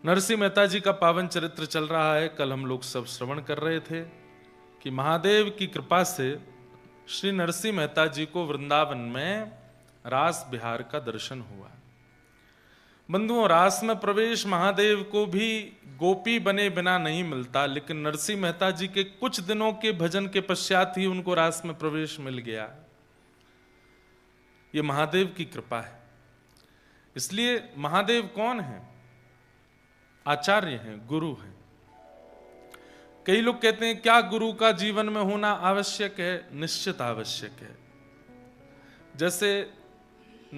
नरसिंह मेहता जी का पावन चरित्र चल रहा है। कल हम लोग सब श्रवण कर रहे थे कि महादेव की कृपा से श्री नरसिंह मेहता जी को वृंदावन में रास बिहार का दर्शन हुआ। बंधुओं, रास में प्रवेश महादेव को भी गोपी बने बिना नहीं मिलता, लेकिन नरसिंह मेहता जी के कुछ दिनों के भजन के पश्चात ही उनको रास में प्रवेश मिल गया। ये महादेव की कृपा है। इसलिए महादेव कौन है? आचार्य हैं, गुरु हैं। कई लोग कहते हैं क्या गुरु का जीवन में होना आवश्यक है? निश्चित आवश्यक है। जैसे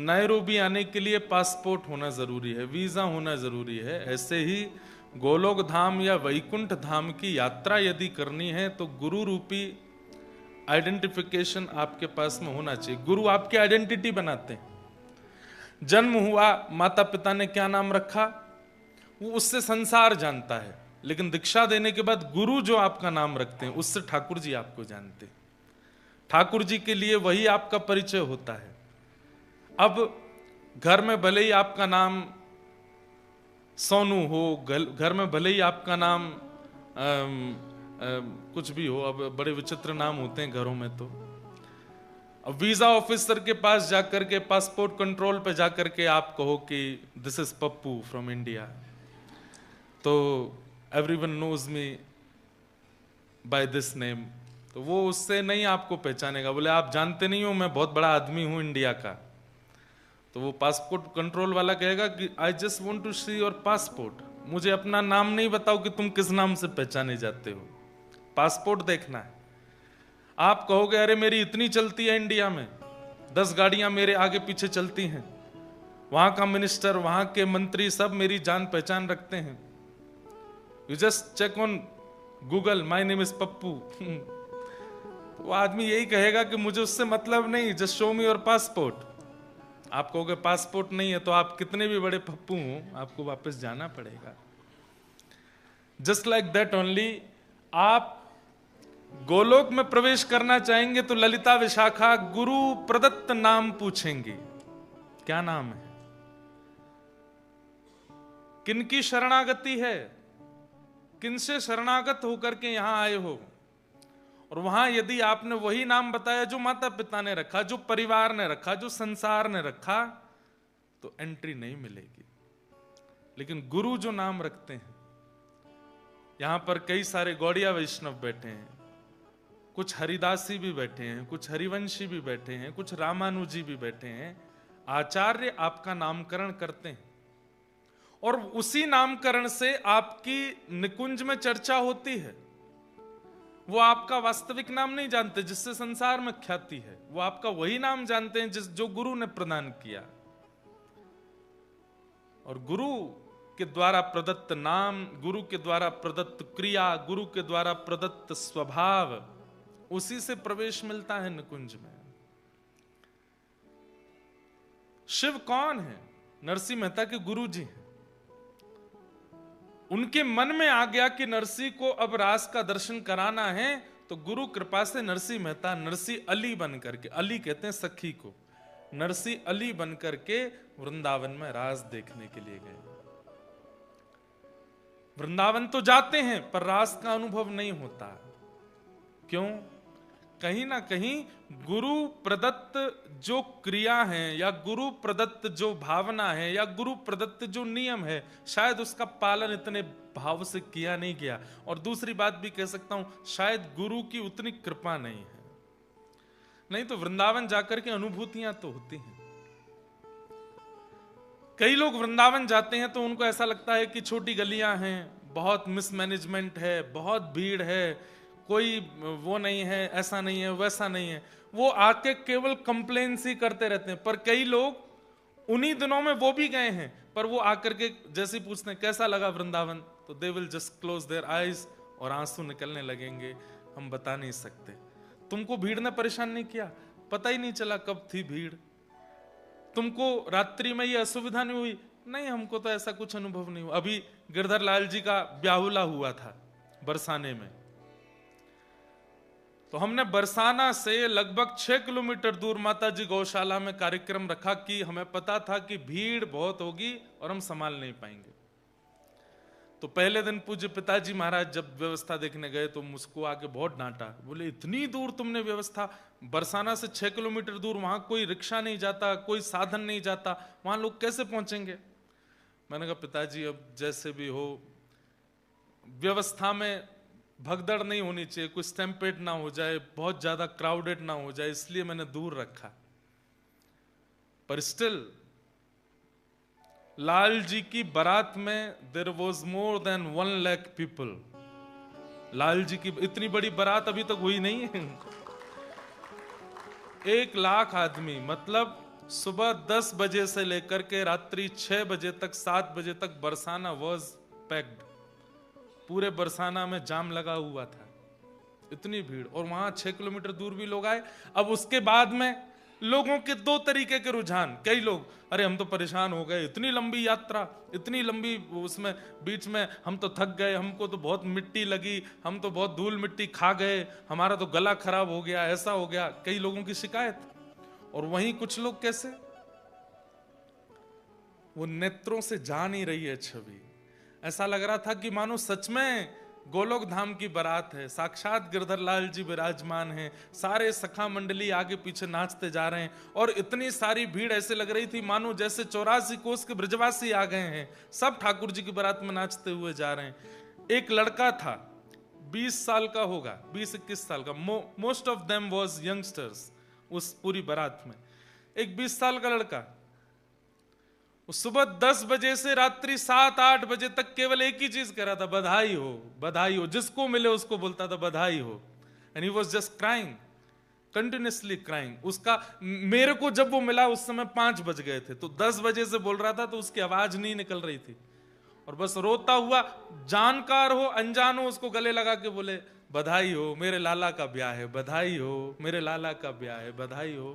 नैरोबी आने के लिए पासपोर्ट होना जरूरी है, वीजा होना जरूरी है, ऐसे ही गोलोक धाम या वैकुंठ धाम की यात्रा यदि करनी है तो गुरु रूपी आइडेंटिफिकेशन आपके पास में होना चाहिए। गुरु आपकी आइडेंटिटी बनाते हैं। जन्म हुआ, माता पिता ने क्या नाम रखा, वो उससे संसार जानता है, लेकिन दीक्षा देने के बाद गुरु जो आपका नाम रखते हैं उससे ठाकुर जी आपको जानते हैं। ठाकुर जी के लिए वही आपका परिचय होता है। अब घर में भले ही आपका नाम सोनू हो, घर में भले ही आपका नाम कुछ भी हो, अब बड़े विचित्र नाम होते हैं घरों में। तो अब वीजा ऑफिसर के पास जाकर के, पासपोर्ट कंट्रोल पे जाकर के आप कहो कि this is Pappu from India, तो everyone knows me by this name, तो वो उससे नहीं आपको पहचानेगा। बोले आप जानते नहीं हो मैं बहुत बड़ा आदमी हूं इंडिया का, तो वो पासपोर्ट कंट्रोल वाला कहेगा कि I just want to see your passport, मुझे अपना नाम नहीं बताओ कि तुम किस नाम से पहचाने जाते हो, पासपोर्ट देखना है। आप कहोगे अरे मेरी इतनी चलती है इंडिया में, 10 गाड़ियां मेरे आगे पीछे चलती हैं, वहां का मिनिस्टर, वहां के मंत्री सब मेरी जान पहचान रखते हैं, you just check on Google my name is Pappu. तो वो आदमी यही कहेगा कि मुझे उससे मतलब नहीं, just show me your passport. आप कहोगे पासपोर्ट नहीं है, तो आप कितने भी बड़े पप्पू हो आपको वापस जाना पड़ेगा। जस्ट लाइक दैट ओनली, आप गोलोक में प्रवेश करना चाहेंगे तो ललिता विशाखा गुरु प्रदत्त नाम पूछेंगी। क्या नाम है? किनकी शरणागति है? किनसे शरणागत होकर के यहां आए हो? और वहां यदि आपने वही नाम बताया जो माता पिता ने रखा, जो परिवार ने रखा, जो संसार ने रखा, तो एंट्री नहीं मिलेगी। लेकिन गुरु जो नाम रखते हैं, यहां पर कई सारे गौड़िया वैष्णव बैठे हैं, कुछ हरिदासी भी बैठे हैं, कुछ हरिवंशी भी बैठे हैं, कुछ रामानुजी भी बैठे हैं। आचार्य आपका नामकरण करते हैं और उसी नामकरण से आपकी निकुंज में चर्चा होती है। वो आपका वास्तविक नाम नहीं जानते जिससे संसार में ख्याति है, वो आपका वही नाम जानते हैं जो गुरु ने प्रदान किया। और गुरु के द्वारा प्रदत्त नाम, गुरु के द्वारा प्रदत्त क्रिया, गुरु के द्वारा प्रदत्त स्वभाव, उसी से प्रवेश मिलता है निकुंज में। शिव कौन है? नरसिंह मेहता के गुरु जी हैं। उनके मन में आ गया कि नरसिंह को अब रास का दर्शन कराना है, तो गुरु कृपा से नरसिंह मेहता नरसिंह अली बन करके, अली कहते हैं सखी को, नरसिंह अली बन करके वृंदावन में रास देखने के लिए गए। वृंदावन तो जाते हैं पर रास का अनुभव नहीं होता। क्यों? कहीं ना कहीं गुरु प्रदत्त जो क्रिया है, या गुरु प्रदत्त जो भावना है, या गुरु प्रदत्त जो नियम है, शायद उसका पालन इतने भाव से किया नहीं गया। और दूसरी बात भी कह सकता हूं, शायद गुरु की उतनी कृपा नहीं है। नहीं तो वृंदावन जाकर के अनुभूतियां तो होती हैं। कई लोग वृंदावन जाते हैं तो उनको ऐसा लगता है कि छोटी गलियां हैं, बहुत मिसमैनेजमेंट है, बहुत भीड़ है, कोई वो नहीं है, ऐसा नहीं है, वैसा नहीं है। वो आके केवल कंप्लेन्स ही करते रहते हैं। पर कई लोग उन्हीं दिनों में वो भी गए हैं, पर वो आकर के जैसे पूछते हैं कैसा लगा वृंदावन, तो they will just close their eyes और आंसू निकलने लगेंगे, हम बता नहीं सकते। तुमको भीड़ ने परेशान नहीं किया? पता ही नहीं चला कब थी भीड़? तुमको रात्रि में ये असुविधा नहीं हुई? नहीं, हमको तो ऐसा कुछ अनुभव नहीं हुआ। अभी गिरधर लाल जी का ब्याहुला हुआ था बरसाने में, तो हमने बरसाना से लगभग 6 किलोमीटर दूर माता जी गौशाला में कार्यक्रम रखा कि हमें पता था कि भीड़ बहुत होगी और हम संभाल नहीं पाएंगे। तो पहले दिन पूज्य पिताजी महाराज जब व्यवस्था देखने गए तो मुझको आके बहुत डांटा, बोले इतनी दूर तुमने व्यवस्था, बरसाना से 6 किलोमीटर दूर, वहां कोई रिक्शा नहीं जाता, कोई साधन नहीं जाता, वहां लोग कैसे पहुंचेंगे? मैंने कहा पिताजी अब जैसे भी हो, व्यवस्था में भगदड़ नहीं होनी चाहिए, कोई स्टैम्पेड ना हो जाए, बहुत ज्यादा क्राउडेड ना हो जाए, इसलिए मैंने दूर रखा। पर स्टिल लाल जी की बारात में there was more than 1 lakh people. Lal ji की इतनी बड़ी बारात अभी तक हुई नहीं है। 1 लाख आदमी, मतलब सुबह 10 बजे से लेकर के रात्रि 6 बजे तक, 7 बजे तक बरसाना वाज पैक्ड। पूरे बरसाना में जाम लगा हुआ था, इतनी भीड़, और वहां 6 किलोमीटर दूर भी लोग आए। अब उसके बाद में लोगों के 2 तरीके के रुझान। कई लोग, अरे हम तो परेशान हो गए, इतनी लंबी यात्रा, इतनी लंबी, उसमें बीच में हम तो थक गए, हमको तो बहुत मिट्टी लगी, हम तो बहुत धूल मिट्टी खा गए, हमारा तो गला खराब हो गया, ऐसा हो गया, कई लोगों की शिकायत। और वहीं कुछ लोग कैसे, वो नेत्रों से जा नहीं रही है छवि, ऐसा लग रहा था कि मानो सच में गोलोक धाम की बारात है, साक्षात गिरधर लाल जी विराजमान हैं, सारे सखा मंडली आगे पीछे नाचते जा रहे हैं, और इतनी सारी भीड़ ऐसे लग रही थी मानो जैसे 84 कोस के ब्रजवासी आ गए हैं, सब ठाकुर जी की बारात में नाचते हुए जा रहे हैं। एक लड़का था, 20 साल का होगा, 20-21 साल का, most of them was youngsters उस पूरी बारात में। एक 20 साल का लड़का, सुबह 10 बजे से रात्रि 7-8 बजे तक केवल एक ही चीज कर रहा था, बधाई हो, बधाई हो, जिसको मिले उसको बोलता था बधाई हो। And he was just crying, continuously crying. उसका, मेरे को जब वो मिला उस समय 5 बज गए थे, तो 10 बजे से बोल रहा था, तो उसकी आवाज नहीं निकल रही थी, और बस रोता हुआ, जानकार हो अनजान हो, उसको गले लगा के बोले बधाई हो, मेरे लाला का ब्याह है, बधाई हो, मेरे लाला का ब्याह है, बधाई हो।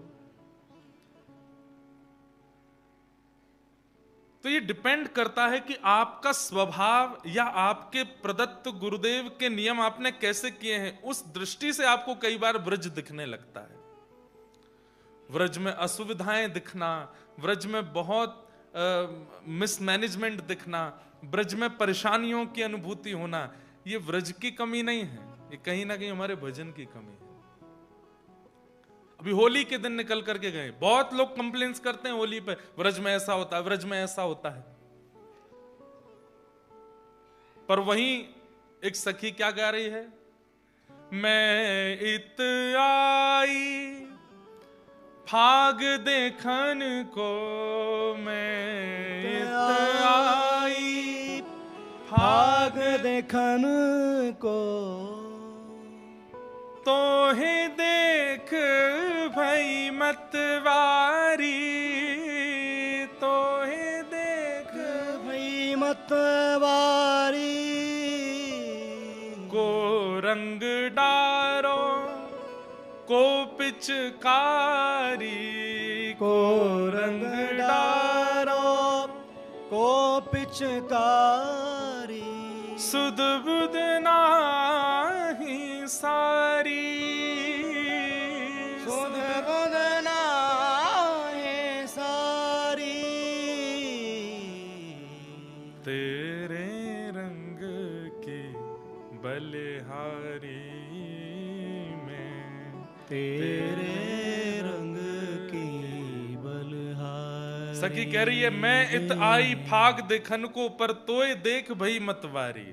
तो ये डिपेंड करता है कि आपका स्वभाव या आपके प्रदत्त गुरुदेव के नियम आपने कैसे किए हैं। उस दृष्टि से आपको कई बार व्रज दिखने लगता है, व्रज में असुविधाएं दिखना, व्रज में बहुत मिसमैनेजमेंट दिखना, व्रज में परेशानियों की अनुभूति होना, ये व्रज की कमी नहीं है, ये कहीं ना कहीं हमारे भजन की कमी है। अभी होली के दिन निकल करके गए, बहुत लोग कंप्लेंट्स करते हैं होली पे, व्रज में ऐसा होता है, व्रज में ऐसा होता है। पर वहीं एक सखी क्या गा रही है, मैं इत आई फाग देखन को, मैं इत आई फाग देखन को, तो ही देख भई मतवारी, तो ही देख भई मतवारी, को रंग डारो को पिचकारी, को रंग डारो को पिचकारी, सुध बुध नाही सारी, सुध बुध नाही सारी, तेरे रंग की बलिहारी में, तेरे रंग की बलिहारी। सखी कह रही है, मैं इत आई फाग देखन को, पर तोय देख भई मतवारी,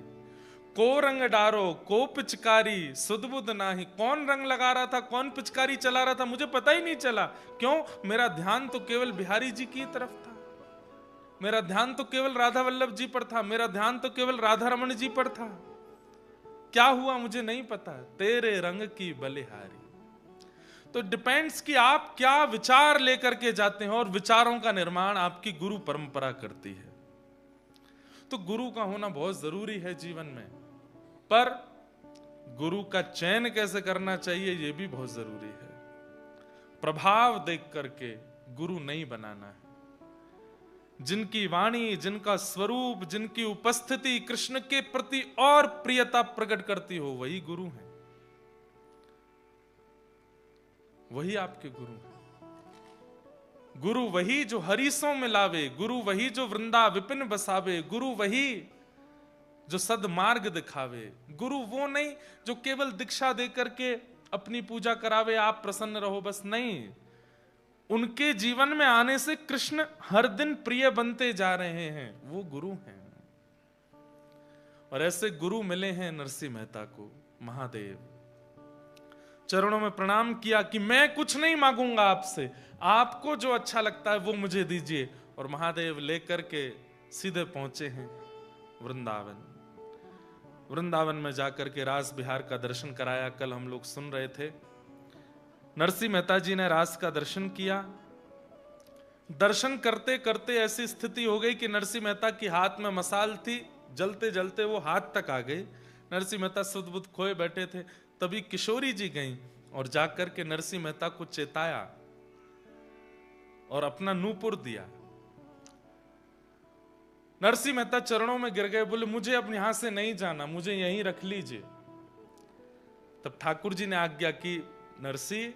को रंग डारो को पिचकारी, सुध बुध नाही। कौन रंग लगा रहा था, कौन पिचकारी चला रहा था, मुझे पता ही नहीं चला। क्यों? मेरा ध्यान तो केवल बिहारी जी की तरफ था, मेरा ध्यान तो केवल राधा वल्लभ जी पर था, मेरा ध्यान तो केवल राधा रमण जी पर था। क्या हुआ मुझे नहीं पता, तेरे रंग की बलिहारी। तो डिपेंड्स कि आप क्या विचार लेकर के जाते हैं, और विचारों का निर्माण आपकी गुरु परंपरा करती है। तो गुरु का होना बहुत जरूरी है जीवन में, पर गुरु का चयन कैसे करना चाहिए ये भी बहुत जरूरी है। प्रभाव देख करके गुरु नहीं बनाना है। जिनकी वाणी, जिनका स्वरूप, जिनकी उपस्थिति कृष्ण के प्रति और प्रियता प्रकट करती हो, वही गुरु हैं, वही आपके गुरु हैं। गुरु वही जो हरीसों में लावे, गुरु वही जो वृंदा विपिन बसावे, गुरु वही जो सद्मार्ग दिखावे। गुरु वो नहीं जो केवल दीक्षा दे करके अपनी पूजा करावे, आप प्रसन्न रहो बस, नहीं। उनके जीवन में आने से कृष्ण हर दिन प्रिय बनते जा रहे हैं, वो गुरु हैं। और ऐसे गुरु मिले हैं नरसिंह मेहता को। महादेव चरणों में प्रणाम किया कि मैं कुछ नहीं मांगूंगा आपसे, आपको जो अच्छा लगता है वो मुझे दीजिए। और महादेव लेकर के सीधे पहुंचे हैं वृंदावन। वृंदावन में जाकर के रास बिहार का दर्शन कराया। कल हम लोग सुन रहे थे, नरसिंह मेहता जी ने रास का दर्शन किया। दर्शन करते करते ऐसी स्थिति हो गई कि नरसिंह मेहता की हाथ में मसाल थी, जलते जलते वो हाथ तक आ गई। नरसिंह मेहता सुध बुध खोए बैठे थे, तभी किशोरी जी गईं और जाकर के नरसिंह मेहता को चेताया और अपना नूपुर दिया। नरसिंह मेहता चरणों में गिर गए, बोले मुझे अब यहां से नहीं जाना, मुझे यहीं रख लीजिए। तब ठाकुर जी ने आज्ञा की, नरसिंह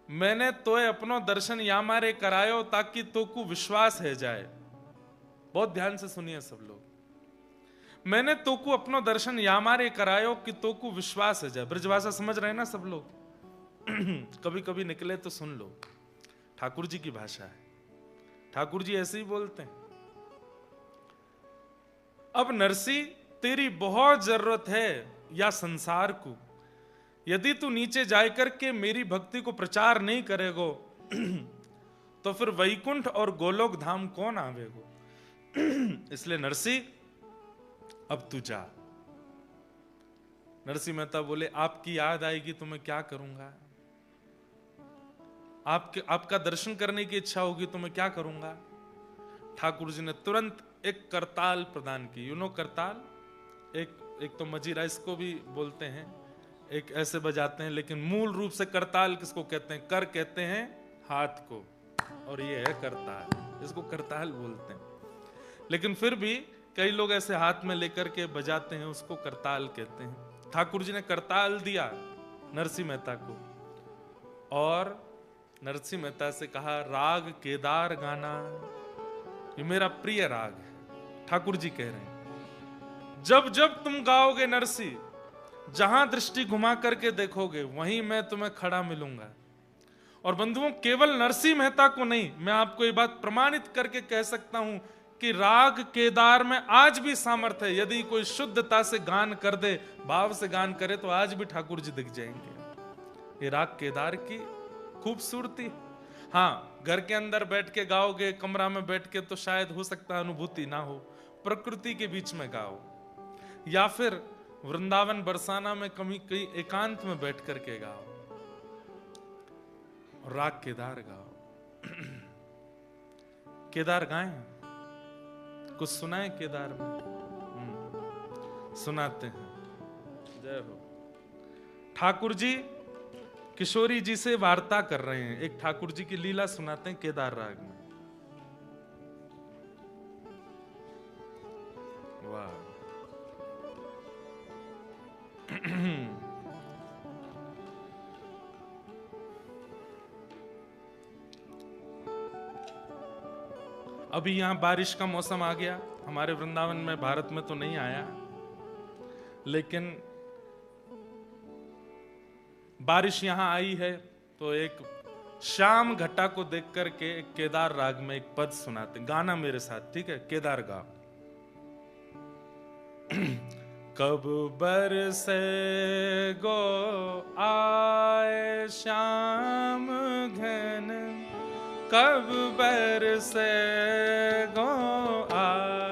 मैंने तोए अपनो दर्शन या मारे करायो ताकि तोकू विश्वास है जाए। बहुत ध्यान से सुनिए सब लोग, मैंने तोकू अपनो दर्शन या मारे करायो कि तोकू विश्वास है जाए। ब्रजभाषा समझ रहे हैं ना सब लोग? कभी कभी निकले तो सुन लो, ठाकुर जी की भाषा है, ठाकुर जी ऐसे ही बोलते हैं। अब नरसिंह तेरी बहुत जरूरत है या संसार को, यदि तू नीचे जाकर के मेरी भक्ति को प्रचार नहीं करेगो तो फिर वैकुंठ और गोलोक धाम कौन आवेगो? इसलिए नरसिंह अब तू जा। नरसिंह मेहता बोले आपकी याद आएगी तो मैं क्या करूंगा, आपका दर्शन करने की इच्छा होगी तो मैं क्या करूंगा। ठाकुर जी ने तुरंत एक करताल प्रदान की। यू नो करताल, एक तो मजीरा इसको भी बोलते हैं, एक ऐसे बजाते हैं, लेकिन मूल रूप से करताल किसको कहते हैं? कर कहते हैं हाथ को, और ये है करताल, इसको करताल बोलते हैं। लेकिन फिर भी कई लोग ऐसे हाथ में लेकर के बजाते हैं, उसको करताल कहते हैं। ठाकुर जी ने करताल दिया नरसिंह मेहता को और नरसिंह मेहता से कहा राग केदार गाना, ये मेरा प्रिय राग है। ठाकुर जी कह रहे हैं जब जब तुम गाओगे नरसिंह, जहां दृष्टि घुमा करके देखोगे वहीं मैं तुम्हें खड़ा मिलूंगा। और बंधुओं, केवल नरसिंह मेहता को नहीं, मैं आपको ये बात प्रमाणित करके कह सकता हूं कि राग केदार में आज भी सामर्थ्य है। यदि कोई शुद्धता से गान कर दे, भाव से गान करे, तो आज भी ठाकुर जी दिख जाएंगे। ये राग केदार की खूबसूरती। हाँ, घर के अंदर बैठ के गाओगे, कमरा में बैठ के, तो शायद हो सकता है अनुभूति ना हो। प्रकृति के बीच में गाओ, या फिर वृंदावन बरसाना में कहीं एकांत में बैठ करके गाओ, राग केदार गाओ। केदार गाएं, कुछ सुनाए केदार में? सुनाते हैं। जय हो। ठाकुर जी किशोरी जी से वार्ता कर रहे हैं, एक ठाकुर जी की लीला सुनाते हैं केदार राग में। वाह। अभी यहां बारिश का मौसम आ गया, हमारे वृंदावन में, भारत में तो नहीं आया, लेकिन बारिश यहां आई है। तो एक श्याम घटा को देख करके एक केदार राग में एक पद सुनाते, गाना मेरे साथ, ठीक है? केदार गाओ। कब बरसे गो आए श्याम घन, कब बरसे गो आए,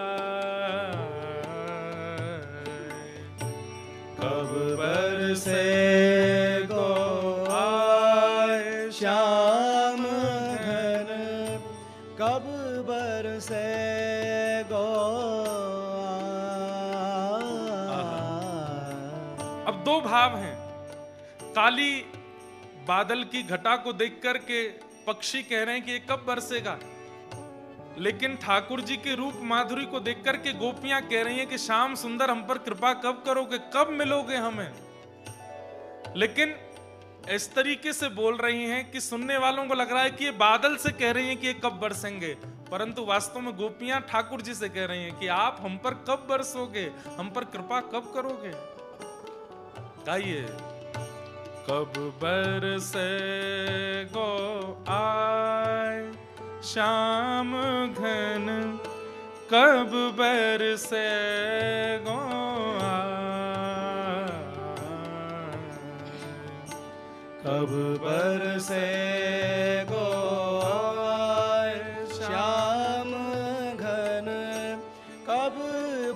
कब बरसे गो आए श्याम घन, कब बरसे गो आए। अब दो भाव हैं। काली बादल की घटा को देख करके पक्षी कह रहे हैं कि ये कब बरसेगा, लेकिन ठाकुर जी के रूप माधुरी को देख करके गोपियां कह रही हैं कि श्याम सुंदर हम पर कृपा कब करोगे, कब मिलोगे हमें। लेकिन इस तरीके से बोल रही हैं कि सुनने वालों को लग रहा है कि ये बादल से कह रही हैं कि ये कब बरसेंगे। परंतु वास्तव में गोपियां ठाकुर जी से कह रही हैं कि आप हम पर कब बरसोगे, हम पर कृपा कब करोगे। गाइए। कब बरसेगो आए श्याम घन, कब बरसेगो आए, कब बरसेगो आए श्याम घन, कब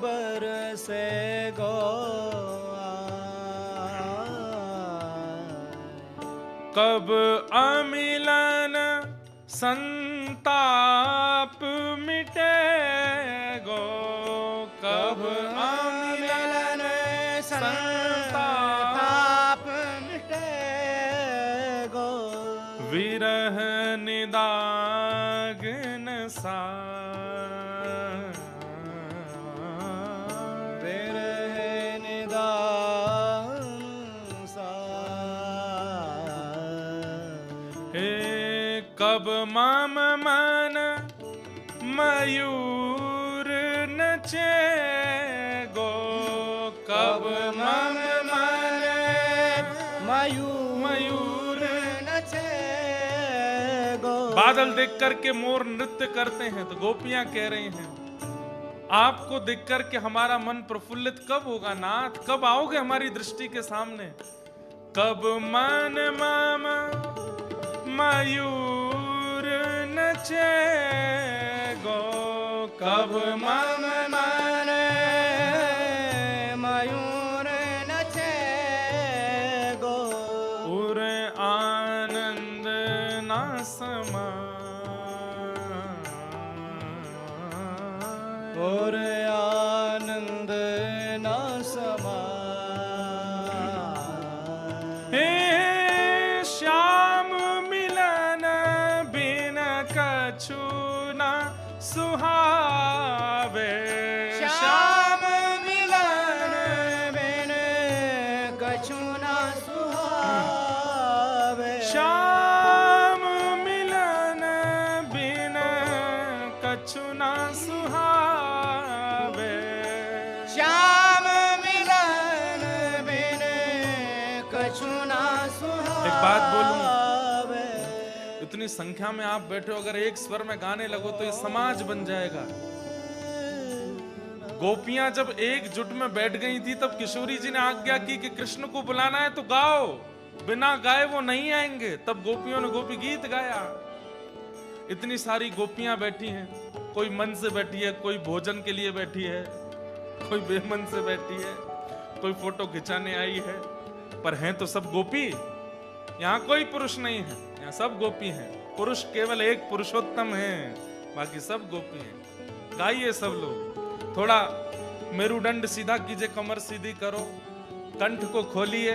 बरसेगो कब अमिलन संताप मिटेगो, कब अमिलन संताप मिटेगो, विरह निदागन सा, विरह निदान सा, कब मम मन मयूर नचेगो, कब मम मन मयूर नचेगो। बादल देख करके मोर नृत्य करते हैं तो गोपियां कह रही हैं आपको देख करके हमारा मन प्रफुल्लित कब होगा नाथ, कब आओगे हमारी दृष्टि के सामने। कब मन मम मयूर नचेगो, कब मम मन मयूर नचेगो, उर आनंद ना समाए, और आनंद ना समाए। हे श्याम मिलन बिन कछु न सुहावे, श्याम मिलन बिन कछु न सुहावे, श्याम मिलन बिन कछु न सुहावे, श्याम मिलन बिन कछु न सुहावे। एक बात बोलूं, इतनी संख्या में आप बैठे हो, अगर एक स्वर में गाने लगो तो ये समाज बन जाएगा। गोपियां जब एकजुट में बैठ गई थी तब किशोरी जी ने आज्ञा की कि कृष्ण को बुलाना है तो गाओ, बिना गाए वो नहीं आएंगे। तब गोपियों ने गोपी गीत गाया। इतनी सारी गोपियां बैठी हैं, कोई मन से बैठी है, कोई भोजन के लिए बैठी है, कोई बेमन से बैठी है, कोई फोटो खिंचाने आई है, पर हैं तो सब गोपी। यहाँ कोई पुरुष नहीं है, यहाँ सब गोपी हैं। पुरुष केवल एक पुरुषोत्तम है, बाकी सब गोपी हैं। गाइए सब लोग, थोड़ा मेरुदंड सीधा कीजिए, कमर सीधी करो, कंठ को खोलिए,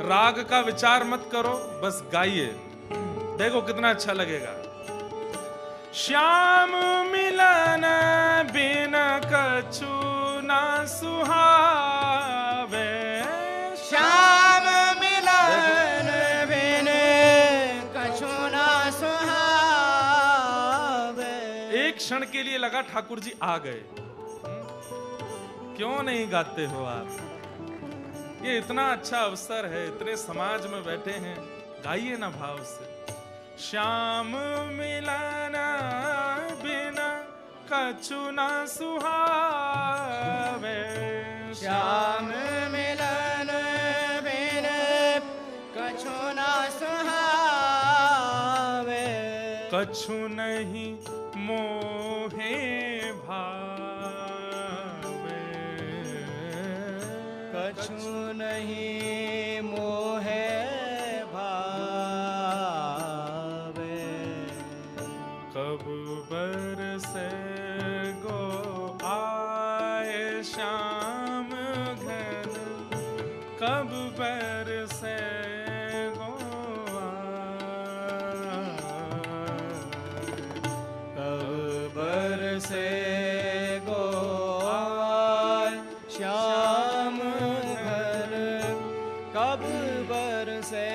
राग का विचार मत करो, बस गाइए, देखो कितना अच्छा लगेगा। श्याम मिलन बिन कछु न सुहावे, श्याम मिलन बिन कछु न सुहावे। एक क्षण के लिए लगा ठाकुर जी आ गए। क्यों नहीं गाते हो आप? ये इतना अच्छा अवसर है, इतने समाज में बैठे हैं, गाइए ना भाव से। श्याम मिलन बिना कछु न सुहावे, श्याम मिलन बिन कछु न सुहावे, कछु नहीं मोहे भावे, कछु नहीं मोहे भावे। कब बरसे गो आए श्याम घन, कब बरसे गो आए, कब बरसे गो आए श्याम घन, कब बरसे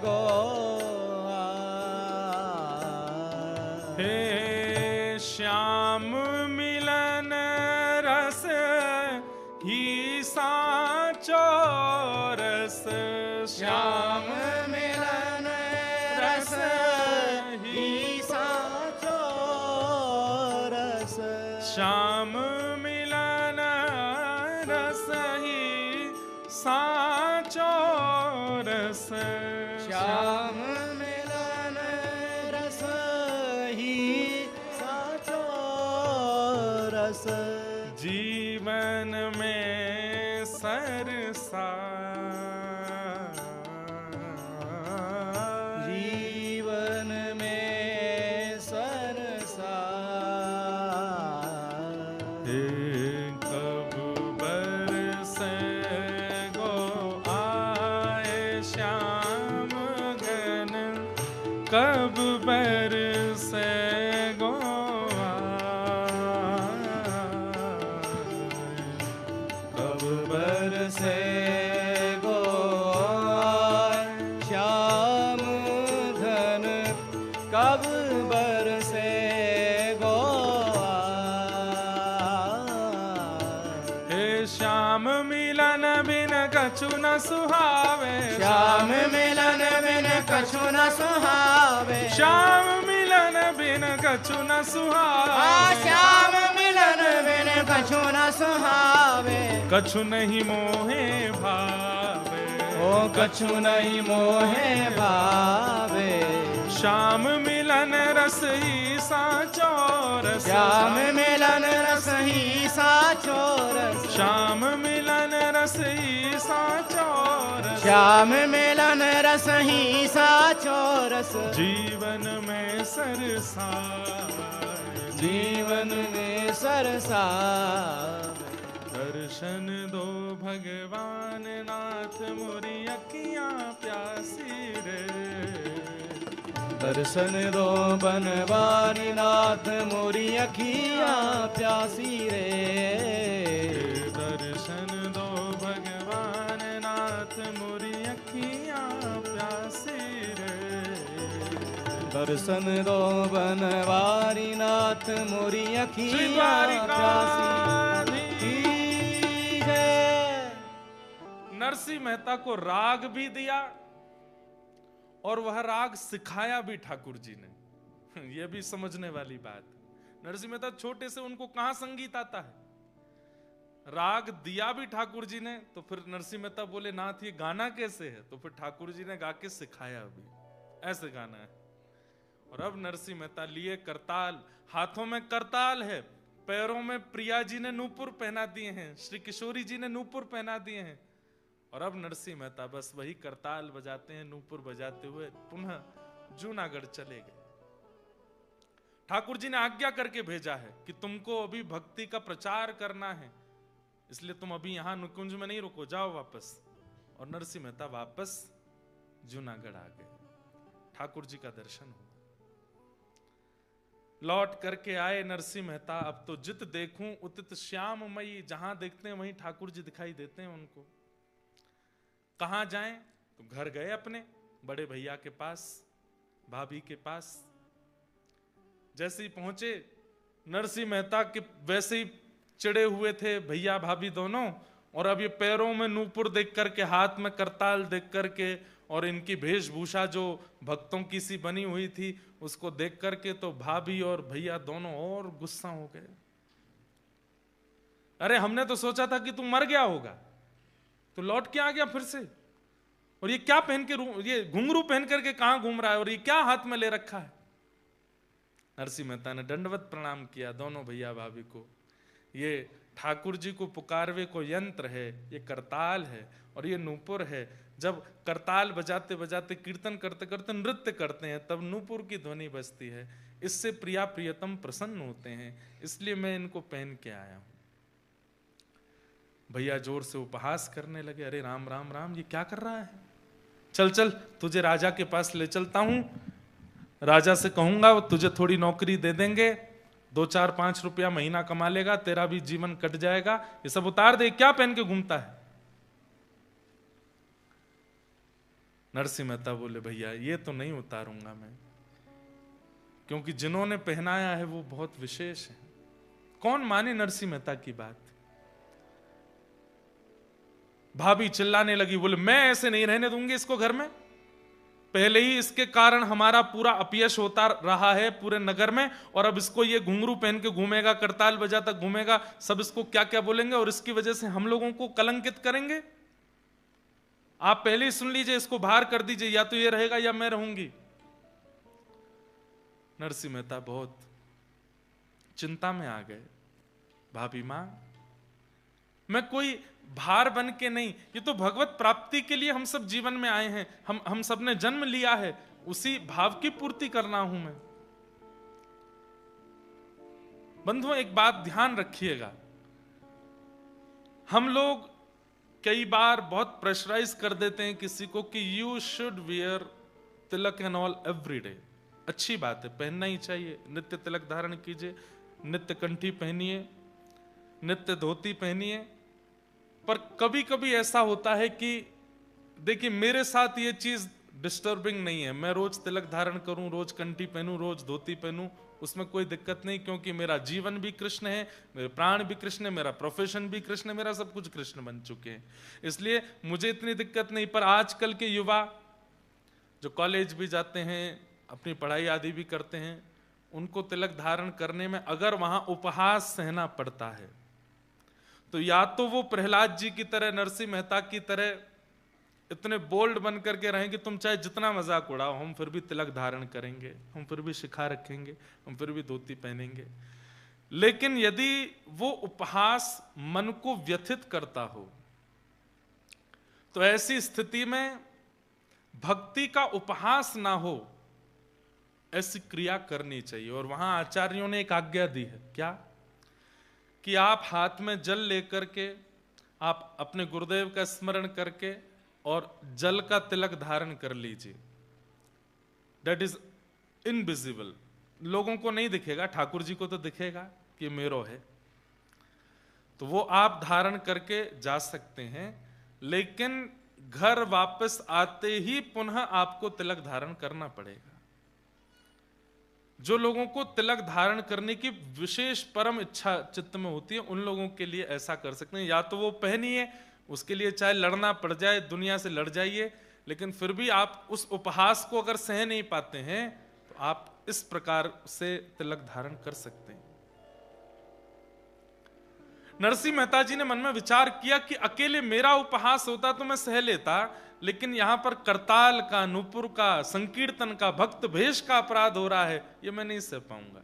गो आए। हे ही साचो रस श्याम मिलन रस ही साचो रस श्याम मिलन रस ही साचो रस श्याम मिलन रस ही साचो रस जीवन में सरसा जीवन में सरसा कब बरसे गो आए श्याम घन कब बरसे गो कब बरसे गो श्याम घन कब बरसे गो हे श्याम मिलन बिन कछु न सुहावे श्याम मिलन बिन कछु न सुहावे श्याम मिलन बिन कछु न सुहावे श्याम मिलन बिन कछु न सुहावे कछु नहीं मोहे भावे ओ कछु नहीं मोहे भावे श्याम मिलन रस ही साचो रस श्याम मिलन रस ही साचो रस श्याम मिलन रस ही साचो रस श्याम मिलन रस ही साचो रस जीवन में सरसा जीवन में सरसा दर्शन दो भगवान नाथ मोरी अखियां प्यासी रे दर्शन दो बनवारी नाथ मोरी अखियां प्यासी रे दर्शन दो भगवान नाथ मोरी अखियां प्यासी रे दर्शन दो बनवारी नाथ मोरी श्री अखियां द्वारिकाधीश। प्यासी जय। नरसिंह मेहता को राग भी दिया और वह राग सिखाया भी ठाकुर जी ने। यह भी समझने वाली बात। नरसिंह मेहता छोटे से उनको कहां संगीत आता है। राग दिया भी ठाकुर जी ने, तो फिर नरसिंह मेहता बोले नाथ ये गाना कैसे है, तो फिर ठाकुर जी ने गा के सिखाया भी ऐसे गाना है। और अब नरसिंह मेहता लिए करताल, हाथों में करताल है, पैरों में प्रिया जी ने नूपुर पहना दिए हैं, श्री किशोरी जी ने नूपुर पहना दिए हैं। और अब नरसिंह मेहता बस वही करताल बजाते हैं, नूपुर बजाते हुए पुनः जूनागढ़ चले गए। ठाकुर जी ने आज्ञा करके भेजा है कि तुमको अभी भक्ति का प्रचार करना है, इसलिए तुम अभी यहां नुकुंज में नहीं रुको, जाओ वापस। और नरसिंह मेहता वापस जूनागढ़ आ गए। ठाकुर जी का दर्शन हुआ। लौट करके आए नरसिंह मेहता। अब तो जित देखूं उतित श्याममयी, जहां देखते हैं वहीं ठाकुर जी दिखाई देते हैं उनको। कहां जाएं, तो घर गए अपने बड़े भैया के पास, भाभी के पास। जैसे ही पहुंचे नरसिंह मेहता के वैसे ही चिड़े हुए थे भैया भाभी दोनों। और अब ये पैरों में नूपुर देख करके, हाथ में करताल देख करके, और इनकी वेशभूषा जो भक्तों की सी बनी हुई थी उसको देख करके तो भाभी और भैया दोनों और गुस्सा हो गए। अरे हमने तो सोचा था कि तू मर गया होगा, तो लौट के आ गया फिर से। और ये क्या पहन के, ये घुंघरू पहन करके कहां घूम रहा है, और ये क्या हाथ में ले रखा है। नरसिंह मेहता ने दंडवत प्रणाम किया दोनों भैया भाभी को। ये ठाकुर जी को पुकारवे को यंत्र है, ये करताल है और ये नूपुर है। जब करताल बजाते बजाते कीर्तन करते करते नृत्य करते हैं तब नूपुर की ध्वनि बजती है, इससे प्रिया प्रियतम प्रसन्न होते हैं, इसलिए मैं इनको पहन के आया हूं। भैया जोर से उपहास करने लगे, अरे राम राम राम, ये क्या कर रहा है, चल चल तुझे राजा के पास ले चलता हूं, राजा से कहूंगा वो तुझे थोड़ी नौकरी दे देंगे, 2-4-5 रुपया महीना कमा लेगा, तेरा भी जीवन कट जाएगा, ये सब उतार दे, क्या पहन के घूमता है। नरसिंह मेहता बोले भैया ये तो नहीं उतारूंगा मैं, क्योंकि जिन्होंने पहनाया है वो बहुत विशेष है। कौन माने नरसिंह मेहता की बात। भाभी चिल्लाने लगी, बोले मैं ऐसे नहीं रहने दूंगी इसको घर में, पहले ही इसके कारण हमारा पूरा अपयश होता रहा है पूरे नगर में, और अब इसको ये घुंघरू पहन के घूमेगा, करताल बजाता घूमेगा, सब इसको क्या क्या बोलेंगे और इसकी वजह से हम लोगों को कलंकित करेंगे। आप पहले ही सुन लीजिए, इसको बाहर कर दीजिए, या तो ये रहेगा या मैं रहूंगी। नरसिंह मेहता बहुत चिंता में आ गए। भाभी मां, मैं कोई भार बन के नहीं, ये तो भगवत प्राप्ति के लिए हम सब जीवन में आए हैं, हम सब ने जन्म लिया है, उसी भाव की पूर्ति करना हूं मैं। बंधुओं, एक बात ध्यान रखिएगा, हम लोग कई बार बहुत प्रेशराइज कर देते हैं किसी को कि you should wear Tilak and all every day. अच्छी बात है, पहनना ही चाहिए, नित्य तिलक धारण कीजिए, नित्य कंठी पहनिए, नित्य धोती पहनिए। पर कभी कभी ऐसा होता है कि देखिए, मेरे साथ ये चीज डिस्टर्बिंग नहीं है, मैं रोज तिलक धारण करूं, रोज कंठी पहनूं, रोज धोती पहनूं, उसमें कोई दिक्कत नहीं, क्योंकि मेरा जीवन भी कृष्ण है, मेरे प्राण भी कृष्ण है, मेरा प्रोफेशन भी कृष्ण है, मेरा सब कुछ कृष्ण बन चुके हैं, इसलिए मुझे इतनी दिक्कत नहीं। पर आजकल के युवा जो कॉलेज भी जाते हैं, अपनी पढ़ाई आदि भी करते हैं, उनको तिलक धारण करने में अगर वहां उपहास सहना पड़ता है, तो या तो वो प्रहलाद जी की तरह, नरसिंह मेहता की तरह इतने बोल्ड बन करके रहें कि तुम चाहे जितना मजाक उड़ाओ, हम फिर भी तिलक धारण करेंगे, हम फिर भी शिखा रखेंगे, हम फिर भी धोती पहनेंगे। लेकिन यदि वो उपहास मन को व्यथित करता हो, तो ऐसी स्थिति में भक्ति का उपहास ना हो, ऐसी क्रिया करनी चाहिए। और वहां आचार्यों ने एक आज्ञा दी है, क्या? कि आप हाथ में जल लेकर के, आप अपने गुरुदेव का स्मरण करके और जल का तिलक धारण कर लीजिए। दैट इज इनविजिबल, लोगों को नहीं दिखेगा, ठाकुर जी को तो दिखेगा कि मेरो है, तो वो आप धारण करके जा सकते हैं। लेकिन घर वापस आते ही पुनः आपको तिलक धारण करना पड़ेगा। जो लोगों को तिलक धारण करने की विशेष परम इच्छा चित्त में होती है, उन लोगों के लिए ऐसा कर सकते हैं, या तो वो पहनिए, उसके लिए चाहे लड़ना पड़ जाए, दुनिया से लड़ जाइए, लेकिन फिर भी आप उस उपहास को अगर सह नहीं पाते हैं, तो आप इस प्रकार से तिलक धारण कर सकते हैं। नरसिंह मेहता जी ने मन में विचार किया कि अकेले मेरा उपहास होता तो मैं सह लेता, लेकिन यहां पर करताल का, नूपुर का, संकीर्तन का, भक्त भेष का अपराध हो रहा है, ये मैं नहीं सह पाऊंगा।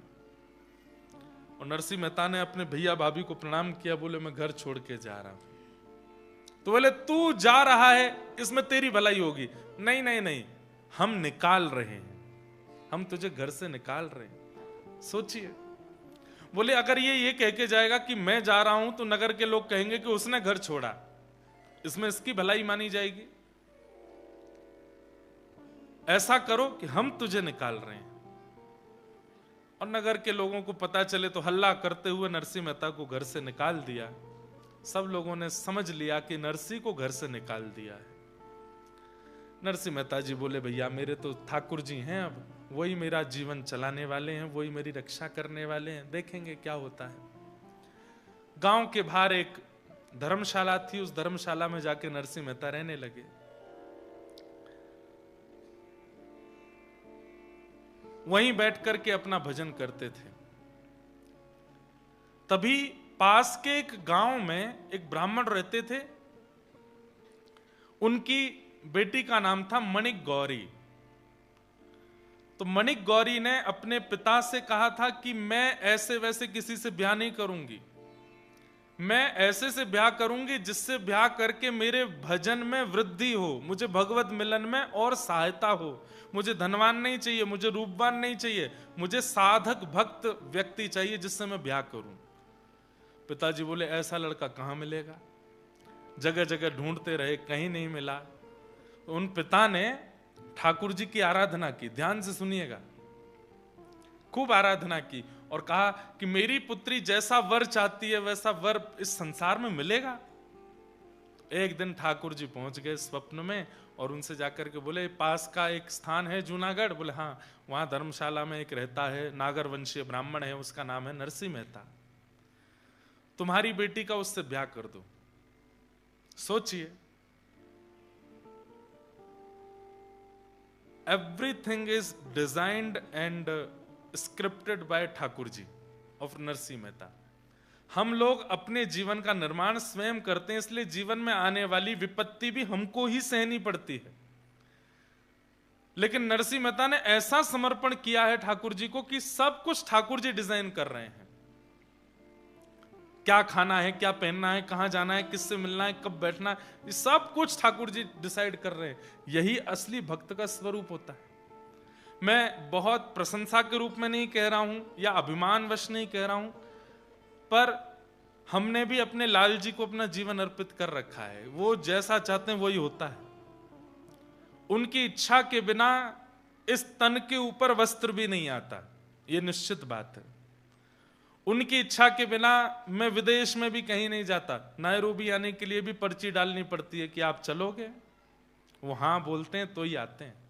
और नरसिंह मेहता ने अपने भैया भाभी को प्रणाम किया, बोले मैं घर छोड़ के जा रहा हूं। तो बोले तू जा रहा है, इसमें तेरी भलाई होगी। नहीं नहीं नहीं, हम निकाल रहे हैं, हम तुझे घर से निकाल रहे हैं। सोचिए, बोले अगर ये कह के जाएगा कि मैं जा रहा हूं, तो नगर के लोग कहेंगे कि उसने घर छोड़ा, इसमें इसकी भलाई मानी जाएगी। ऐसा करो कि हम तुझे निकाल रहे हैं। और नगर के लोगों को पता चले तो हल्ला करते हुए नरसिंह मेहता को घर से निकाल दिया। सब लोगों ने समझ लिया कि नरसिंह को घर से निकाल दिया है। नरसिंह मेहता जी बोले भैया मेरे तो ठाकुर जी हैं, अब वही मेरा जीवन चलाने वाले हैं, वही मेरी रक्षा करने वाले हैं, देखेंगे क्या होता है। गांव के बाहर एक धर्मशाला थी, उस धर्मशाला में जाके नरसिंह मेहता रहने लगे। वहीं बैठ करके अपना भजन करते थे। तभी पास के एक गांव में एक ब्राह्मण रहते थे, उनकी बेटी का नाम था मणिक गौरी। तो मणिक गौरी ने अपने पिता से कहा था कि मैं ऐसे वैसे किसी से ब्याह नहीं करूंगी, मैं ऐसे से ब्याह करूंगी जिससे ब्याह करके मेरे भजन में वृद्धि हो, मुझे भगवत मिलन में और सहायता हो। मुझे धनवान नहीं चाहिए, मुझे रूपवान नहीं चाहिए, मुझे साधक भक्त व्यक्ति चाहिए जिससे मैं ब्याह करूं। पिताजी बोले ऐसा लड़का कहां मिलेगा, जगह जगह ढूंढते रहे, कहीं नहीं मिला। तो उन पिता ने ठाकुर जी की आराधना की, ध्यान से सुनिएगा, खूब आराधना की और कहा कि मेरी पुत्री जैसा वर चाहती है वैसा वर इस संसार में मिलेगा। एक दिन ठाकुर जी पहुंच गए स्वप्न में और उनसे जाकर के बोले पास का एक स्थान है जूनागढ़, बोले हाँ, वहां धर्मशाला में एक रहता है, नागर वंशीय ब्राह्मण है, उसका नाम है नरसिंह मेहता, तुम्हारी बेटी का उससे ब्याह कर दो। सोचिए, everything is designed and scripted by Thakur ji of Narasimha Mehta. हम लोग अपने जीवन का निर्माण स्वयं करते हैं, इसलिए जीवन में आने वाली विपत्ति भी हमको ही सहनी पड़ती है। लेकिन नरसिंह मेहता ने ऐसा समर्पण किया है ठाकुर जी को कि सब कुछ ठाकुर जी डिजाइन कर रहे हैं। क्या खाना है, क्या पहनना है, कहां जाना है, किससे मिलना है, कब बैठना है, ये सब कुछ ठाकुर जी डिसाइड कर रहे हैं। यही असली भक्त का स्वरूप होता है। मैं बहुत प्रशंसा के रूप में नहीं कह रहा हूं या अभिमानवश नहीं कह रहा हूं, पर हमने भी अपने लाल जी को अपना जीवन अर्पित कर रखा है। वो जैसा चाहते हैं वही होता है। उनकी इच्छा के बिना इस तन के ऊपर वस्त्र भी नहीं आता, ये निश्चित बात है। उनकी इच्छा के बिना मैं विदेश में भी कहीं नहीं जाता। नायरोबी आने के लिए भी पर्ची डालनी पड़ती है कि आप चलोगे, वो हां बोलते हैं तो ही आते हैं।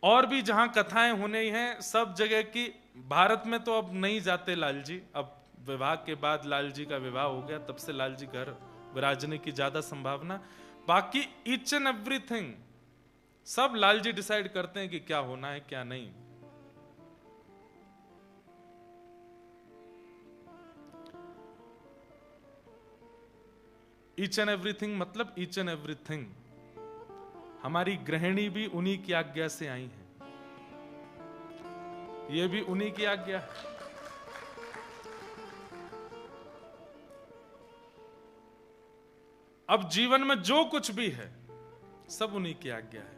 और भी जहां कथाएं होने ही हैं सब जगह की। भारत में तो अब नहीं जाते लाल जी, अब विवाह के बाद लाल जी का विवाह हो गया, तब से लाल जी घर विराजने की ज्यादा संभावना। बाकी ईच एंड एवरीथिंग सब लाल जी डिसाइड करते हैं कि क्या होना है क्या नहीं। ईच एंड एवरीथिंग मतलब ईच एंड एवरीथिंग। हमारी गृहिणी भी उन्हीं की आज्ञा से आई है, ये भी उन्हीं की आज्ञा है। अब जीवन में जो कुछ भी है सब उन्हीं की आज्ञा है।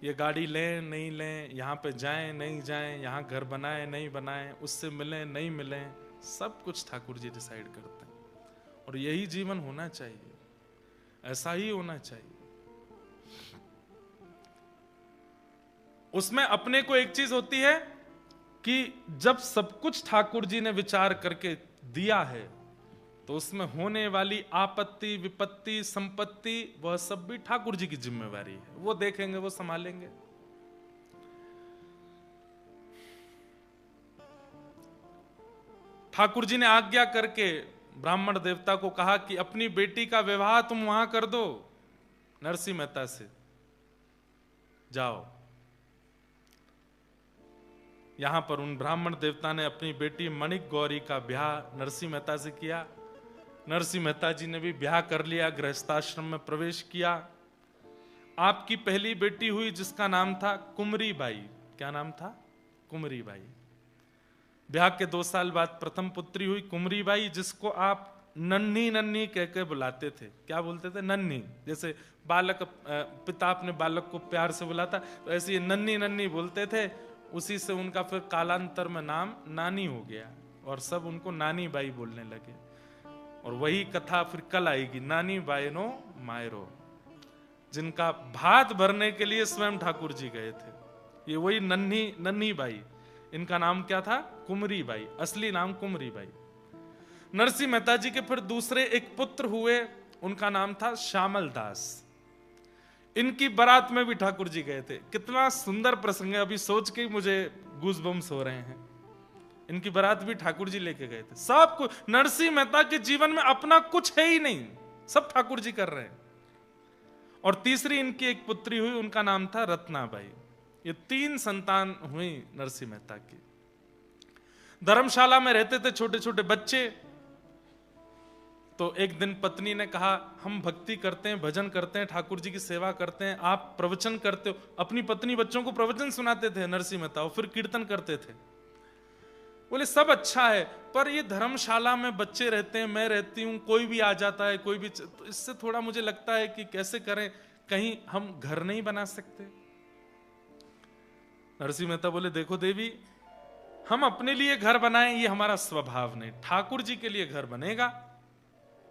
ये गाड़ी लें नहीं लें, यहां पे जाएं नहीं जाएं, यहां घर बनाएं नहीं बनाएं, उससे मिलें नहीं मिलें, सब कुछ ठाकुर जी डिसाइड करते हैं। और यही जीवन होना चाहिए, ऐसा ही होना चाहिए। उसमें अपने को एक चीज होती है कि जब सब कुछ ठाकुर जी ने विचार करके दिया है तो उसमें होने वाली आपत्ति विपत्ति संपत्ति वह सब भी ठाकुर जी की जिम्मेवारी है। वो देखेंगे, वो संभालेंगे। ठाकुर जी ने आज्ञा करके ब्राह्मण देवता को कहा कि अपनी बेटी का विवाह तुम वहां कर दो नरसिंह मेहता से, जाओ। यहां पर उन ब्राह्मण देवता ने अपनी बेटी मणिक गौरी का ब्याह नरसिंह मेहता से किया। नरसिंह मेहता जी ने भी ब्याह कर लिया, गृहस्थाश्रम में प्रवेश किया। आपकी पहली बेटी हुई जिसका नाम था कुमरी बाई। क्या नाम था? कुमरी बाई। ब्याह के 2 साल बाद प्रथम पुत्री हुई कुमरी बाई, जिसको आप नन्ही नन्ही कह के बुलाते थे। क्या बोलते थे? नन्ही। जैसे बालक पिता अपने बालक को प्यार से बुलाता, तो ऐसे ये नन्ही नन्ही बोलते थे। उसी से उनका फिर कालांतर में नाम नानी हो गया और सब उनको नानी बाई बोलने लगे। और वही कथा फिर कल आएगी, नानी बायनो मायरो, जिनका भात भरने के लिए स्वयं ठाकुर जी गए थे। ये वही नन्ही नन्ही बाई, इनका नाम क्या था? कुमरी बाई। असली नाम कुमरी बाई। नरसिंह मेहता जी के फिर दूसरे एक पुत्र हुए, उनका नाम था श्यामल दास। इनकी बारात में भी ठाकुर जी गए थे। कितना सुंदर प्रसंग है, अभी सोच के ही मुझे गूज़बम्स हो रहे हैं। इनकी बारात भी ठाकुर जी लेके गए थे। सब कुछ नरसिंह मेहता के जीवन में अपना कुछ है ही नहीं, सब ठाकुर जी कर रहे हैं। और तीसरी इनकी एक पुत्री हुई, उनका नाम था रत्नाबाई। ये 3 संतान हुई नरसिंह मेहता की। धर्मशाला में रहते थे छोटे छोटे बच्चे। तो एक दिन पत्नी ने कहा, हम भक्ति करते हैं, भजन करते हैं, ठाकुर जी की सेवा करते हैं, आप प्रवचन करते हो। अपनी पत्नी बच्चों को प्रवचन सुनाते थे नरसिंह मेहता, फिर कीर्तन करते थे। बोले सब अच्छा है, पर ये धर्मशाला में बच्चे रहते हैं, मैं रहती हूं, कोई भी आ जाता है, कोई भी, तो इससे थोड़ा मुझे लगता है कि कैसे करें, कहीं हम घर नहीं बना सकते। नरसिंह मेहता बोले, देखो देवी, हम अपने लिए घर बनाएं ये हमारा स्वभाव नहीं, ठाकुर जी के लिए घर बनेगा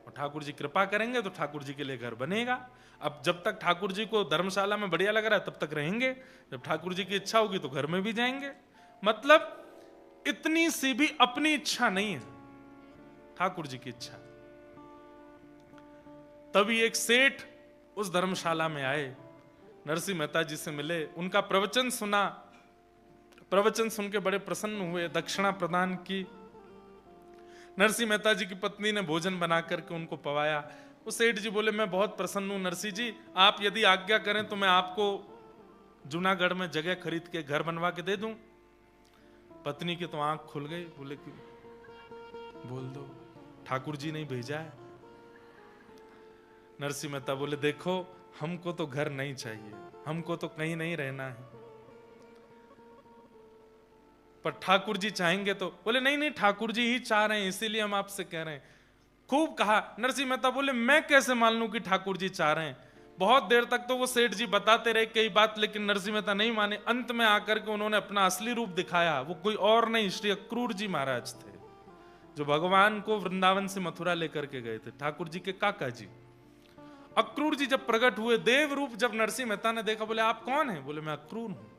और ठाकुर जी कृपा करेंगे तो ठाकुर जी के लिए घर बनेगा। अब जब तक ठाकुर जी को धर्मशाला में बढ़िया लग रहा है तब तक रहेंगे, जब ठाकुर जी की इच्छा होगी तो घर में भी जाएंगे। मतलब इतनी सी भी अपनी इच्छा नहीं है, ठाकुर जी की इच्छा। तभी एक सेठ उस धर्मशाला में आए, नरसिंह मेहता जी से मिले, उनका प्रवचन सुना। प्रवचन सुन के बड़े प्रसन्न हुए, दक्षिणा प्रदान की। नरसिंह मेहता जी की पत्नी ने भोजन बना करके उनको पवाया। वो सेठ जी बोले, मैं बहुत प्रसन्न हूं नरसिंह जी, आप यदि आज्ञा करें तो मैं आपको जूनागढ़ में जगह खरीद के घर बनवा के दे दूं? पत्नी की तो आंख खुल गई, बोले कि बोल दो, ठाकुर जी नहीं भेजा है। नरसिंह मेहता बोले देखो, हमको तो घर नहीं चाहिए, हमको तो कहीं नहीं रहना है, पर ठाकुर जी चाहेंगे तो। बोले नहीं नहीं, ठाकुर जी ही चाह रहे हैं, इसीलिए हम आपसे कह रहे हैं। खूब कहा। नरसिंह मेहता बोले मैं कैसे मान लूं कि ठाकुर जी चाह रहे हैं? बहुत देर तक तो वो सेठ जी बताते रहे कई बात, लेकिन नरसिंह मेहता नहीं माने। अंत में आकर के उन्होंने अपना असली रूप दिखाया। वो कोई और नहीं, श्री अक्रूर जी महाराज थे, जो भगवान को वृंदावन से मथुरा लेकर के गए थे, ठाकुर जी के काका जी। अक्रूर जी जब प्रकट हुए, देव रूप जब नरसिंह मेहता ने देखा, बोले आप कौन है? बोले मैं अक्रूर हूं,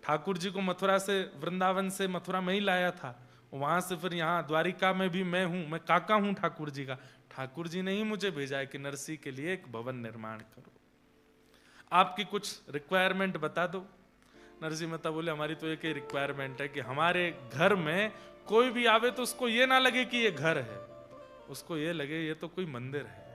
ठाकुर जी को मथुरा से, वृंदावन से मथुरा में ही लाया था, वहां से फिर यहाँ द्वारिका में भी मैं हूं, मैं काका हूं ठाकुर जी का। ठाकुर जी ने ही मुझे भेजा है कि नरसिंह के लिए एक भवन निर्माण करो, आपकी कुछ रिक्वायरमेंट बता दो। नरसिंह मेहता बोले हमारी तो एक ही रिक्वायरमेंट है कि हमारे घर में कोई भी आवे तो उसको ये ना लगे कि ये घर है, उसको ये लगे ये तो कोई मंदिर है,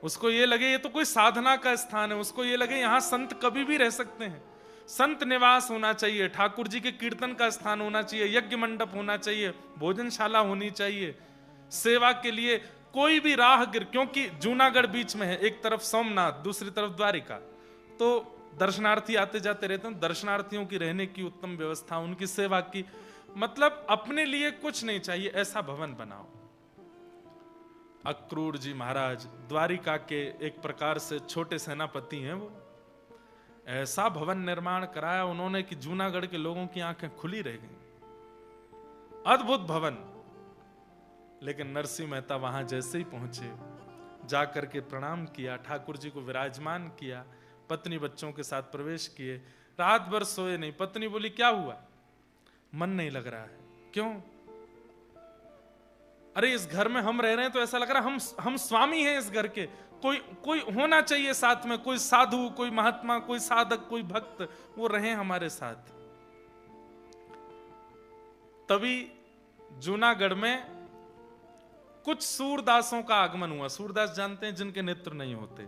उसको ये लगे ये तो कोई साधना का स्थान है, उसको ये लगे यहाँ संत कभी भी रह सकते हैं, संत निवास होना चाहिए, ठाकुर जी के कीर्तन का स्थान होना चाहिए, यज्ञ मंडप होना चाहिए, भोजनशाला होनी चाहिए, सेवा के लिए कोई भी राहगीर, क्योंकि जूनागढ़ बीच में है, एक तरफ सोमनाथ, दूसरी तरफ द्वारिका, तो दर्शनार्थी आते जाते रहते हैं। दर्शनार्थियों की रहने की उत्तम व्यवस्था, उनकी सेवा की, मतलब अपने लिए कुछ नहीं चाहिए, ऐसा भवन बनाओ। अक्रूर जी महाराज द्वारिका के एक प्रकार से छोटे सेनापति हैं, वो ऐसा भवन निर्माण कराया उन्होंने कि जूनागढ़ के लोगों की आंखें खुली रह गईं। अद्भुत भवन। लेकिन नरसिंह मेहता वहां जैसे ही पहुंचे, जाकर के प्रणाम किया, ठाकुर जी को विराजमान किया, पत्नी बच्चों के साथ प्रवेश किए, रात भर सोए नहीं। पत्नी बोली क्या हुआ? मन नहीं लग रहा है। क्यों? अरे इस घर में हम रह रहे हैं तो ऐसा लग रहा है हम स्वामी हैं इस घर के, कोई होना चाहिए साथ में, कोई साधु, कोई महात्मा, कोई साधक, कोई भक्त, वो रहे हमारे साथ। तभी जूनागढ़ में कुछ सूरदासों का आगमन हुआ। सूरदास जानते हैं, जिनके नेत्र नहीं होते।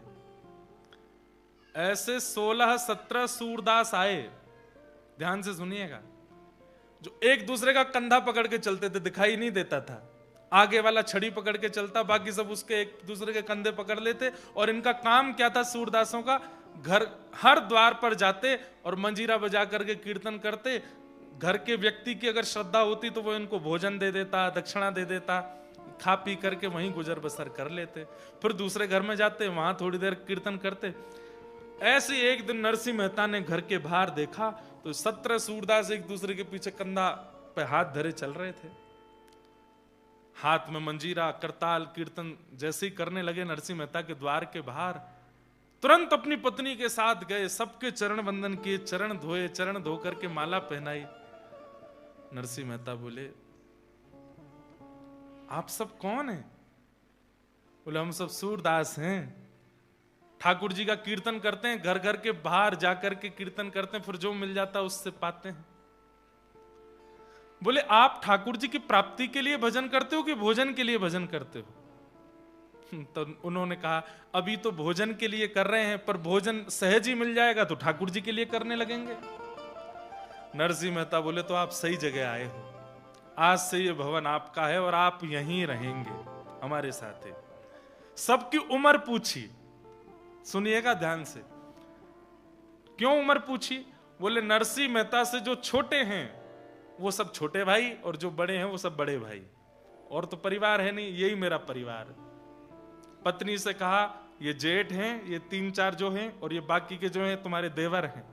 ऐसे 16-17 सूरदास आए, ध्यान से सुनिएगा, जो एक दूसरे का कंधा पकड़ के चलते थे, दिखाई नहीं देता था, आगे वाला छड़ी पकड़ के चलता, बाकी सब उसके एक दूसरे के कंधे पकड़ लेते। और इनका काम क्या था सूरदासों का? घर हर द्वार पर जाते और मंजीरा बजा करके कीर्तन करते। घर के व्यक्ति की अगर श्रद्धा होती तो वो इनको भोजन दे देता, दक्षिणा दे देता, खा पी करके वहीं गुजर बसर कर लेते। फिर दूसरे घर में जाते, वहां थोड़ी देर कीर्तन करते। ऐसे एक दिन नरसिंह मेहता ने घर के बाहर देखा तो 17 सूरदास एक दूसरे के पीछे कंधा पे हाथ धरे चल रहे थे, हाथ में मंजीरा, करताल, कीर्तन जैसे ही करने लगे नरसिंह मेहता के द्वार के बाहर, तुरंत अपनी पत्नी के साथ गए, सबके चरण वंदन किए, चरण धोए, चरण धो करके माला पहनाई। नरसिंह मेहता बोले आप सब कौन हैं? बोले हम सब सूरदास हैं, ठाकुर जी का कीर्तन करते हैं, घर घर के बाहर जाकर के कीर्तन करते हैं, फिर जो मिल जाता है उससे पाते हैं। बोले आप ठाकुर जी की प्राप्ति के लिए भजन करते हो कि भोजन के लिए भजन करते हो? तो उन्होंने कहा अभी तो भोजन के लिए कर रहे हैं, पर भोजन सहज ही मिल जाएगा तो ठाकुर जी के लिए करने लगेंगे। नरसिंह मेहता बोले तो आप सही जगह आए हो, आज से ये भवन आपका है और आप यहीं रहेंगे हमारे साथ है। सबकी उम्र पूछी, सुनिएगा ध्यान से। क्यों उम्र पूछी? बोले नरसिंह मेहता से जो छोटे हैं वो सब छोटे भाई, और जो बड़े हैं वो सब बड़े भाई, और तो परिवार है नहीं, यही मेरा परिवार। पत्नी से कहा ये जेठ हैं, ये 3-4 जो हैं, और ये बाकी के जो हैं तुम्हारे देवर हैं,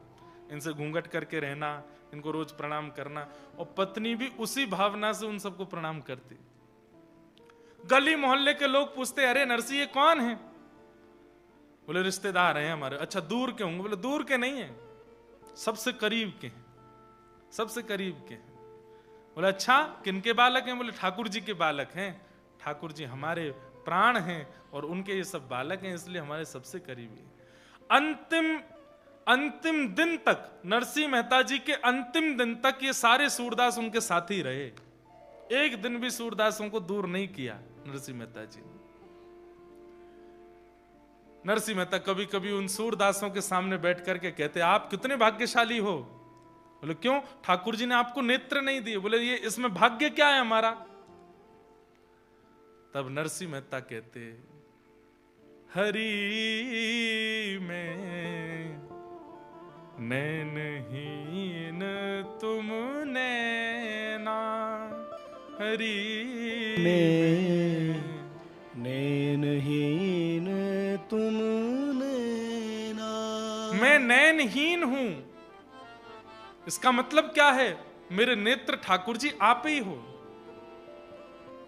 इनसे घूंघट करके रहना, इनको रोज प्रणाम करना। और पत्नी भी उसी भावना से उन सबको प्रणाम करती। गली मोहल्ले के लोग पूछते अरे नरसिंह ये कौन है? बोले रिश्तेदार हैं हमारे। अच्छा दूर के होंगे? बोले दूर के नहीं है, सबसे करीब के हैं, सबसे करीब के हैं। बोले अच्छा किनके बालक हैं? बोले ठाकुर जी के बालक हैं, ठाकुर जी हमारे प्राण हैं और उनके ये सब बालक हैं, इसलिए हमारे सबसे करीबी हैं। अंतिम दिन तक, नरसिंह मेहता जी के अंतिम दिन तक ये सारे सूरदास उनके साथ ही रहे, एक दिन भी सूरदासों को दूर नहीं किया नरसिंह मेहता जी ने। नरसिंह मेहता कभी कभी उन सूरदासों के सामने बैठ करके कहते, आप कितने भाग्यशाली हो। बोले क्यों? ठाकुर जी ने आपको नेत्र नहीं दिए। बोले ये इसमें भाग्य क्या है हमारा? तब नरसिंह मेहता कहते, हरि में नैनहीन तुम नैना, हरि में नैनहीन तुम नैना। मैं नैनहीन हूं। इसका मतलब क्या है? मेरे नेत्र ठाकुर जी आप ही हो।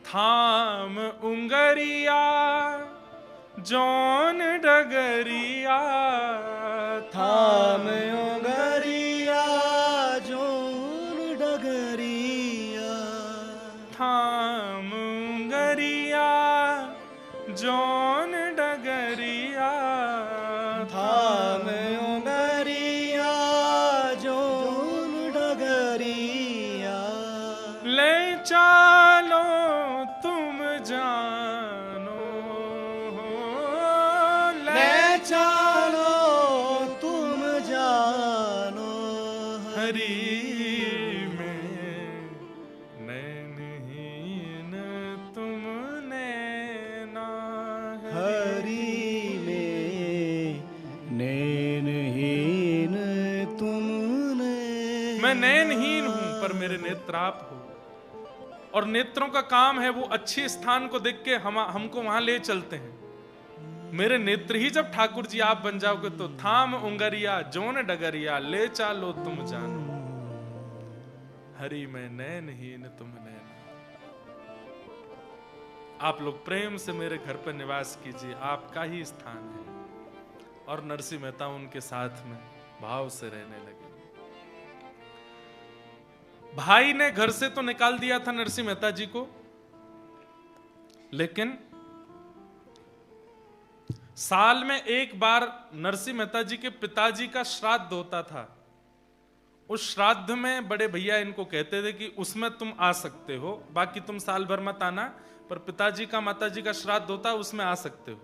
थाम उंगरिया जौन डगरिया, थाम उंगरिया जौन डगरिया, थाम उंगरिया जौन डगरिया, थाम उंगरिया जौन डगरिया। ले चालो तुम जानो, ले चलो तुम जानो, हरि में नैनहीन तुम नैना, हरि में नैनहीन तुम नैना। मैं नैनहीन हूं पर मेरे नेत्र आप हो। और नेत्रों का काम है वो अच्छे स्थान को देख के हमको वहां ले चलते हैं। मेरे नेत्र ही जब ठाकुर जी आप बन जाओगे तो थाम उंगरिया जोन डगरिया ले चालो तुम जानो, हरि में नैनहीन तुम नैना। आप लोग प्रेम से मेरे घर पर निवास कीजिए, आपका ही स्थान है। और नरसिंह मेहता उनके साथ में भाव से रहने लगे। भाई ने घर से तो निकाल दिया था नरसिंह मेहता जी को, लेकिन साल में एक बार नरसिंह मेहता जी के पिताजी का श्राद्ध होता था। उस श्राद्ध में बड़े भैया इनको कहते थे कि उसमें तुम आ सकते हो, बाकी तुम साल भर मत आना, पर पिताजी का माताजी का श्राद्ध होता है उसमें आ सकते हो।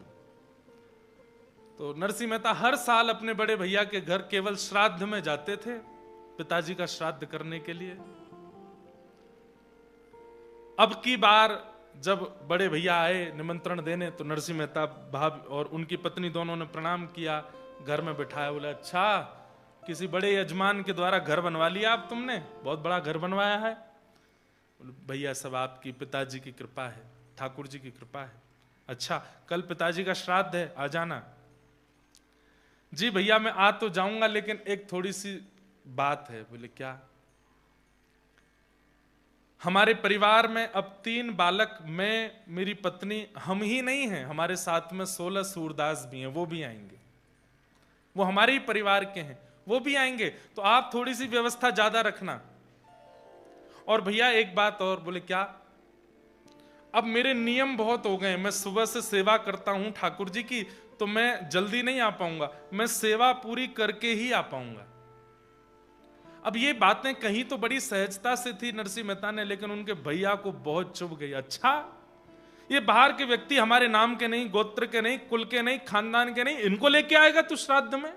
तो नरसिंह मेहता हर साल अपने बड़े भैया के घर केवल श्राद्ध में जाते थे, पिताजी का श्राद्ध करने के लिए। अब की बार जब बड़े भैया आए निमंत्रण देने तो नरसिंह मेहता भाभी और उनकी पत्नी दोनों ने प्रणाम किया, घर में बिठाया। बोला अच्छा, किसी बड़े यजमान के द्वारा घर बनवा लिया आप तुमने, बहुत बड़ा घर बनवाया है। भैया सब आपकी पिताजी की कृपा है, ठाकुर जी की कृपा है। अच्छा कल पिताजी का श्राद्ध है, आ जाना। जी भैया मैं आ तो जाऊंगा, लेकिन एक थोड़ी सी बात है। बोले क्या? हमारे परिवार में अब 3 बालक, मैं मेरी पत्नी, हम ही नहीं हैं, हमारे साथ में 16 सूरदास भी हैं, वो भी आएंगे, वो हमारे ही परिवार के हैं, वो भी आएंगे, तो आप थोड़ी सी व्यवस्था ज्यादा रखना। और भैया एक बात और। बोले क्या? अब मेरे नियम बहुत हो गए, मैं सुबह से सेवा करता हूं ठाकुर जी की, तो मैं जल्दी नहीं आ पाऊंगा, मैं सेवा पूरी करके ही आ पाऊंगा। अब ये बातें कहीं तो बड़ी सहजता से थी नरसिंह मेहता ने, लेकिन उनके भैया को बहुत चुभ गई। अच्छा ये बाहर के व्यक्ति, हमारे नाम के नहीं, गोत्र के नहीं, कुल के नहीं, खानदान के नहीं, इनको लेके आएगा तू श्राद्ध में?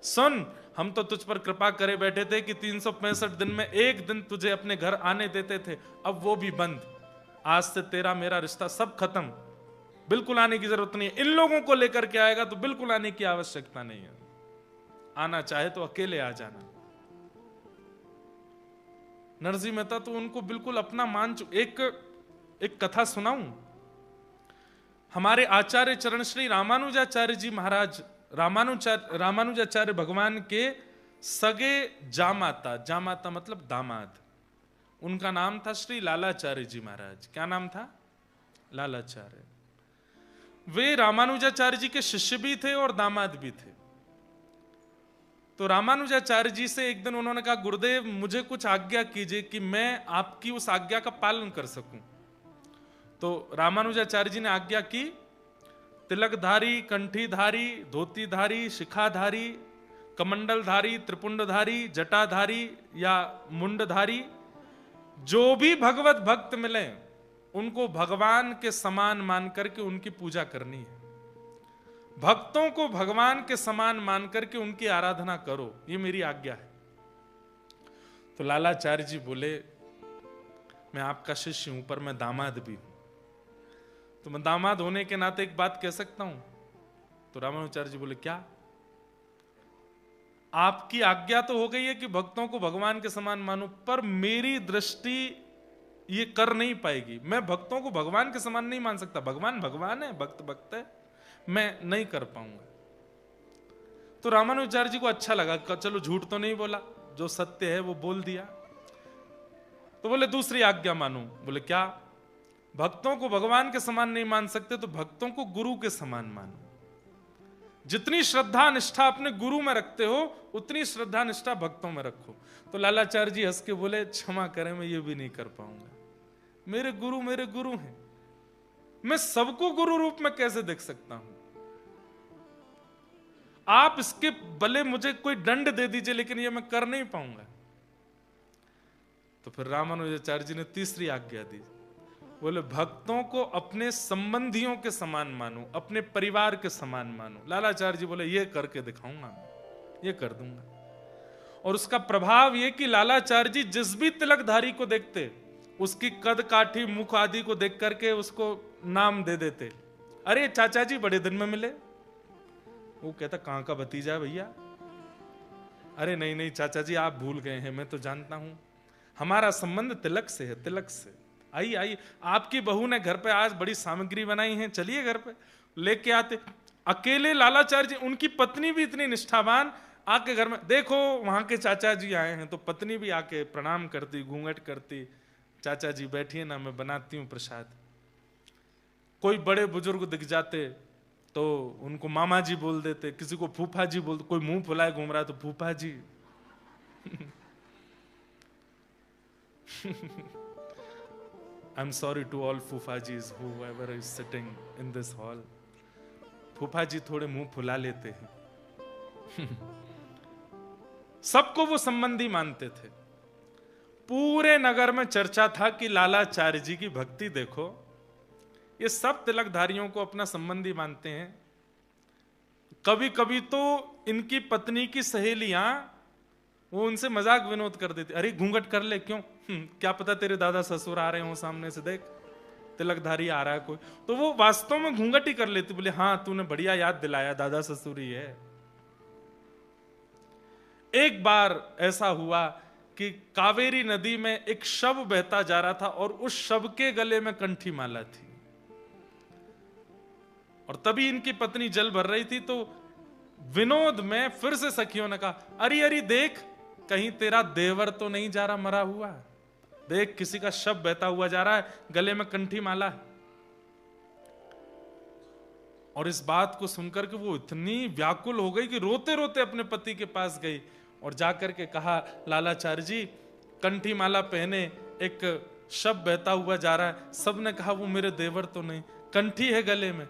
सुन, हम तो तुझ पर कृपा करे बैठे थे कि 365 दिन में एक दिन तुझे अपने घर आने देते थे, अब वो भी बंद। आज से तेरा मेरा रिश्ता सब खत्म, बिल्कुल आने की जरूरत नहीं है। इन लोगों को लेकर के आएगा तो बिल्कुल आने की आवश्यकता नहीं है, आना चाहे तो अकेले आ जाना। नरसिंह मेहता तो उनको बिल्कुल अपना मान चुके। एक कथा सुनाऊं। हमारे आचार्य चरण श्री रामानुजाचार्य जी महाराज, रामानुजाचार्य भगवान के सगे जामाता, जामाता मतलब दामाद, उनका नाम था श्री लालाचार्य जी महाराज। क्या नाम था? लालाचार्य। वे रामानुजाचार्य जी के शिष्य भी थे और दामाद भी थे। तो रामानुजाचार्य जी से एक दिन उन्होंने कहा, गुरुदेव मुझे कुछ आज्ञा कीजिए कि मैं आपकी उस आज्ञा का पालन कर सकूं। तो रामानुजाचार्य जी ने आज्ञा की, तिलकधारी, कंठीधारी, धोतीधारी, शिखाधारी, कमंडलधारी, त्रिपुंडधारी, जटाधारी या मुंडधारी, जो भी भगवत भक्त मिले उनको भगवान के समान मान करके उनकी पूजा करनी है। भक्तों को भगवान के समान मान करके उनकी आराधना करो, ये मेरी आज्ञा है। तो लालाचार्य जी बोले, मैं आपका शिष्य हूं पर मैं दामाद भी हूं, तो मैं दामाद होने के नाते एक बात कह सकता हूं। तो रामानुजाचार्य जी बोले, क्या? आपकी आज्ञा तो हो गई है कि भक्तों को भगवान के समान मानो, पर मेरी दृष्टि ये कर नहीं पाएगी। मैं भक्तों को भगवान के समान नहीं मान सकता। भगवान भगवान है, भक्त भक्त है, मैं नहीं कर पाऊंगा। तो रामानुजाचार्य जी को अच्छा लगा, चलो झूठ तो नहीं बोला, जो सत्य है वो बोल दिया। तो बोले, दूसरी आज्ञा मानो। बोले, क्या? भक्तों को भगवान के समान नहीं मान सकते तो भक्तों को गुरु के समान मानो। जितनी श्रद्धा निष्ठा अपने गुरु में रखते हो उतनी श्रद्धा निष्ठा भक्तों में रखो। तो लालाचार्य जी हंस के बोले, क्षमा करें, मैं ये भी नहीं कर पाऊंगा। मेरे गुरु हैं, मैं सबको गुरु रूप में कैसे देख सकता हूं? आप इसके भले मुझे कोई दंड दे दीजिए, लेकिन ये मैं कर नहीं पाऊंगा। तो फिर रामानुजाचार्य जी ने तीसरी आज्ञा दी। बोले, भक्तों को अपने संबंधियों के समान मानो, अपने परिवार के समान मानो। लालाचार्य जी बोले, ये करके दिखाऊंगा, मैं ये कर दूंगा। और उसका प्रभाव ये कि लालाचार्य जी जिस भी तिलकधारी को देखते, उसकी कद काठी मुख आदि को देख करके उसको नाम दे देते। अरे चाचा जी, बड़े दिन में मिले। वो कहता, कहां का भतीजा है भैया? अरे नहीं नहीं चाचा जी, आप भूल गए हैं, मैं तो जानता हूं, हमारा संबंध तिलक से है, तिलक से। आइए आइए, आपकी बहू ने घर पे आज बड़ी सामग्री बनाई है, चलिए घर पे लेके आते। अकेले लालाचार्य जी, उनकी पत्नी भी इतनी निष्ठावान, आके घर में देखो वहां के चाचा जी आए हैं, तो पत्नी भी आके प्रणाम करती, घूंघट करती, चाचा जी बैठिए ना, मैं बनाती हूं प्रसाद। कोई बड़े बुजुर्ग दिख जाते तो उनको मामा जी बोल देते, किसी को फूफा जी बोलते, कोई मुंह फुलाए घूम रहा है तो फूफा जी। I'm sorry to all फूफाजीज whoever is sitting in this hall. फूफा जी थोड़े मुंह फुला लेते हैं। सबको वो संबंधी मानते थे। पूरे नगर में चर्चा था कि लालाचार्य जी की भक्ति देखो, ये सब तिलकधारियों को अपना संबंधी मानते हैं। कभी कभी तो इनकी पत्नी की सहेलियां वो उनसे मजाक विनोद कर देती, अरे घूंघट कर ले, क्यों? क्या पता तेरे दादा ससुर आ रहे हो सामने से, देख तिलकधारी आ रहा है कोई, तो वो वास्तव में घूंघट ही कर लेती। बोले, हाँ तूने बढ़िया याद दिलाया, दादा ससुर ही है। एक बार ऐसा हुआ कि कावेरी नदी में एक शव बहता जा रहा था और उस शव के गले में कंठी माला थी, और तभी इनकी पत्नी जल भर रही थी। तो विनोद में फिर से सखियों ने कहा, अरे अरे देख, कहीं तेरा देवर तो नहीं जा रहा मरा हुआ, देख किसी का शव बहता हुआ जा रहा है, गले में कंठी माला है। और इस बात को सुनकर के वो इतनी व्याकुल हो गई कि रोते रोते अपने पति के पास गई और जाकर के कहा, लालाचार्य जी कंठी माला पहने एक शव बहता हुआ जा रहा है। सबने कहा वो मेरे देवर तो नहीं, कंठी है गले में।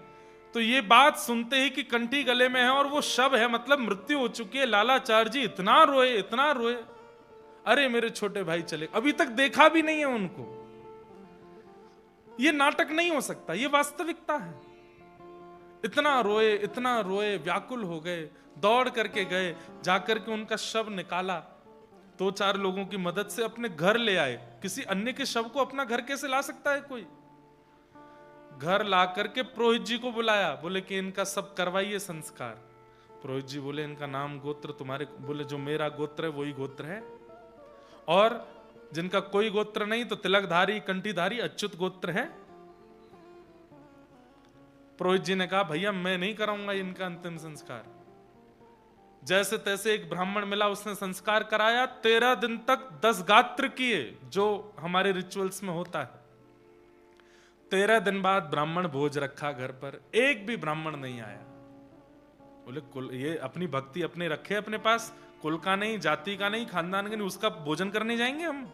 तो ये बात सुनते ही कि कंठी गले में है और वो शव है, मतलब मृत्यु हो चुकी है, लालाचार्य जी इतना रोए, इतना रोए। अरे मेरे छोटे भाई चले, अभी तक देखा भी नहीं है उनको। ये नाटक नहीं हो सकता, ये वास्तविकता है। इतना रोए, व्याकुल हो गए, दौड़ करके गए, जाकर के उनका शव निकाला, 2-4 लोगों की मदद से अपने घर ले आए। किसी अन्य के शव को अपना घर कैसे ला सकता है कोई? घर ला करके पुरोहित जी को बुलाया, बोले कि इनका सब करवाइए संस्कार। पुरोहित जी बोले, इनका नाम गोत्र तुम्हारे, बोले जो मेरा गोत्र है वही गोत्र है, और जिनका कोई गोत्र नहीं तो तिलकधारी कंठीधारी अच्युत गोत्र है। पुरोहित जी ने कहा, भैया मैं नहीं कराऊंगा इनका अंतिम संस्कार। जैसे तैसे एक ब्राह्मण मिला, उसने संस्कार कराया। 13 दिन तक 10 गात्र किए, जो हमारे रिचुअल्स में होता है। 13 दिन बाद ब्राह्मण भोज रखा घर पर, एक भी ब्राह्मण नहीं आया। बोले कुल ये अपनी भक्ति अपने रखे अपने पास, कुल का नहीं, जाति का नहीं, खानदान का नहीं, उसका भोजन करने जाएंगे हम?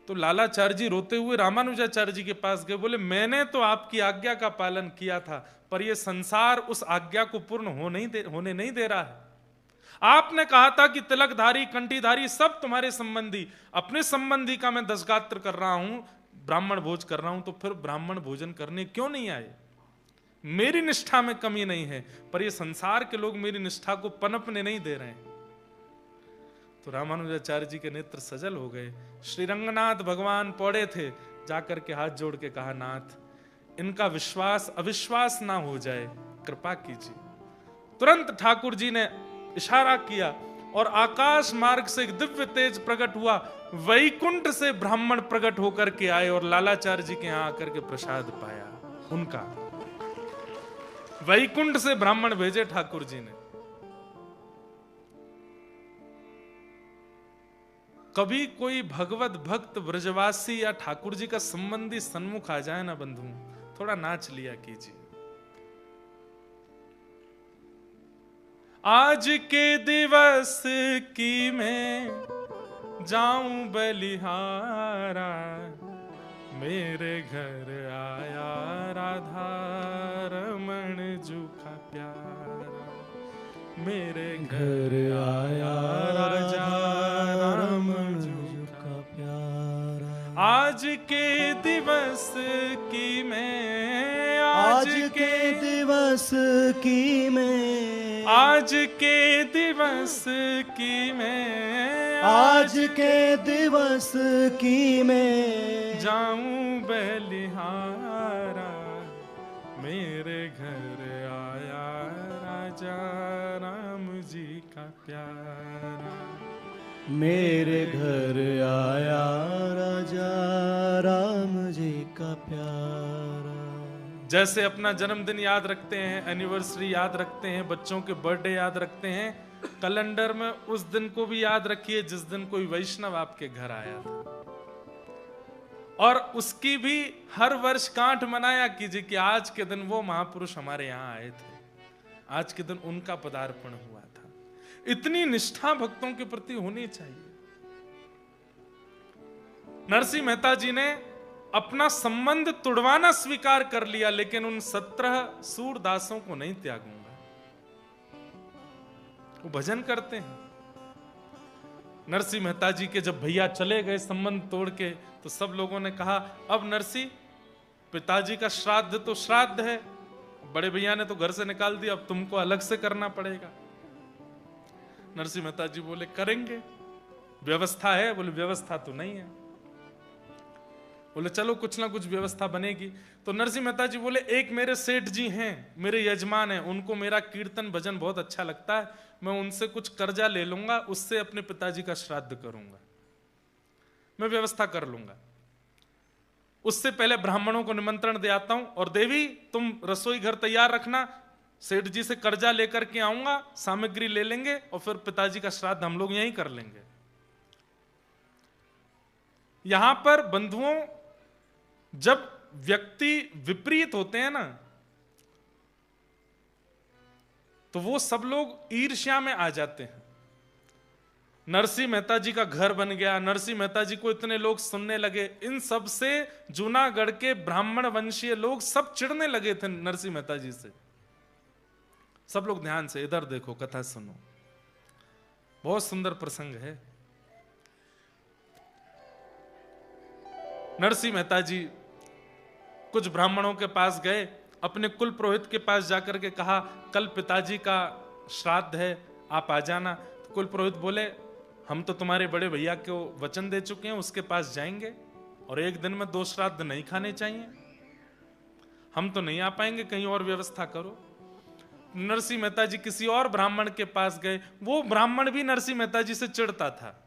तो लालाचार्य जी रोते हुए रामानुजाचार्य जी के पास गए, बोले मैंने तो आपकी आज्ञा का पालन किया था, पर यह संसार उस आज्ञा को पूर्ण होने नहीं दे रहा है। आपने कहा था कि तिलकधारी कंठीधारी सब तुम्हारे संबंधी, अपने संबंधी का मैं 10 गात्र कर रहा हूं, ब्राह्मण भोज कर रहा हूं, तो फिर ब्राह्मण भोजन करने क्यों नहीं आए? मेरी निष्ठा में कमी नहीं है, पर ये संसार के लोग मेरी निष्ठा को पनपने नहीं दे रहे हैं। तो रामानुजाचार्य जी के नेत्र सजल हो गए। श्री रंगनाथ भगवान पौड़े थे, जाकर के हाथ जोड़ के कहा, नाथ इनका विश्वास अविश्वास ना हो जाए, कृपा कीजिए। तुरंत ठाकुर जी ने इशारा किया और आकाश मार्ग से एक दिव्य तेज प्रकट हुआ। वैकुंठ से ब्राह्मण प्रकट होकर के आए और लालाचार्य जी के यहां आकर के प्रसाद पाया उनका। वैकुंठ से ब्राह्मण भेजे ठाकुर जी ने। कभी कोई भगवत भक्त ब्रजवासी या ठाकुर जी का संबंधी सन्मुख आ जाए ना बंधु, थोड़ा नाच लिया कीजिए। आज के दिवस की मैं जाऊं बलिहारा, मेरे घर आया राधा रमण जू का प्यारा, मेरे घर आया राजा रमण जू का प्यारा। आज के दिवस की मैं, आज के दिवस की मैं, आज के दिवस की मैं, आज के दिवस की मैं जाऊं बलिहारा, मेरे घर आया राजा राम जी का प्यारा, मेरे घर आया राजा राम जी का प्यारा। जैसे अपना जन्मदिन याद रखते हैं, एनिवर्सरी याद रखते हैं, बच्चों के बर्थडे याद रखते हैं, कैलेंडर में उस दिन को भी याद रखिए जिस दिन कोई वैष्णव आपके घर आया था, और उसकी भी हर वर्ष गांठ मनाया कीजिए कि आज के दिन वो महापुरुष हमारे यहाँ आए थे, आज के दिन उनका पदार्पण हुआ था। इतनी निष्ठा भक्तों के प्रति होनी चाहिए। नरसिंह मेहता जी ने अपना संबंध तुड़वाना स्वीकार कर लिया, लेकिन उन 17 सूरदासों को नहीं त्यागूंगा। वो भजन करते हैं। नरसिंह मेहता जी के जब भैया चले गए संबंध तोड़ के, तो सब लोगों ने कहा, अब नरसिंह पिताजी का श्राद्ध तो श्राद्ध है, बड़े भैया ने तो घर से निकाल दिया, अब तुमको अलग से करना पड़ेगा। नरसिंह मेहता जी बोले, करेंगे, व्यवस्था है। बोले, व्यवस्था तो नहीं है। बोले, चलो कुछ ना कुछ व्यवस्था बनेगी। तो नरसिंह मेहता जी बोले, एक मेरे सेठ जी हैं, मेरे यजमान हैं, उनको मेरा कीर्तन भजन बहुत अच्छा लगता है, मैं उनसे कुछ कर्जा ले लूंगा, उससे अपने पिताजी का श्राद्ध करूंगा, मैं व्यवस्था कर लूंगा। उससे पहले ब्राह्मणों को निमंत्रण दे आता हूं, और देवी तुम रसोई घर तैयार रखना, सेठ जी से कर्जा लेकर के आऊंगा, सामग्री ले लेंगे और फिर पिताजी का श्राद्ध हम लोग यहीं कर लेंगे। यहां पर बंधुओं, जब व्यक्ति विपरीत होते हैं ना, तो वो सब लोग ईर्ष्या में आ जाते हैं। नरसिंह मेहता जी का घर बन गया, नरसिंह मेहता जी को इतने लोग सुनने लगे, इन सब से जूनागढ़ के ब्राह्मण वंशीय लोग सब चिढ़ने लगे थे नरसिंह मेहता जी से। सब लोग ध्यान से इधर देखो, कथा सुनो, बहुत सुंदर प्रसंग है। नरसिंह मेहता जी कुछ ब्राह्मणों के पास गए, अपने कुल पुरोहित के पास जाकर के कहा, कल पिताजी का श्राद्ध है, आप आ जाना। तो कुल पुरोहित बोले, हम तो तुम्हारे बड़े भैया को वचन दे चुके हैं, उसके पास जाएंगे, और एक दिन में 2 श्राद्ध नहीं खाने चाहिए, हम तो नहीं आ पाएंगे, कहीं और व्यवस्था करो। नरसिंह मेहता जी किसी और ब्राह्मण के पास गए, वो ब्राह्मण भी नरसिंह मेहता जी से चिढ़ता था।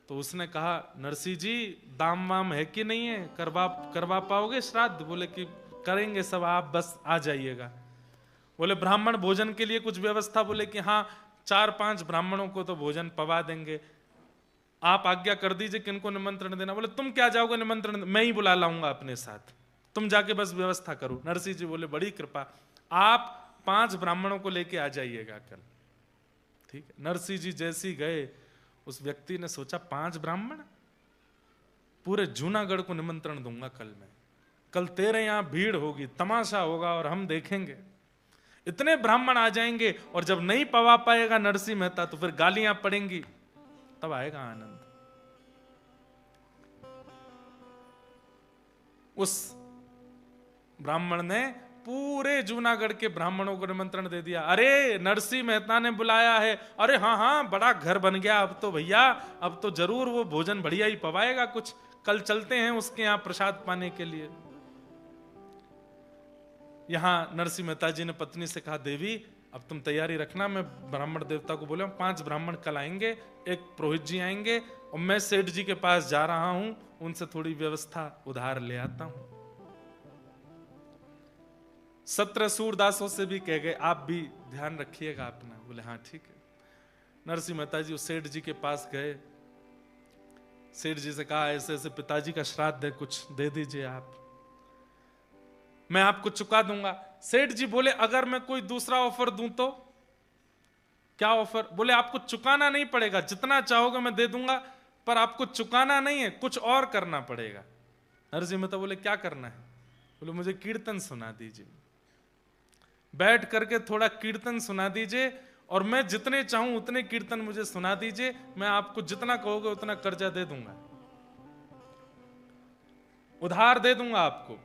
तो उसने कहा, नरसिंह जी दाम वाम है कि नहीं है, करवा पाओगे श्राद्ध? बोले कि करेंगे सब, आप बस आ जाइएगा। बोले ब्राह्मण भोजन के लिए कुछ व्यवस्था? बोले कि हाँ, 4-5 ब्राह्मणों को तो भोजन पवा देंगे, आप आज्ञा कर दीजिए किनको निमंत्रण देना। बोले तुम क्या जाओगे निमंत्रण, मैं ही बुला लाऊंगा अपने साथ, तुम जाके बस व्यवस्था करो। नरसिंह जी बोले, बड़ी कृपा, आप 5 ब्राह्मणों को लेके आ जाइएगा कल। ठीक है। नरसिंह जी जैसे गए, उस व्यक्ति ने सोचा, 5 ब्राह्मण, पूरे जूनागढ़ को निमंत्रण दूंगा कल मैं, कल तेरे यहां भीड़ होगी, तमाशा होगा और हम देखेंगे, इतने ब्राह्मण आ जाएंगे, और जब नहीं पवा पाएगा नरसिंह मेहता तो फिर गालियां पड़ेंगी, तब आएगा आनंद। उस ब्राह्मण ने पूरे जूनागढ़ के ब्राह्मणों को निमंत्रण दे दिया। अरे नरसिंह मेहता ने बुलाया है, अरे हाँ हाँ बड़ा घर बन गया अब तो भैया, अब तो जरूर वो भोजन बढ़िया ही पवाएगा कुछ, कल चलते हैं उसके यहाँ प्रसाद पाने के लिए। यहां नरसिंह मेहता जी ने पत्नी से कहा, देवी अब तुम तैयारी रखना, मैं ब्राह्मण देवता को बोला 5 ब्राह्मण कल आएंगे, एक पुरोहित जी आएंगे, और मैं सेठ जी के पास जा रहा हूं, उनसे थोड़ी व्यवस्था उधार ले आता हूं। 17 सूरदासों से भी कह गए आप भी ध्यान रखिएगा अपना। बोले हाँ ठीक है। नरसिंह मेहता जी उस सेठ जी के पास गए, सेठ जी से कहा ऐसे ऐसे पिताजी का श्राद्ध है, कुछ दे दीजिए आप, मैं आपको चुका दूंगा। सेठ जी बोले अगर मैं कोई दूसरा ऑफर दूं तो? क्या ऑफर? बोले आपको चुकाना नहीं पड़ेगा, जितना चाहोगे मैं दे दूंगा, पर आपको चुकाना नहीं है, कुछ और करना पड़ेगा। नरसिंह मेहता बोले क्या करना है? बोले मुझे कीर्तन सुना दीजिए, बैठ करके थोड़ा कीर्तन सुना दीजिए, और मैं जितने चाहूं उतने कीर्तन मुझे सुना दीजिए, मैं आपको जितना कहोगे उतना कर्जा दे दूंगा, उधार दे दूंगा आपको।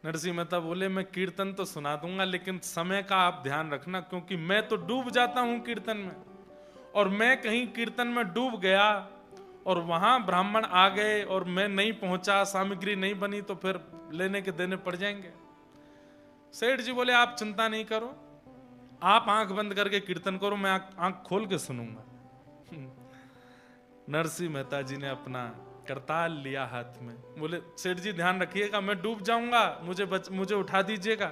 नरसिंह मेहता बोले मैं कीर्तन तो सुना दूंगा, लेकिन समय का आप ध्यान रखना, क्योंकि मैं तो डूब जाता हूं कीर्तन में, और मैं कहीं कीर्तन में डूब गया और वहां ब्राह्मण आ गए और मैं नहीं पहुंचा, सामग्री नहीं बनी, तो फिर लेने के देने पड़ जाएंगे। सेठ जी बोले आप चिंता नहीं करो, आप आंख बंद करके कीर्तन करो, मैं आंख खोल के सुनूंगा। नरसिंह मेहता जी ने अपना करताल लिया हाथ में, बोले सेठ जी ध्यान रखिएगा, मैं डूब जाऊंगा, मुझे उठा दीजिएगा।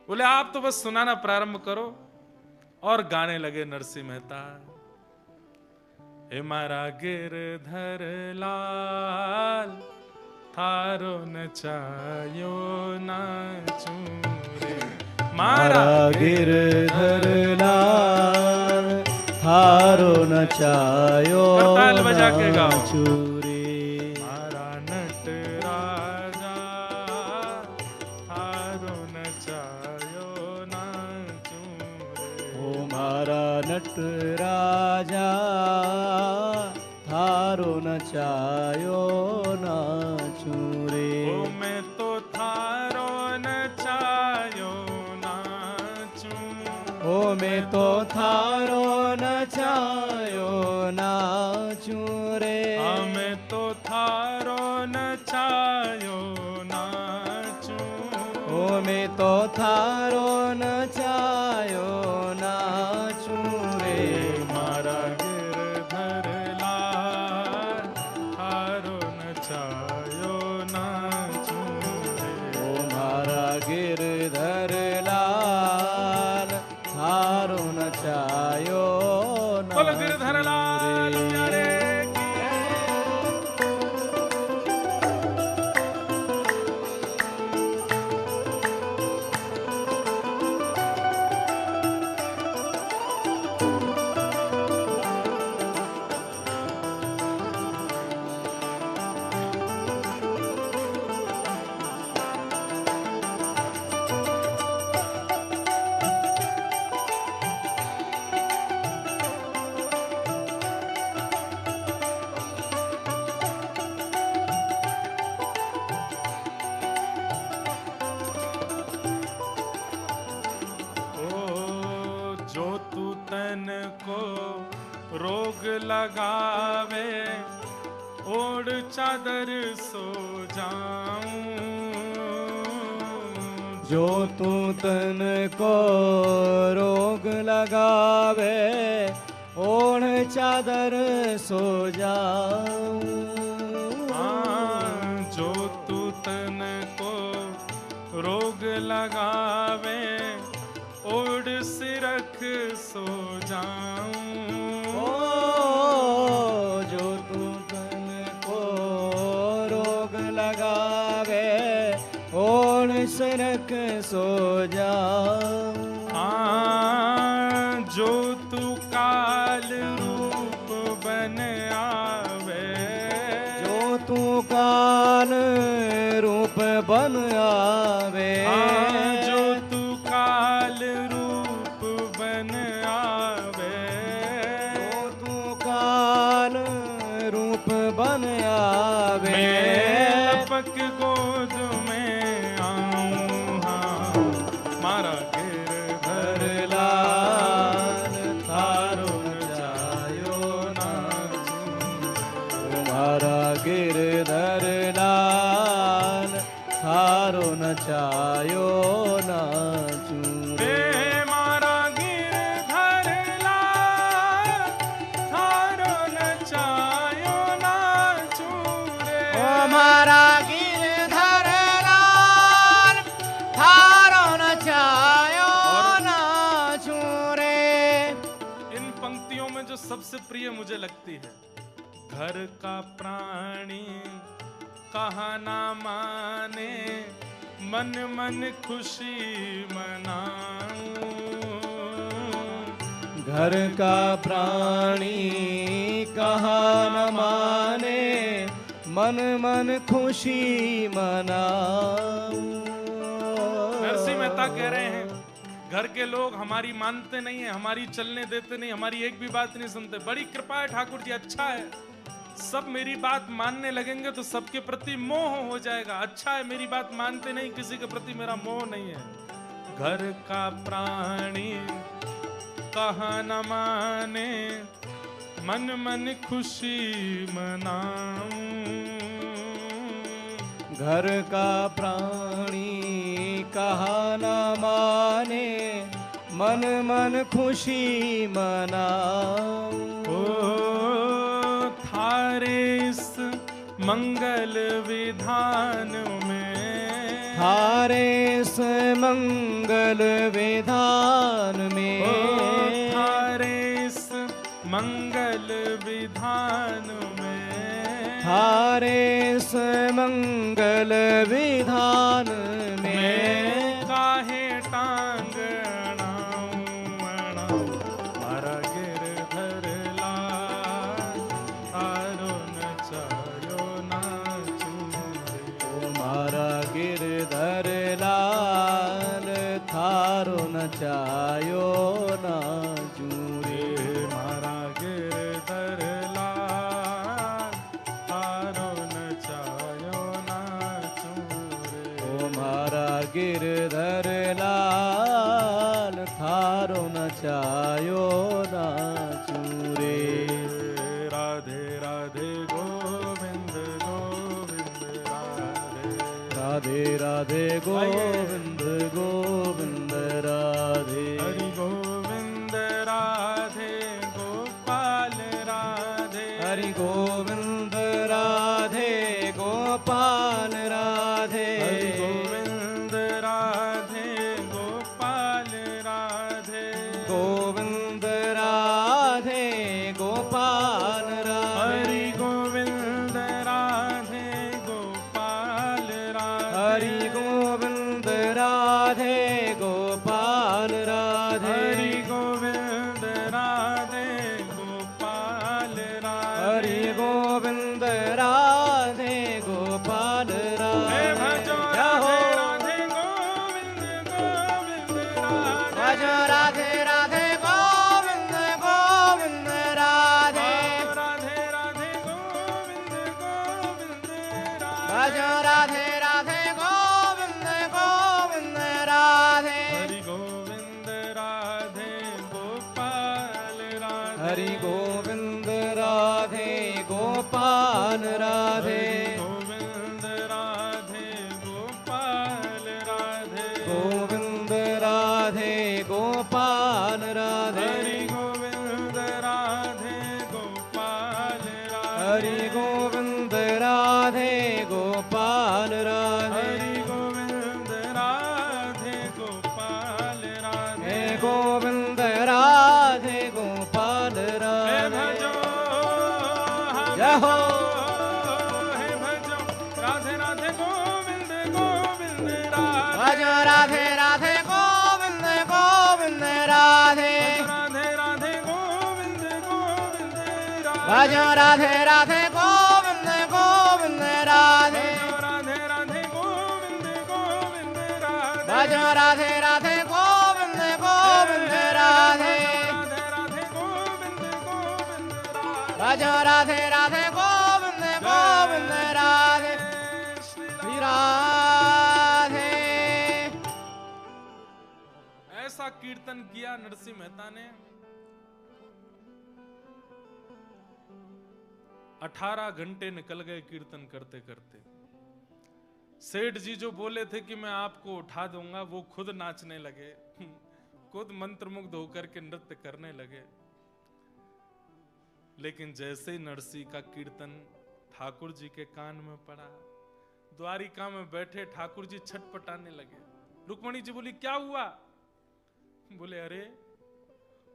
बोले आप तो बस सुनाना प्रारंभ करो, और गाने लगे नरसिंह मेहता। हे मारा गिरधर लाल, थारो नचायो नाचू रे, मारा गिरधर लाल, थारो नचायो करताल बजा के गाओ। नाचूरे। मारा नट राजा, थारो नचायो नाचू रे। ओ मारा नट राजा, थारो नचायो नाचूरे। ओ मैं तो थारो नचायो नाचू, ओ मैं तो थारो नचायो नाचू रे। मैं तो थारो नचायो नाचू, ओ मैं तो थारो नचायो नाचू रे। मारा गिरधर लाल, थारो नचायो नाचू रे। ओ मारा गिरधर लाल, थारो नचायो बोल गिरधर लाल प्यारे की। जो तू तन को रोग लगावे, ओढ़ चादर सो जाऊं। जो तू तन को रोग लगावे, ओढ़ चादर सो जाऊं। जो तू तन को रोग लगावे, ओढ़ सिरख सो जाऊं। जो तू तन को रोग लगावे, ओढ़ सिरख सो जाऊं। जो तू काल रूप बन आवे, जो तू काल रूप बन आवे। जो तू काल रूप बन आवे, जो तू काल रूप बन आवे। मैं लपक गोद में मारा गिरधर लाल थारो नचायो नाचू रे मारा गिरधर लाल थारो नचायो नाचू रे ओ मारा गिरधर लाल थारो नचायो नाचू रे। इन पंक्तियों में जो सबसे प्रिय मुझे लगती है, घर का प्राणी कहा ना माने, मन मन खुशी मनाऊं। घर का प्राणी कहा न माने, मन मन खुशी मनाऊं। नरसिंह मेहता कह रहे हैं, घर के लोग हमारी मानते नहीं है, हमारी चलने देते नहीं, हमारी एक भी बात नहीं सुनते। बड़ी कृपा है ठाकुर जी, अच्छा है, सब मेरी बात मानने लगेंगे तो सबके प्रति मोह हो जाएगा। अच्छा है मेरी बात मानते नहीं, किसी के प्रति मेरा मोह नहीं है। घर का प्राणी कहा न माने, मन मन खुशी मनाऊं। घर का प्राणी कहा न माने, मन मन खुशी मनाऊं। ओ थारे इस मंगल विधान में, थारे इस मंगल विधान में, ओ थारे इस मंगल विधान में, थारे इस मंगल विधान में काहे टांग अड़ाऊं मारा गिरधर लाल थारो नचायो नाचू रे। मारा गिरधर लाल थारो नचायो नाचू रे। मारा गिरधर लाल थारो नचायो नाचू रे। ओ मारा गिरधर लाल थारो नचायो नाचू रे। राधे राधे गोविंद गोविंद राधे। राधे राधे गोविंद गोविंद राधे। हरि गोविंद राधे गोपाल राधे। हरि गोविंद राधे गोपाल राधे। हरि गोविंद राधे गोपाल राधे। गोविंद राधे गोपाल राधे। हरि गोविंद राधे गोपाल राधे। हरि गोविंद राधे गोपाल राधे। हरि गोविंद राधे गोपाल राधे। हरि गोविंद राधे गोपाल हे राधे। भजो जहो राधे गोविंद गोविंद राधे। भजो राधे राधे गोविंद गोविंद राधे। राधे राधे गोविंद गोविंद राधे। भजो राधे राधे गोविंद गोविंद राधे। हरि गोविंद राधे गोपाल राधे। हरि गोविंद राधे गोपाल राधे। गोविंद राधे गोपाल राधे। गोविंद राधे गोपाल राधे। हरि गोविंद राधे गोपाल राधे। हरि गोविंद राधे गोपाल राधे। हरि गोविंद राधे गोपाल राधे। हे गोविंद राधे गोपाल हे राधे। भजो हम जय हो। हे भजो राधे राधे गोविंद गोविंद राधे। भजो राधे राधे गोविंद गोविंद राधे। राधे राधे गोविंद गोविंद राधे। भजो राधे राधे गोविंद गोविंद राधे। राधे राधे गोविंद गोविंद राधे। भजो राधे राधे गोविंद गोविंद राधे। राधे राधे गोविंद गोविंद राधे। भजो राधे राधे गोविंद गोविंद राधे। श्री राधे। ऐसा कीर्तन किया नरसिंह मेहता ने। 18 घंटे निकल गए कीर्तन करते करते। सेठ जी जो बोले थे कि मैं आपको उठा दूंगा, वो खुद नाचने लगे, खुद मंत्रमुग्ध होकर के नृत्य करने लगे। लेकिन जैसे ही नरसी का कीर्तन ठाकुर जी के कान में पड़ा, द्वारिका में बैठे ठाकुर जी छटपटाने लगे। रुक्मणी जी बोली क्या हुआ? बोले अरे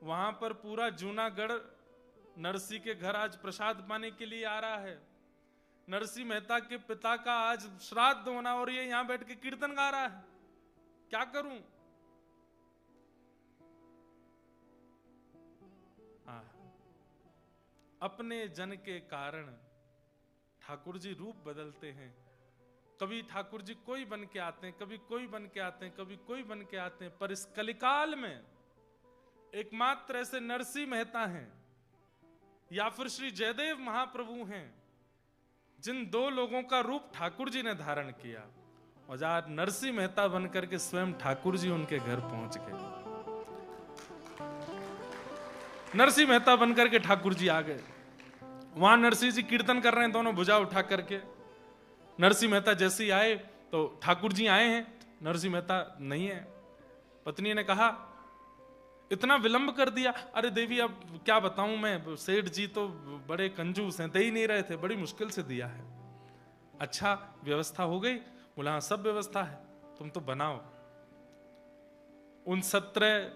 वहां पर पूरा जूनागढ़ नरसी के घर आज प्रसाद पाने के लिए आ रहा है। नरसी मेहता के पिता का आज श्राद्ध होना और ये यहां बैठ के कीर्तन गा रहा है, क्या करूं? अपने जन के कारण ठाकुर जी रूप बदलते हैं। कभी ठाकुर जी कोई बन के आते हैं, कभी कोई बन के आते हैं, कभी कोई बन के आते हैं, पर इस कलिकाल में एकमात्र ऐसे नरसी मेहता हैं या फिर श्री जयदेव महाप्रभु हैं जिन दो लोगों का रूप ठाकुर जी ने धारण किया, और आज नरसी मेहता बनकर के स्वयं ठाकुर जी उनके घर पहुंच गए। नरसी मेहता बनकर के ठाकुर जी आ गए। वहां नरसी जी कीर्तन कर रहे हैं, दोनों भुजा उठा करके। नरसी मेहता जैसे ही आए तो ठाकुर जी आए हैं, नरसी मेहता नहीं है। पत्नी ने कहा इतना विलंब कर दिया। अरे देवी अब क्या बताऊं मैं, सेठ जी तो बड़े कंजूस हैं, दे ही नहीं रहे थे, बड़ी मुश्किल से दिया है। अच्छा व्यवस्था हो गई? बोला हाँ सब व्यवस्था है, तुम तो बनाओ। उन 17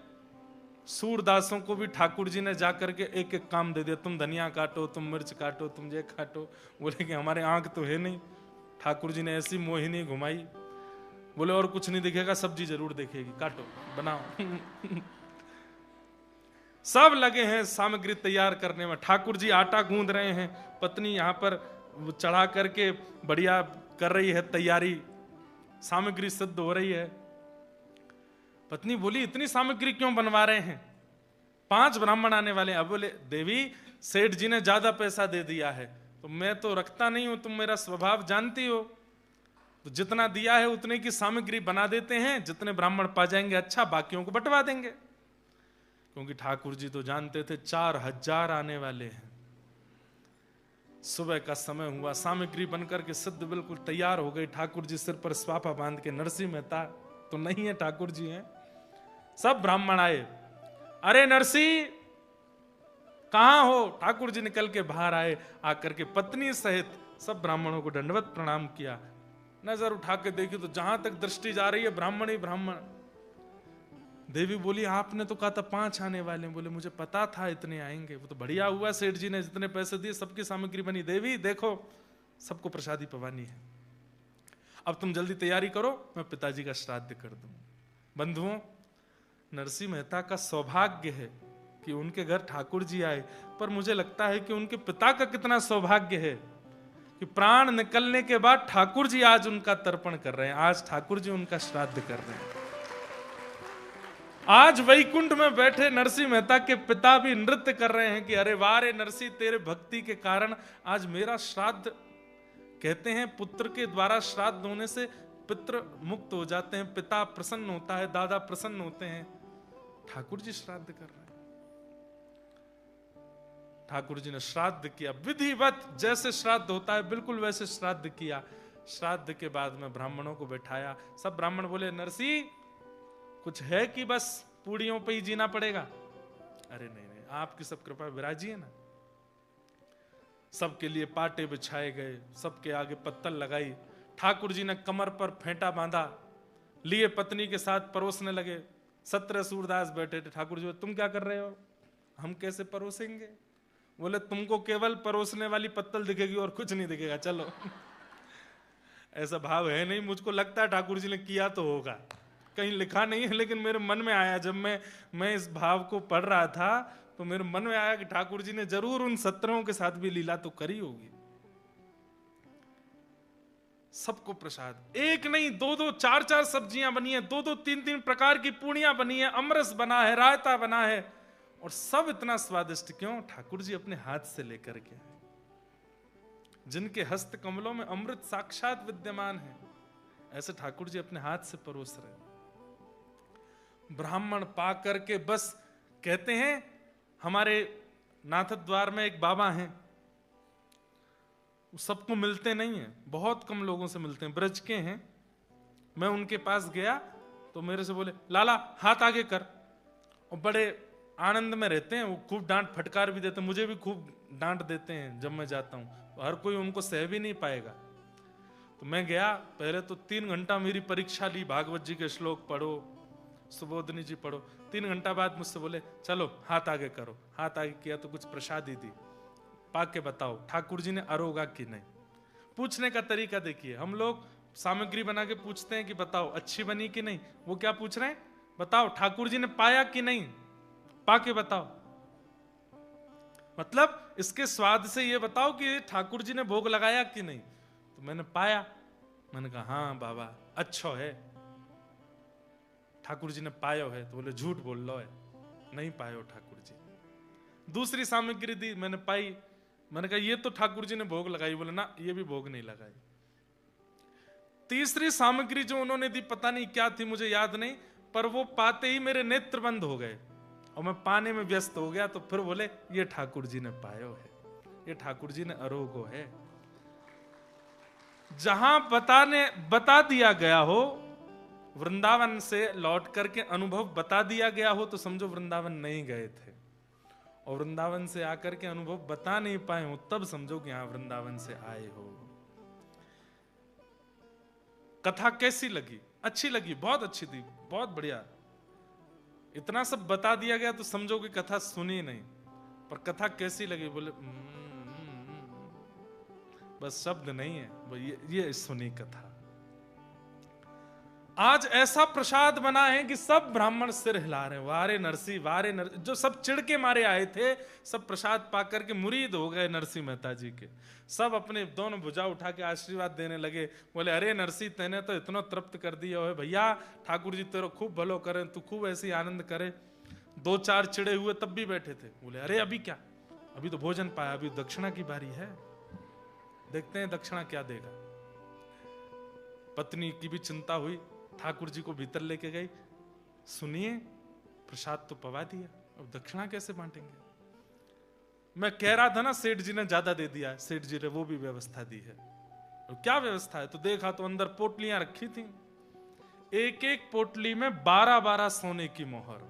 सूरदासों को भी ठाकुर जी ने जाकर के एक एक काम दे दिया, तुम धनिया काटो, तुम मिर्च काटो, तुम ये काटो। बोले कि हमारे आंख तो है नहीं। ठाकुर जी ने ऐसी मोहिनी घुमाई, बोले और कुछ नहीं दिखेगा, सब्जी जरूर दिखेगी, काटो बनाओ। सब लगे हैं सामग्री तैयार करने में। ठाकुर जी आटा गूंद रहे हैं, पत्नी यहां पर चढ़ा करके बढ़िया कर रही है तैयारी, सामग्री सिद्ध हो रही है। पत्नी बोली इतनी सामग्री क्यों बनवा रहे हैं? 5 ब्राह्मण आने वाले। अब बोले देवी सेठ जी ने ज्यादा पैसा दे दिया है, तो मैं तो रखता नहीं हूं, तुम मेरा स्वभाव जानती हो, तो जितना दिया है उतने की सामग्री बना देते हैं, जितने ब्राह्मण पा जाएंगे अच्छा, बाकियों को बंटवा देंगे। क्योंकि ठाकुर जी तो जानते थे 4000 आने वाले हैं। सुबह का समय हुआ, सामग्री बनकर के सिद्ध बिल्कुल तैयार हो गई। ठाकुर जी सिर पर स्वाफा बांध के, नरसी मेहता तो नहीं है, ठाकुर जी हैं। सब ब्राह्मण आए। अरे नरसी कहां हो? ठाकुर जी निकल के बाहर आए। आकर के पत्नी सहित सब ब्राह्मणों को दंडवत प्रणाम किया। नजर उठा के देखी तो जहां तक दृष्टि जा रही है ब्राह्मण ही ब्राह्मण। देवी बोली आपने तो कहा था 5 आने वाले। बोले मुझे पता था इतने आएंगे। वो तो बढ़िया हुआ, सेठ जी ने जितने पैसे दिए सबकी सामग्री बनी। देवी देखो सबको प्रसादी पवानी है, अब तुम जल्दी तैयारी करो, मैं पिताजी का श्राद्ध कर दूं। बंधुओं, नरसी मेहता का सौभाग्य है कि उनके घर ठाकुर जी आए, पर मुझे लगता है कि उनके पिता का कितना सौभाग्य है कि प्राण निकलने के बाद ठाकुर जी आज उनका तर्पण कर रहे हैं, आज ठाकुर जी उनका श्राद्ध कर रहे हैं। आज वैकुंठ में बैठे नरसी मेहता के पिता भी नृत्य कर रहे हैं कि अरे वाह रे नरसी, तेरे भक्ति के कारण आज मेरा श्राद्ध। कहते हैं पुत्र के द्वारा श्राद्ध होने से पितृ मुक्त हो जाते हैं, पिता प्रसन्न होता है, दादा प्रसन्न होते हैं। ठाकुर जी श्राद्ध कर रहे हैं। ठाकुर जी ने श्राद्ध किया विधिवत, जैसे श्राद्ध होता है बिल्कुल वैसे श्राद्ध किया। श्राद्ध के बाद में ब्राह्मणों को बैठाया। सब ब्राह्मण बोले नरसी कुछ है कि बस पूड़ियों पे ही जीना पड़ेगा? अरे नहीं नहीं, आपकी सब कृपा विराजिए ना। सबके लिए पाटे बिछाए गए, सबके आगे पत्तल लगाई। ठाकुर जी ने कमर पर फेंटा बांधा, लिए पत्नी के साथ परोसने लगे। 17 सूरदास बैठे थे। ठाकुर जी तुम क्या कर रहे हो? हम कैसे परोसेंगे? बोले तुमको केवल परोसने वाली पत्तल दिखेगी और कुछ नहीं दिखेगा, चलो। ऐसा भाव है नहीं, मुझको लगता है ठाकुर जी ने किया तो होगा, कहीं लिखा नहीं है, लेकिन मेरे मन में आया जब मैं इस भाव को पढ़ रहा था तो मेरे मन में आया कि ठाकुर जी ने जरूर उन 17 के साथ भी लीला तो करी होगी। सबको प्रसाद, एक नहीं 2-2 4-4 सब्जियां बनी है, 2-2 3-3 प्रकार की पूड़ियां बनी है, अमरस बना है, रायता बना है, और सब इतना स्वादिष्ट क्यों? ठाकुर जी अपने हाथ से लेकर के आए। जिनके हस्त कमलों में अमृत साक्षात विद्यमान है, ऐसे ठाकुर जी अपने हाथ से परोस रहे। ब्राह्मण पा करके बस कहते हैं, हमारे नाथ द्वार में एक बाबा हैं, सबको मिलते नहीं है, बहुत कम लोगों से मिलते हैं, ब्रज के हैं। मैं उनके पास गया तो मेरे से बोले लाला हाथ आगे कर, और बड़े आनंद में रहते हैं वो, खूब डांट फटकार भी देते हैं, मुझे भी खूब डांट देते हैं जब मैं जाता हूँ, हर कोई उनको सह भी नहीं पाएगा। तो मैं गया, पहले तो 3 घंटा मेरी परीक्षा ली, भागवत जी के श्लोक पढ़ो, सुबोधनी जी पढ़ो। 3 घंटा बाद मुझसे बोले चलो हाथ आगे करो। हाथ आगे किया तो कुछ प्रसादी दी, पा के बताओ ठाकुर जी ने अरोगा कि नहीं। पूछने का तरीका देखिए, हम लोग सामग्री बना के पूछते हैं कि बताओ अच्छी बनी कि नहीं, वो क्या पूछ रहे हैं, बताओ ठाकुर जी ने पाया कि नहीं, पा के बताओ। मतलब इसके स्वाद से ये बताओ कि ठाकुर जी ने भोग लगाया कि नहीं। तो मैंने पाया, मैंने कहा हाँ बाबा अच्छा है, ठाकुर जी ने पायो है। तो बोले झूठ बोल लो है, नहीं पायो ठाकुर जी। दूसरी सामग्री दी, मैंने पाई, मैंने कहा ये तो ठाकुर जी ने भोग लगाई, बोले ना ये भी भोग नहीं लगाई। तीसरी सामग्री जो उन्होंने दी पता नहीं क्या थी, मुझे याद नहीं, पर वो पाते ही मेरे नेत्र बंद हो गए और मैं पाने में व्यस्त हो गया। तो फिर बोले ये ठाकुर जी ने पायो है, ये ठाकुर जी ने अरोगो है। जहां बता दिया गया हो, वृंदावन से लौट करके अनुभव बता दिया गया हो, तो समझो वृंदावन नहीं गए थे। और वृंदावन से आकर के अनुभव बता नहीं पाए हो, तब समझो कि हाँ वृंदावन से आए हो। कथा कैसी लगी? अच्छी लगी, बहुत अच्छी थी, बहुत बढ़िया। इतना सब बता दिया गया तो समझो कि कथा सुनी नहीं, पर कथा कैसी लगी? बोले बस शब्द नहीं है, ये सुनी कथा। आज ऐसा प्रसाद बना है कि सब ब्राह्मण सिर हिला रहे हैं, वारे नरसी वारे नरसी। जो सब चिढ़ के मारे आए थे, सब प्रसाद पाकर के मुरीद हो गए नरसिंह मेहता जी के। सब अपने दोनों भुजा उठा के आशीर्वाद देने लगे। बोले अरे नरसी तेने तो इतना तृप्त कर दिया है भैया, ठाकुर जी तेरा खूब भलो करे, तू खूब ऐसी आनंद करे। 2-4 चिड़े हुए तब भी बैठे थे। बोले अरे अभी क्या, अभी तो भोजन पाया, अभी दक्षिणा की बारी है, देखते हैं दक्षिणा क्या देगा। पत्नी की भी चिंता हुई, ठाकुर जी को भीतर लेके गई, सुनिए प्रसाद तो पवा दिया, अब दक्षिणा कैसे बांटेंगे। मैं कह रहा था ना सेठ जी ने ज्यादा दे दिया, सेठ जी ने वो भी व्यवस्था दी है। और क्या व्यवस्था है? तो देखा तो अंदर पोटलियां रखी थी, एक एक पोटली में 12-12 सोने की मोहर।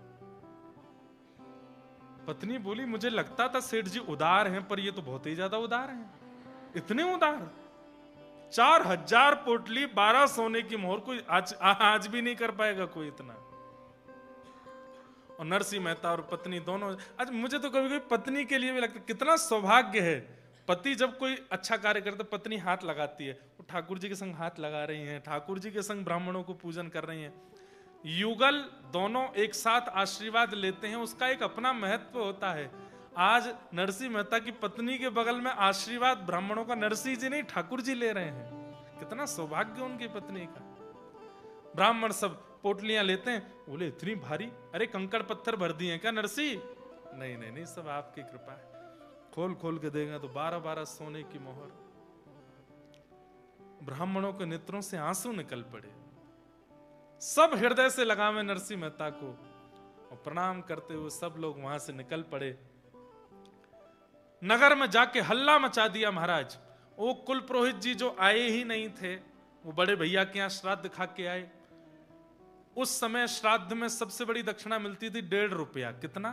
पत्नी बोली मुझे लगता था सेठ जी उदार हैं, पर ये तो बहुत ही ज्यादा उदार हैं, इतने उदार। 4000 पोटली 12 सोने की मोहर, कोई आज भी नहीं कर पाएगा कोई इतना। और नरसिंह मेहता और पत्नी दोनों, आज मुझे तो कभी कभी पत्नी के लिए भी लगता है कितना सौभाग्य है। पति जब कोई अच्छा कार्य करता पत्नी हाथ लगाती है, वो ठाकुर जी के संग हाथ लगा रही हैं, ठाकुर जी के संग ब्राह्मणों को पूजन कर रही हैं। युगल दोनों एक साथ आशीर्वाद लेते हैं, उसका एक अपना महत्व होता है। आज नरसिंह मेहता की पत्नी के बगल में आशीर्वाद ब्राह्मणों का नरसिंह जी नहीं ठाकुर जी ले रहे हैं, कितना सौभाग्य उनकी पत्नी का। ब्राह्मण सब पोटलियां लेते हैं, बोले इतनी भारी, अरे कंकड़ पत्थर भर दिए क्या नरसिंह? नहीं नहीं नहीं, सब आपकी कृपा है। खोल खोल के देगा तो 12-12 सोने की मोहर। ब्राह्मणों के नेत्रों से आंसू निकल पड़े, सब हृदय से लगावे नरसिंह मेहता को और प्रणाम करते हुए सब लोग वहां से निकल पड़े। नगर में जाके हल्ला मचा दिया महाराज। वो कुल पुरोहित जी जो आए ही नहीं थे, वो बड़े भैया के यहां श्राद्ध खा के आए। उस समय श्राद्ध में सबसे बड़ी दक्षिणा मिलती थी 1.5 रुपया। कितना?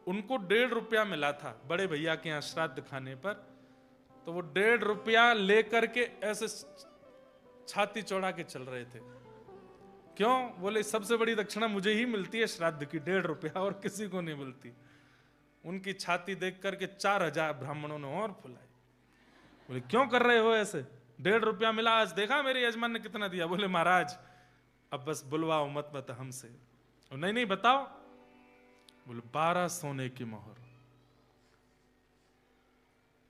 उनको 1.5 रुपया मिला था बड़े भैया के यहां श्राद्ध खाने पर। तो वो 1.5 रुपया लेकर के ऐसे छाती चौड़ा के चल रहे थे। क्यों? बोले सबसे बड़ी दक्षिणा मुझे ही मिलती है श्राद्ध की, 1.5 रुपया, और किसी को नहीं मिलती। उनकी छाती देख करके 4000 ब्राह्मणों ने और फुलाई। बोले क्यों कर रहे हो ऐसे? 1.5 रुपया मिला, आज देखा मेरे यजमान ने कितना दिया? बोले महाराज अब बस बुलवाओ मत हमसे। नहीं नहीं बताओ। बोले 12 सोने की मोहर।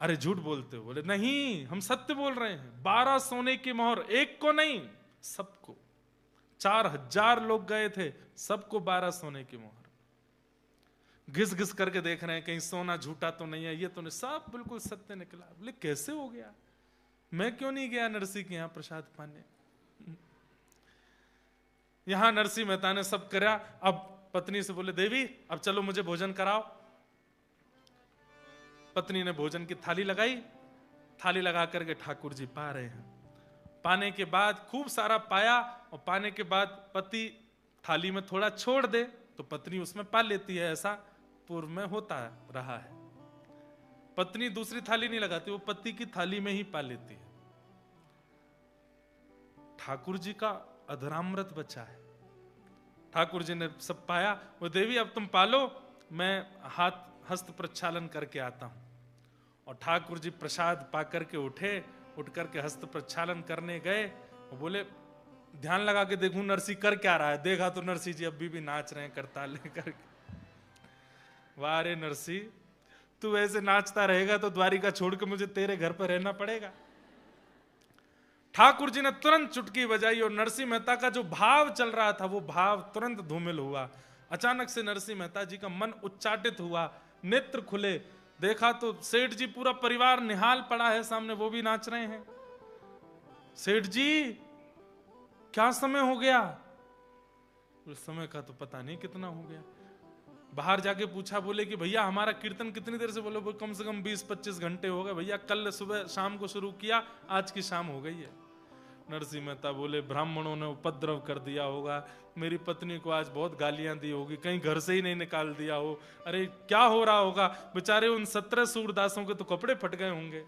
अरे झूठ बोलते हो? बोले नहीं हम सत्य बोल रहे हैं, 12 सोने की मोहर, एक को नहीं सबको। 4000 लोग गए थे, सबको 12 सोने की मोहर। घिस घिस करके देख रहे हैं कहीं सोना झूठा तो नहीं है, ये तो नहीं, सब बिल्कुल सत्य निकला। बोले कैसे हो गया? मैं क्यों नहीं गया नरसिंह के यहां प्रसाद पाने? यहां नरसिंह मेहता ने सब करा। अब पत्नी से बोले देवी अब चलो मुझे भोजन कराओ। पत्नी ने भोजन की थाली लगाई, थाली लगा करके ठाकुर जी पा रहे हैं। पाने के बाद खूब सारा पाया, और पाने के बाद पति थाली में थोड़ा छोड़ दे तो पत्नी उसमें पा लेती है, ऐसा पूर्व में होता रहा है। पत्नी दूसरी थाली नहीं लगाती, वो पति की थाली में ही पा लेती है। ठाकुर जी का अधरामृत बचा है। ठाकुर जी ने सब पाया, वो देवी अब तुम पालो, मैं हस्त प्रक्षालन करके आता हूं। और ठाकुर जी प्रसाद पा करके उठे, उठ करके हस्त प्रक्षालन करने गए। वो बोले ध्यान लगा के देखूं नरसी कर क्या रहा है। देखा तो नरसी जी अभी भी नाच रहे हैं करताल लेकर के। वाह रे नरसी, तू ऐसे नाचता रहेगा तो द्वारिका छोड़ के मुझे तेरे घर पर रहना पड़ेगा। ठाकुर जी ने तुरंत चुटकी बजाई और नरसिंह मेहता का जो भाव चल रहा था वो भाव तुरंत धूमिल हुआ। अचानक से नरसिंह मेहता जी का मन उच्चाटित हुआ, नेत्र खुले, देखा तो सेठ जी पूरा परिवार निहाल पड़ा है सामने, वो भी नाच रहे हैं। सेठ जी क्या समय हो गया? उस समय का तो पता नहीं कितना हो गया। बाहर जाके पूछा, बोले कि भैया हमारा कीर्तन कितनी देर से? बोले कम से कम 20-25 घंटे हो गए भैया, कल सुबह शाम को शुरू किया, आज की शाम हो गई है। नरसिंह मेहता बोले ब्राह्मणों ने उपद्रव कर दिया होगा, मेरी पत्नी को आज बहुत गालियां दी होगी, कहीं घर से ही नहीं निकाल दिया हो। अरे क्या हो रहा होगा, बेचारे उन 17 सूरदासों के तो कपड़े फट गए होंगे।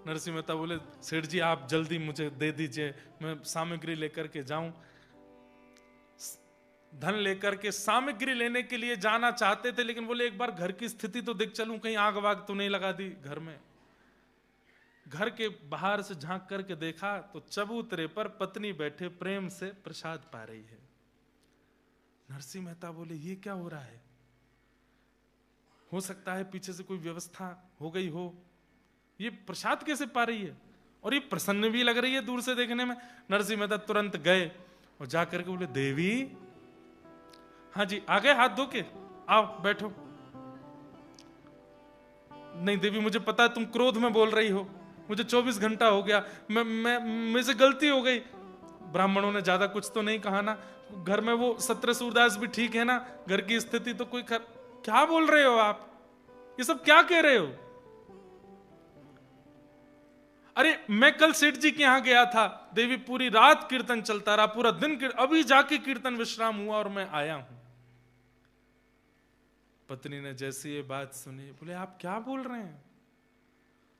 नरसिंह मेहता बोले सेठ जी आप जल्दी मुझे दे दीजिए, मैं सामग्री लेकर के जाऊं। धन लेकर के सामग्री लेने के लिए जाना चाहते थे, लेकिन बोले एक बार घर की स्थिति तो देख चलूं, कहीं आग वाग तो नहीं लगा दी घर में। घर के बाहर से झांक करके देखा तो चबूतरे पर पत्नी बैठे प्रेम से प्रसाद पा रही है। नरसिंह मेहता बोले ये क्या हो रहा है? हो सकता है पीछे से कोई व्यवस्था हो गई हो, ये प्रसाद कैसे पा रही है? और ये प्रसन्न भी लग रही है दूर से देखने में। नरसिंह मेहता तुरंत गए और जाकर के बोले देवी, हाँ जी आ गए हाथ धो के, आओ बैठो। नहीं देवी मुझे पता है तुम क्रोध में बोल रही हो, मुझे 24 घंटा हो गया, मेरे से गलती हो गई। ब्राह्मणों ने ज्यादा कुछ तो नहीं कहा ना, घर में वो 17 सूरदास भी ठीक है ना, घर की स्थिति तो कोई क्या बोल रहे हो आप, ये सब क्या कह रहे हो? अरे मैं कल सेठ जी के यहां गया था, देवी पूरी रात कीर्तन चलता रहा, पूरा दिन अभी जाके कीर्तन विश्राम हुआ और मैं आया हूं। पत्नी ने जैसी ये बात सुनी, बोले आप क्या बोल रहे हैं?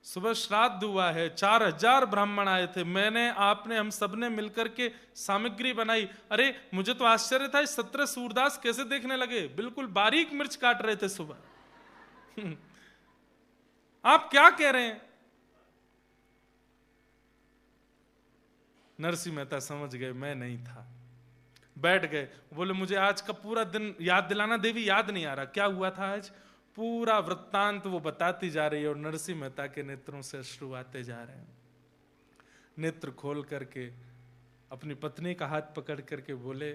सुबह श्राद्ध हुआ है, 4000 ब्राह्मण आए थे, आपने हम सबने मिलकर के सामग्री बनाई। अरे मुझे तो आश्चर्य था 17 सूरदास कैसे देखने लगे, बिल्कुल बारीक मिर्च काट रहे थे सुबह। आप क्या कह रहे हैं? नरसिंह मेहता समझ गए मैं नहीं था, बैठ गए। बोले मुझे आज का पूरा दिन याद दिलाना देवी, याद नहीं आ रहा क्या हुआ था आज। पूरा वृत्तांत वो बताती जा रही है और नरसिंह मेहता के नेत्रों से अश्रु आते जा रहे हैं। नेत्र खोल करके अपनी पत्नी का हाथ पकड़ करके बोले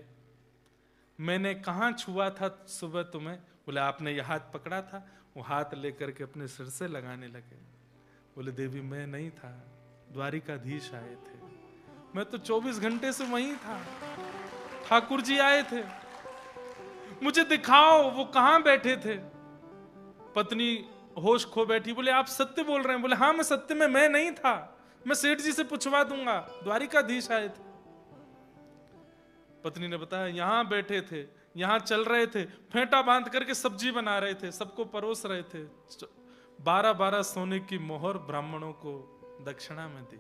मैंने कहां छुआ था सुबह तुम्हें? बोले आपने ये हाथ पकड़ा था। वो हाथ लेकर के अपने सिर से लगाने लगे। बोले देवी मैं नहीं था, द्वारिकाधीश आए थे, मैं तो 24 घंटे से वहीं था, ठाकुर जी आए थे, मुझे दिखाओ वो कहां बैठे थे। पत्नी होश खो बैठी, बोले आप सत्य बोल रहे हैं? बोले हाँ मैं सत्य में मैं नहीं था, मैं सेठ जी से पूछवा दूंगा, द्वारिकाधीश आए थे। पत्नी ने बताया यहां बैठे थे, यहां चल रहे थे, फेंटा बांध करके सब्जी बना रहे थे, सबको परोस रहे थे, 12-12 सोने की मोहर ब्राह्मणों को दक्षिणा में दी।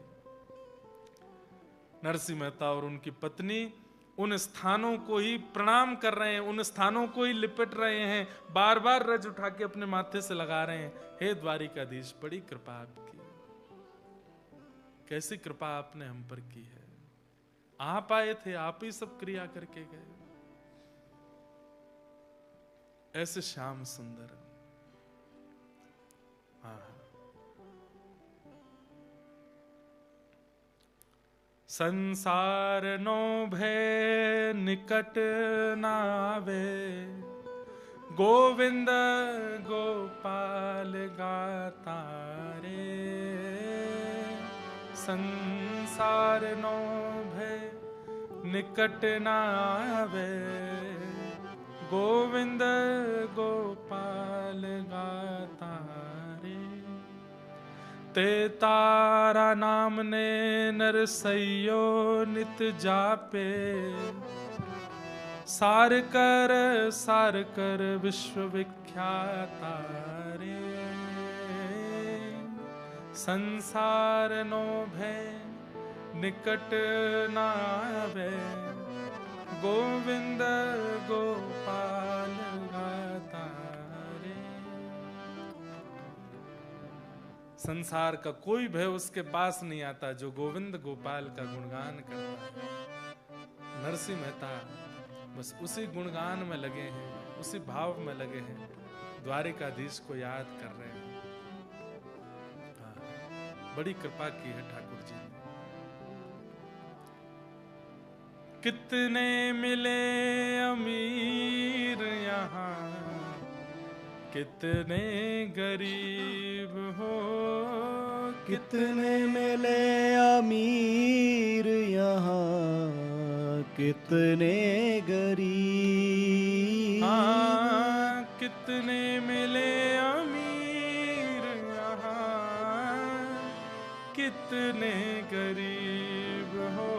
नरसिंह मेहता और उनकी पत्नी उन स्थानों को ही प्रणाम कर रहे हैं, उन स्थानों को ही लिपट रहे हैं, बार बार रज उठा के अपने माथे से लगा रहे हैं, हे द्वारिकाधीश बड़ी कृपा आपकी, कैसी कृपा आपने हम पर की है, आप आए थे, आप ही सब क्रिया करके गए। ऐसे श्याम सुंदर, हाँ संसार नो भय निकट नावे, गोविंद गोपाल गाता रे। संसार नो भय निकट नावे, गोविंद गोपाल गाता रे। ते तारा नाम ने नरसैयो नित जापे, सार कर विश्व विख्याता रे। संसार नो भय निकट नावे, गोविंद गोपाल गाता रे। संसार का कोई भय उसके पास नहीं आता जो गोविंद गोपाल का गुणगान करता है। नरसिंह मेहता बस उसी गुणगान में लगे हैं, उसी भाव में लगे हैं, द्वारिकाधीश को याद कर रहे हैं। हाँ, बड़ी कृपा की है ठाकुर जी ने। कितने मिले अमीर यहाँ, कितने गरीब हो, कितने मिले अमीर यहाँ, कितने गरीब। हाँ, कितने मिले अमीर यहाँ, कितने गरीब हो,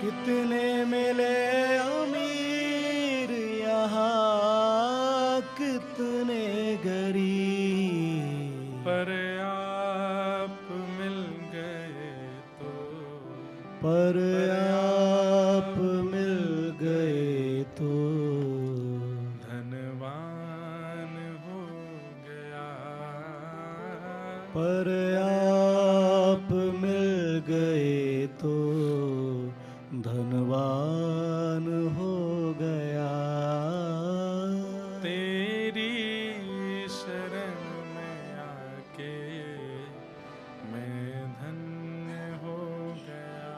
कितने मिले अमीर यहाँ, कितने गरीब। पर आप मिल गए तो, पर आप मिल गए तो, धनवान हो गया। पर आप मिल गए तो, धनवान हो गया। तेरी शरण में आके मैं धन्य हो गया।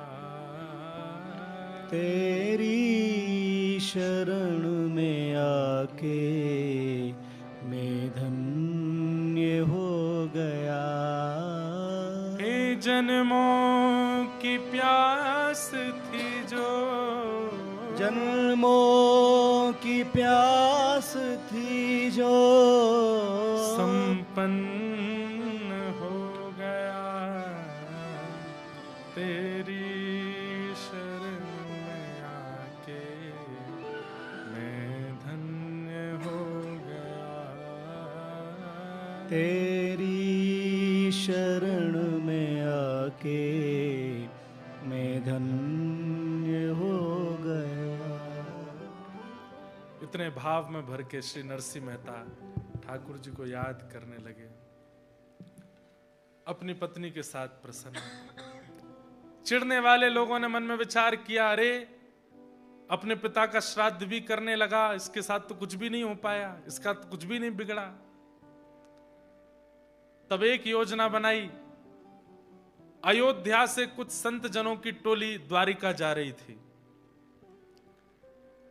तेरी शरण में आके मैं धन्य हो गया। हे जन्मों की प्यास थी जो, जन्मों की प्यास थी जो, संपन्न हो गया। तेरी शरण में आके मैं धन्य हो गया। तेरी शरण में आके मैं धन्य हो गया। इतने भाव में भर के श्री नरसिंह मेहता ठाकुर जी को याद करने लगे। अपनी पत्नी के साथ प्रसन्न। चिढ़ने वाले लोगों ने मन में विचार किया, अरे अपने पिता का श्राद्ध भी करने लगा, इसके साथ तो कुछ भी नहीं हो पाया, इसका तो कुछ भी नहीं बिगड़ा। तब एक योजना बनाई। अयोध्या से कुछ संत जनों की टोली द्वारिका जा रही थी।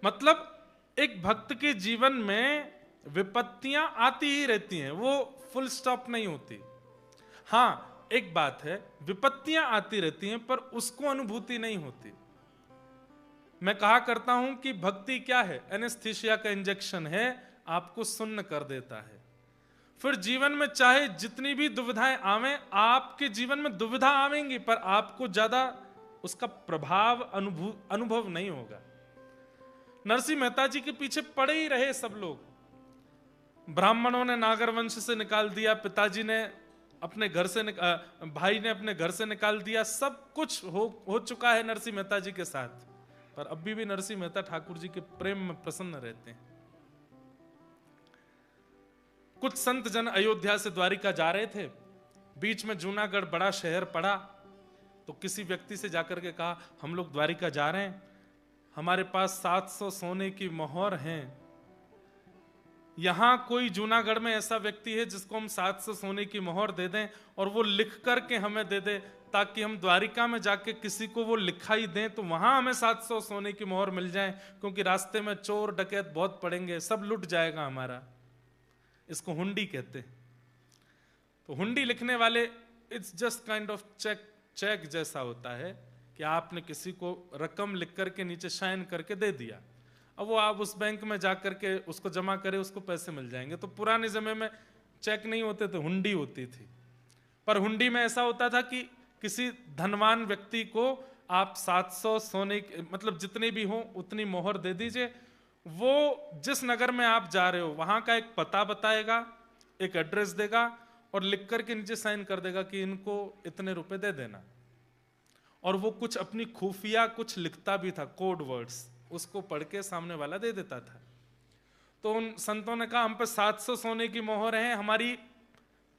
मतलब एक भक्त के जीवन में विपत्तियां आती ही रहती हैं, वो फुल स्टॉप नहीं होती। हां, एक बात है, विपत्तियां आती रहती हैं पर उसको अनुभूति नहीं होती। मैं कहा करता हूं कि भक्ति क्या है? एनेस्थीसिया का इंजेक्शन है, आपको सुन्न कर देता है। फिर जीवन में चाहे जितनी भी दुविधाएं आवें, आपके जीवन में दुविधा आवेंगी पर आपको ज्यादा उसका प्रभाव अनुभव नहीं होगा। नरसिंह मेहता जी के पीछे पड़े ही रहे सब लोग। ब्राह्मणों ने नागर वंश से निकाल दिया, पिताजी ने अपने घर से भाई ने अपने घर से निकाल दिया। सब कुछ हो चुका है नरसिंह मेहता जी के साथ, पर अभी भी नरसिंह मेहता ठाकुर जी के प्रेम में प्रसन्न रहते हैं। कुछ संत जन अयोध्या से द्वारिका जा रहे थे। बीच में जूनागढ़ बड़ा शहर पड़ा, तो किसी व्यक्ति से जाकर के कहा, हम लोग द्वारिका जा रहे हैं, हमारे पास 700 सोने की मोहर हैं। यहां कोई जूनागढ़ में ऐसा व्यक्ति है जिसको हम 700 सोने की मोहर दे दें और वो लिख करके हमें दे दे, ताकि हम द्वारिका में जाके किसी को वो लिखाई दें तो वहां हमें 700 सोने की मोहर मिल जाए, क्योंकि रास्ते में चोर डकैत बहुत पड़ेंगे, सब लुट जाएगा हमारा। इसको हुंडी कहते हैं। तो हुंडी लिखने वाले, it's just kind of cheque जैसा होता है कि आपने किसी को रकम लिख करके नीचे साइन करके दे दिया, अब वो आप उस बैंक में जा करके उसको जमा करे, उसको पैसे मिल जाएंगे। तो पुराने समय में चेक नहीं होते थे, हुंडी होती थी। पर हुंडी में ऐसा होता था कि किसी धनवान व्यक्ति को आप 700 सोने मतलब जितने भी हो उतनी मोहर दे दीजिए, वो जिस नगर में आप जा रहे हो वहां का एक पता बताएगा, एक एड्रेस देगा और लिख करके नीचे साइन कर देगा कि इनको इतने रुपए दे देना। और वो कुछ अपनी खुफिया कुछ लिखता भी था, कोड वर्ड्स, उसको पढ़ के सामने वाला दे देता था। तो उन संतों ने कहा हम पे 700 सोने की मोहर है, हमारी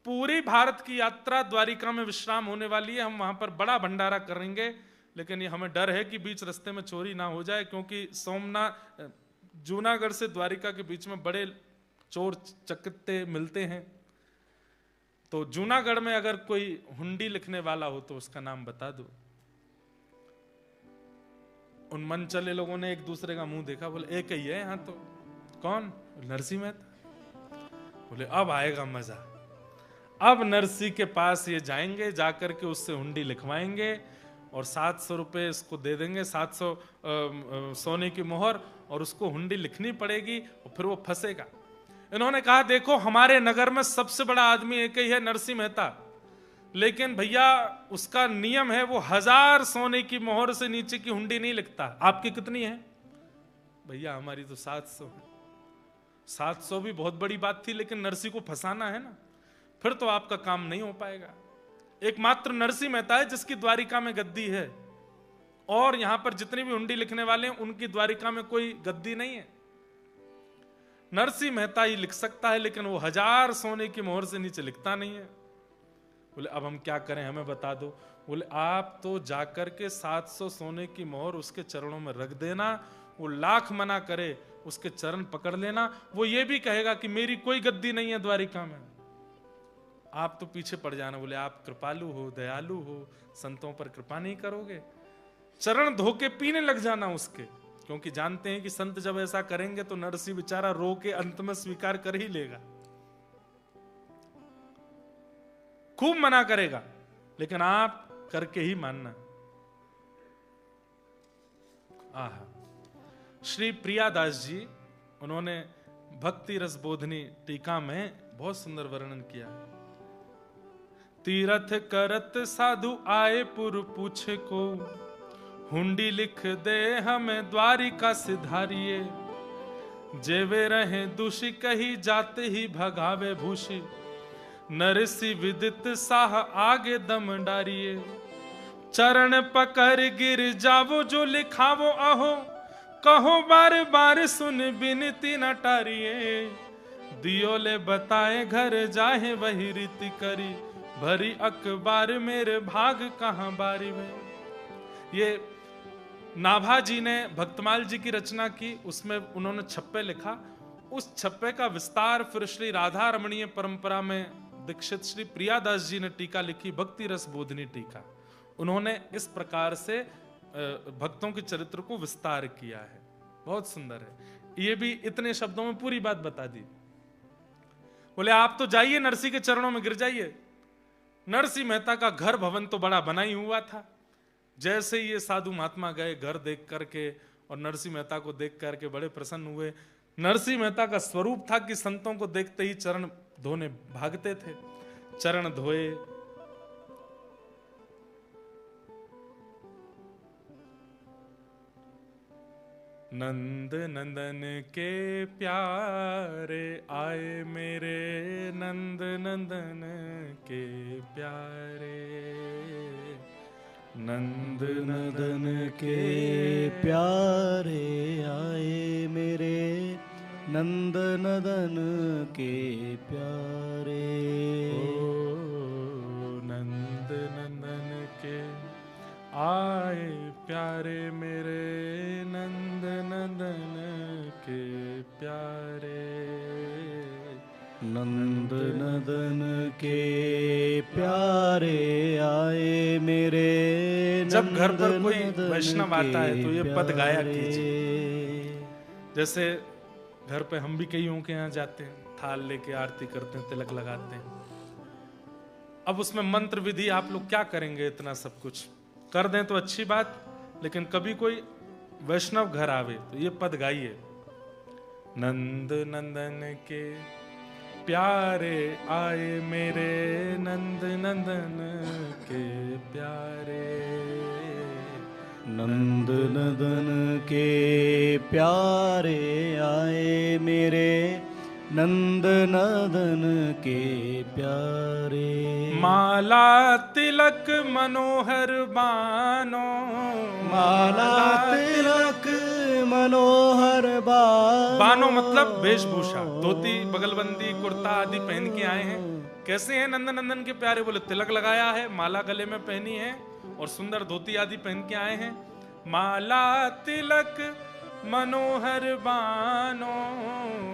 पूरी भारत की यात्रा द्वारिका में विश्राम होने वाली है, हम वहां पर बड़ा भंडारा करेंगे, लेकिन ये हमें डर है कि बीच रास्ते में चोरी ना हो जाए, क्योंकि जूनागढ़ से द्वारिका के बीच में बड़े चोर चकत्ते मिलते हैं। तो जूनागढ़ में अगर कोई हुंडी लिखने वाला हो तो उसका नाम बता दो। उन मन चले लोगों ने एक दूसरे का मुंह देखा, बोले एक ही है यहां तो। कौन? नरसिंह मेहता। बोले अब आएगा मजा, अब नरसिंह के पास ये जाएंगे, जाकर के उससे हुंडी लिखवाएंगे और 700 रुपए इसको दे देंगे, 700 सोने की मोहर, और उसको हुंडी लिखनी पड़ेगी और फिर वो फंसेगा। इन्होंने कहा देखो हमारे नगर में सबसे बड़ा आदमी एक ही है, नरसिंह मेहता, लेकिन भैया उसका नियम है, वो 1000 सोने की मोहर से नीचे की हुंडी नहीं लिखता। आपकी कितनी है? भैया हमारी तो 700 है। 700 भी बहुत बड़ी बात थी, लेकिन नरसिंह को फंसाना है ना, फिर तो आपका काम नहीं हो पाएगा। एकमात्र नरसिंह मेहता है जिसकी द्वारिका में गद्दी है, और यहां पर जितनी भी हुंडी लिखने वाले हैं उनकी द्वारिका में कोई गद्दी नहीं है। नरसिंह मेहता ही लिख सकता है, लेकिन वो 1000 सोने की मोहर से नीचे लिखता नहीं है। बोले अब हम क्या करें, हमें बता दो। बोले आप तो जाकर के 700 सोने की मोहर उसके चरणों में रख देना, वो लाख मना करे उसके चरण पकड़ लेना, वो ये भी कहेगा कि मेरी कोई गद्दी नहीं है द्वारिका में, आप तो पीछे पड़ जाना। बोले आप कृपालु हो, दयालु हो, संतों पर कृपा नहीं करोगे? चरण धोके पीने लग जाना उसके, क्योंकि जानते हैं कि संत जब ऐसा करेंगे तो नरसिंह बेचारा रो के अंत में स्वीकार कर ही लेगा, खूब मना करेगा, लेकिन आप करके ही मानना। आहा, श्री प्रियादास जी, उन्होंने भक्ति रस बोधनी टीका में बहुत सुंदर वर्णन किया। तीरथ करत साधु आए पुर पूछे को, हुंडी लिख दे हमें द्वारिका सिधारिये, जेवे रहे दूषी कही जाते ही भगावे भूषी, नरसिंह विदित साह आगे दम डारिये, चरण पकड़ गिर जावो जो लिखावो अहो, कहो बार बार सुन बिनती न टारिये, दियो ले बताए घर जाहे वही रीति करी, भरी अखबार मेरे भाग कहां बारी में। ये नाभा जी ने भक्तमाल जी की रचना की, उसमें उन्होंने छप्पे लिखा, उस छप्पे का विस्तार फिर श्री राधा रमणीय परंपरा में दीक्षित श्री प्रियादास जी ने टीका लिखी, भक्ति रस बोधनी टीका। उन्होंने इस प्रकार से भक्तों के चरित्र को विस्तार किया है, बहुत सुंदर है। ये भी इतने शब्दों में पूरी बात बता दी। बोले आप तो जाइए नरसिंह के चरणों में गिर जाइए। नरसिंह मेहता का घर भवन तो बड़ा बना ही हुआ था। जैसे ये साधु महात्मा गए घर देख करके और नरसिंह मेहता को देख करके बड़े प्रसन्न हुए। नरसिंह मेहता का स्वरूप था कि संतों को देखते ही चरण धोने भागते थे। चरण धोए, नंद नंदन के प्यारे आए मेरे, नंद नंदन के प्यारे, नंद नंदन के प्यारे आए मेरे, नंद नदन के प्यारे। नंद नंदन के आए प्यारे मेरे, नंद नंदन के प्यारे, नंद नदन के प्यारे आए मेरे। जब घर पर कोई वैष्णव आता है तो ये पद गाया कीजिए। जैसे घर पे हम भी कईयों के यहाँ जाते हैं, थाल लेके आरती करते हैं, तिलक लगाते हैं। अब उसमें मंत्र विधि आप लोग क्या करेंगे, इतना सब कुछ कर दें तो अच्छी बात, लेकिन कभी कोई वैष्णव घर आवे तो ये पद गाइए, नंद नंदन के प्यारे आए मेरे नंद नंदन के प्यारे। नंद नदन के प्यारे आए मेरे नंद नदन के प्यारे। माला तिलक मनोहर बानो, माला तिलक मनोहर बानो मतलब वेशभूषा, धोती बगलबंदी कुर्ता आदि पहन के आए हैं। कैसे हैं नंद नंदन के प्यारे? बोले तिलक लगाया है, माला गले में पहनी है और सुंदर धोती आदि पहन के आए हैं। माला तिलक मनोहर बानो,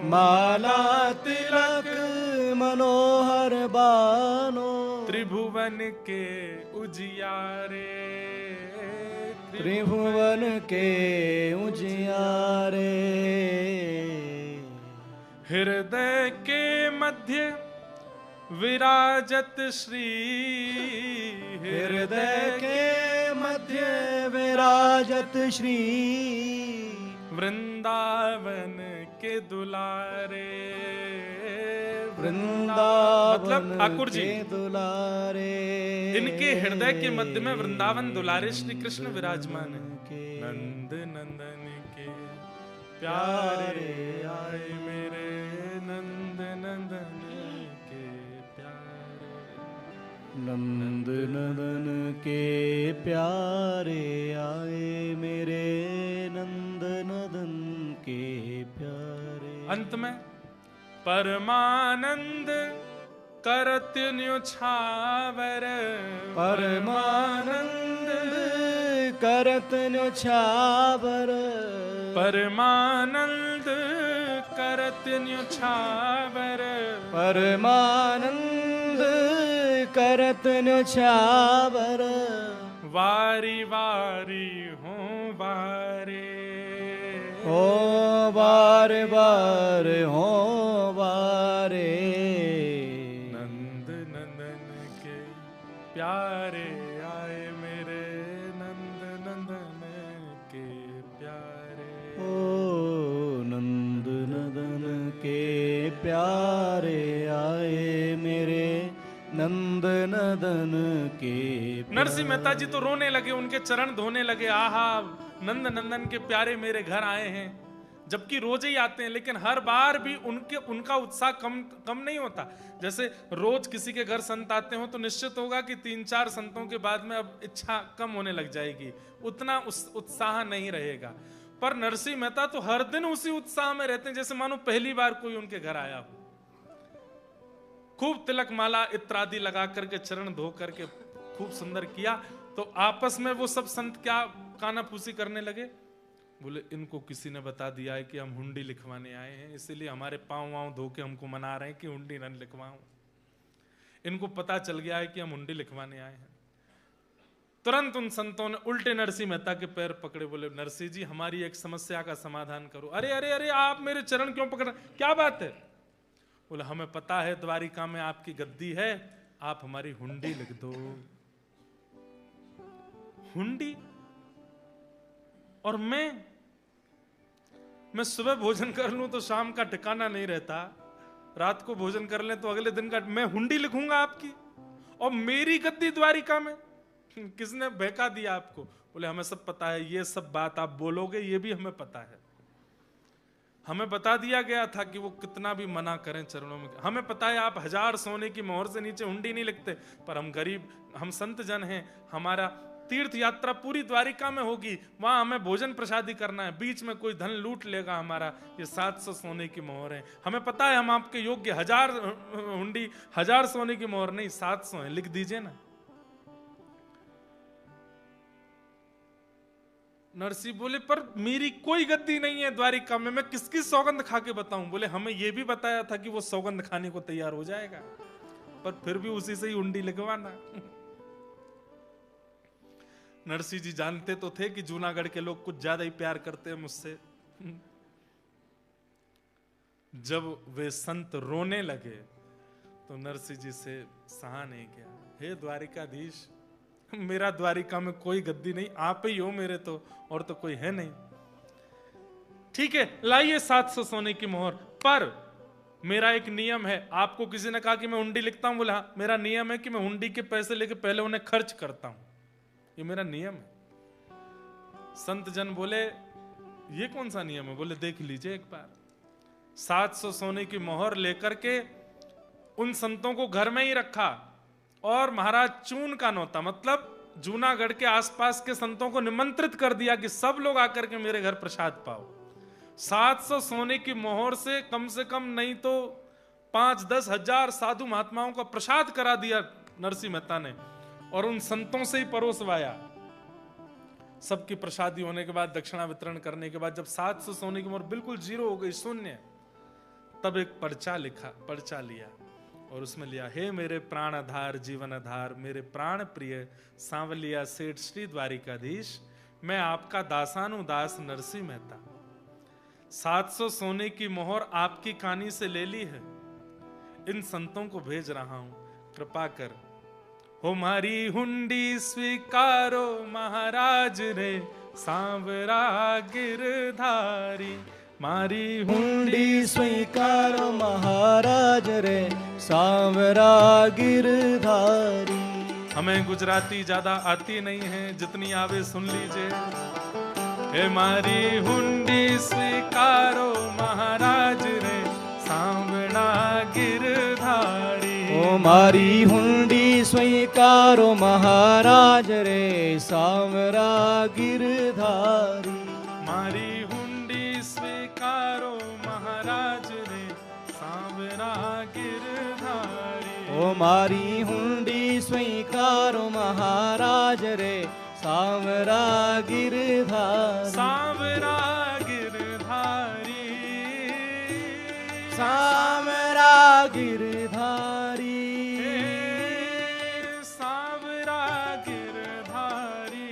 माला तिलक मनोहर बानो। त्रिभुवन के उजियारे, त्रिभुवन के उजियारे। हृदय के मध्य विराजत श्री, हृदय के मध्य विराजत श्री। वृंदावन के दुलारे, वृंदावन मतलब ठाकुर जी, के दुलारे। इनके हृदय के मध्य में वृंदावन दुलारे श्री कृष्ण विराजमान है। नंद नंदन के प्यारे आए मेरे नंद नंदन के प्यारे। नंद नंदन के प्यारे आए मेरे नंद नंदन के प्यारे। अंत में परमानंद करत न्योछावर, परमानंद करत न्योछावर। परमानंद करत न्योछावर। परमानंद करत न्योछावर। वारी वारी हो बारे, हो बार बार हो बारे। नंद नंदन के प्यारे आए मेरे नंद नंदन के प्यारे। ओ नंद नंदन के प्यारे आए मेरे नंद नंदन के प्यारे। नरसिंह मेहता जी तो रोने लगे, उनके चरण धोने लगे। आहा, नंद नंदन के प्यारे मेरे घर आए हैं। जबकि रोज ही आते हैं, लेकिन हर बार भी उनका उत्साह कम नहीं होता। जैसे रोज किसी के घर संत आते हो तो निश्चित होगा कि 3-4 संतों के बाद में अब इच्छा कम होने लग जाएगी, उतना उत्साह नहीं रहेगा। पर नरसिंह मेहता तो हर दिन उसी उत्साह में रहते हैं जैसे मानो पहली बार कोई उनके घर आया हो। खूब तिलक माला इत्यादि लगा करके चरण धो करके खूब सुंदर किया। तो आपस में वो सब संत क्या कानाफूसी करने लगे। बोले इनको किसी ने बता दिया है कि हम हुंडी लिखवाने आए हैं, इसीलिए हमारे पांव वाँव धो के हमको मना रहे हैं कि हुंडी न लिखवाऊं। इनको पता चल गया है कि हम हुंडी लिखवाने आए हैं। तुरंत उन संतों ने उल्टे नरसिंह मेहता के पैर पकड़े। बोले नरसिंह जी, हमारी एक समस्या का समाधान करो। अरे अरे अरे, आप मेरे चरण क्यों पकड़, क्या बात है? बोले हमें पता है द्वारिका में आपकी गद्दी है, आप हमारी हुंडी लिख दो। हुंडी? और मैं सुबह भोजन कर लूं तो शाम का ठिकाना नहीं रहता, रात को भोजन कर लें तो अगले दिन का, मैं हुंडी लिखूंगा आपकी और मेरी गद्दी द्वारिका में? किसने बहका दिया आपको? बोले हमें सब पता है, ये सब बात आप बोलोगे ये भी हमें पता है। हमें बता दिया गया था कि वो कितना भी मना करें चरणों में। हमें पता है आप 1000 सोने की मोहर से नीचे हुंडी नहीं लिखते, पर हम गरीब, हम संत जन हैं, हमारा तीर्थ यात्रा पूरी द्वारिका में होगी, वहां हमें भोजन प्रसादी करना है, बीच में कोई धन लूट लेगा हमारा, ये 700 सोने की मोहर है। हमें पता है हम आपके योग्य, 1000 हुंडी, 1000 सोने की मोहर नहीं 700 है, लिख दीजिए ना। नरसिंह बोले पर मेरी कोई गद्दी नहीं है द्वारिका में, मैं किसकी सौगंध खा के बताऊं? बोले हमें यह भी बताया था कि वो सौगंध खाने को तैयार हो जाएगा, पर फिर भी उसी से ही हुंडी लिखवाना। नरसिंह जी जानते तो थे कि जूनागढ़ के लोग कुछ ज्यादा ही प्यार करते हैं मुझसे। जब वे संत रोने लगे तो नरसिंह जी से सहा नहीं गया। हे द्वारिकाधीश, मेरा द्वारिका में कोई गद्दी नहीं, आप ही हो मेरे, तो और तो कोई है नहीं। ठीक है, लाइए 700 सोने की मोहर, पर मेरा एक नियम है। आपको किसी ने कहा कि मैं हुंडी लिखता हूं, बोला हाँ, मेरा नियम है कि मैं हुंडी के पैसे लेके पहले उन्हें खर्च करता हूं, ये मेरा नियम है। संत जन बोले ये कौन सा नियम है? बोले देख लीजिए एक बार, 700 सोने की मोहर लेकर के उन संतों को घर में ही रखा और महाराज चून का नौता, मतलब जूनागढ़ के आसपास के संतों को निमंत्रित कर दिया कि सब लोग आकर के मेरे घर प्रसाद पाओ। 700 सोने की मोहर से कम नहीं तो 5-10 हजार साधु महात्माओं का प्रसाद करा दिया नरसिंह मेहता ने, और उन संतों से ही परोसवाया। सबकी प्रसादी होने के बाद, दक्षिणा वितरण करने के बाद, जब 700 सोने की मोहर बिल्कुल जीरो हो गई, शून्य, तब एक पर्चा लिया और उसमें लिया, हे मेरे प्राण आधार जीवन आधार, मेरे प्राण प्रिय सांवलिया सेठ श्री द्वारिकाधीश, मैं आपका दासानुदास नरसिंह मेहता 700 सोने की मोहर आपकी कानी से ले ली है, इन संतों को भेज रहा हूं, कृपा कर हो मारी हुंडी स्वीकारो महाराज रे सांवरा गिरधारी। मारी हुंडी स्वीकारो महाराज रे सांवरा गिरधारी। हमें गुजराती ज्यादा आती नहीं है, जितनी आवे सुन लीजिए। हे मारी हुंडी स्वीकारो महाराज रे सांवरा गिरधारी। ओ मारी हुंडी स्वीकारो महाराज रे सांवरा गिरधारी। मारी हुंडी स्वीकारो महाराज रे सांवरा गिरधारी। ओ मारी हुंडी स्वीकारो महाराज रे सांवरा गिरधारी। सांवरा गिरधारी। सांवरा गिरधारी। सांवरा गिरधारी।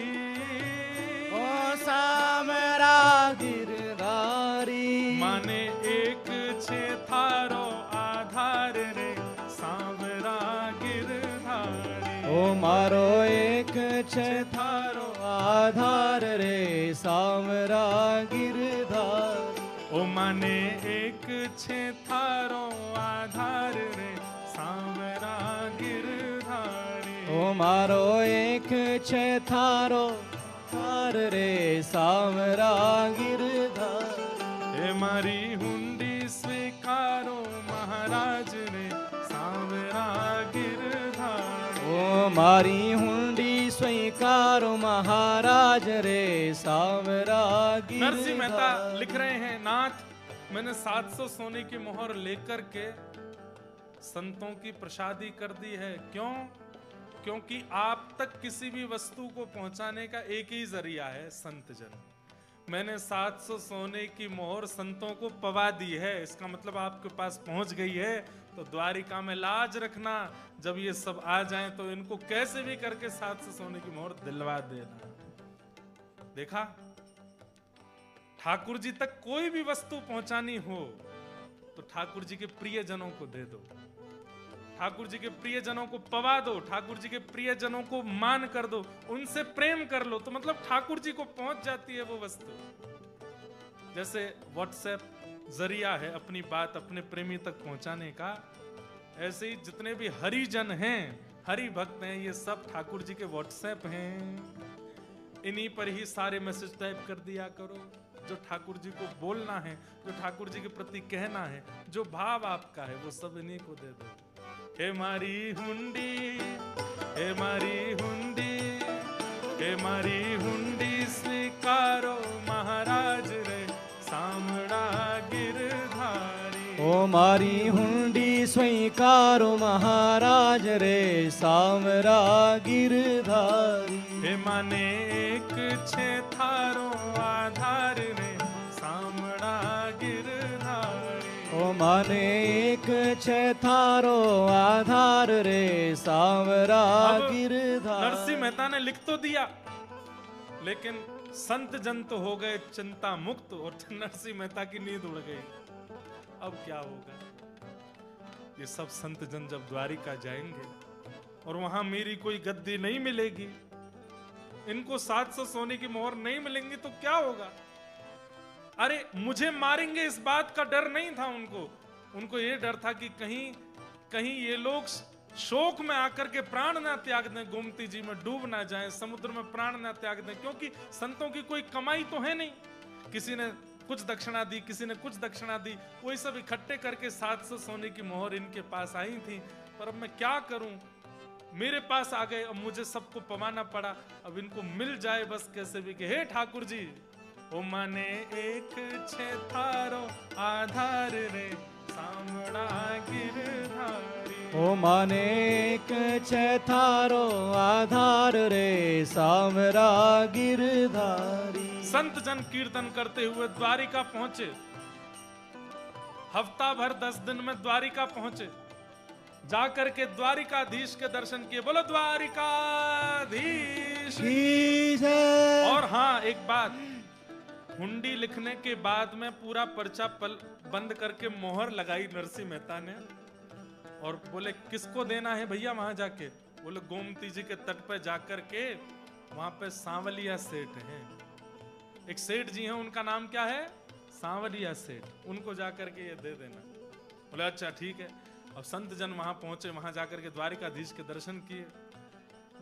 ओ सांवरा गिरधारी। माने एक छे थारो आधार रे सांवरा गिरधारी। ओ मारो एक छे थारो आधार रे सांवरा गिरधारी। ओ माने एक छे थारो आधार रे सांवरा गिरधारी। ओ मारो एक छे थारो आधार रे सांवरा गिरधारी। हे मारी हुंडी स्वीकारो महाराज रे सांवरा गिरधारी। ओ मारी हुंडी स्वीकारो महाराज रे सांवरा गिरधारी। नरसिंह मेहता लिख रहे हैं, नाथ मैंने 700 सोने की मोहर लेकर के संतों की प्रसादी कर दी है। क्यों? क्योंकि आप तक किसी भी वस्तु को पहुंचाने का एक ही जरिया है, संत जन। मैंने 700 सोने की मोहर संतों को पवा दी है, इसका मतलब आपके पास पहुंच गई है। तो द्वारिका में लाज रखना, जब ये सब आ जाएं तो इनको कैसे भी करके 700 सोने की मोहर दिलवा देना। देखा, ठाकुर जी तक कोई भी वस्तु पहुंचानी हो तो ठाकुर जी के प्रियजनों को दे दो, ठाकुर जी के प्रियजनों को पवा दो, ठाकुर जी के प्रियजनों को मान कर दो, उनसे प्रेम कर लो, तो मतलब ठाकुर जी को पहुंच जाती है वो वस्तु। जैसे व्हाट्सएप जरिया है अपनी बात अपने प्रेमी तक पहुंचाने का, ऐसे ही जितने भी हरिजन हैं, हरि भक्त हैं, ये सब ठाकुर जी के व्हाट्सएप हैं। इन्हीं पर ही सारे मैसेज टाइप कर दिया करो, जो ठाकुर जी को बोलना है, जो ठाकुर जी के प्रति कहना है, जो भाव आपका है, वो सब इन्हीं को दे दो। हे मारी हुंडी, हे मारी हुंडी, हे मारी हुंडी स्वीकारो महाराज रे सांवरा गिरधारी। ओ मारी हुंडी स्वीकारो महाराज रे सांवरा गिरधारी। हे माने एक छे थारो आधार रे सांवरा गिरधारी। ओ माने एक छे थारो आधार रे सांवरा गिरधारी। नरसिंह मेहता ने लिख तो दिया, लेकिन संत जन तो हो गए चिंता मुक्त और नरसिंह मेहता की नींद उड़ गई। अब क्या होगा? ये सब संत जन जब द्वारिका जाएंगे और वहां मेरी कोई गद्दी नहीं मिलेगी, इनको 700 सोने की मोहर नहीं मिलेंगी, तो क्या होगा? अरे मुझे मारेंगे इस बात का डर नहीं था उनको, उनको ये डर था कि कहीं कहीं ये लोग शोक में आकर के प्राण ना त्याग दें, गोमती जी में डूब ना जाएं, समुद्र में प्राण ना त्याग दें, क्योंकि संतों की कोई कमाई तो है नहीं। किसी ने कुछ दक्षिणा दी, किसी ने कुछ दक्षिणा दी, वही सब इकट्ठे करके 700 सोने की मोहर इनके पास आई थी। पर अब मैं क्या करूं, मेरे पास आ गए, अब मुझे सबको पवाना पड़ा, अब इनको मिल जाए बस कैसे भी कि हे ठाकुर जी, ओ माने एक छे थारो आधार रे सामड़ा गिरधारी। ओ माने एक छे थारो आधार रे सामरा गिरधारी। संत जन कीर्तन करते हुए द्वारिका पहुंचे। हफ्ता भर 10 दिन में द्वारिका पहुंचे। जाकर के द्वारिकाधीश के दर्शन किए। बोलो द्वारिकाधीश की जय। और हाँ, एक बात, हुंडी लिखने के बाद में पूरा पर्चा बंद करके मोहर लगाई नरसिंह मेहता ने और बोले किसको देना है भैया वहां जाके? बोले गोमती जी के तट पे जाकर के, वहां पे सांवलिया सेठ हैं, एक सेठ जी हैं, उनका नाम क्या है? सांवलिया सेठ, उनको जाकर के ये दे देना। बोले अच्छा ठीक है। अब संत जन वहां पहुंचे, वहां जाकर के द्वारिकाधीश के दर्शन किए,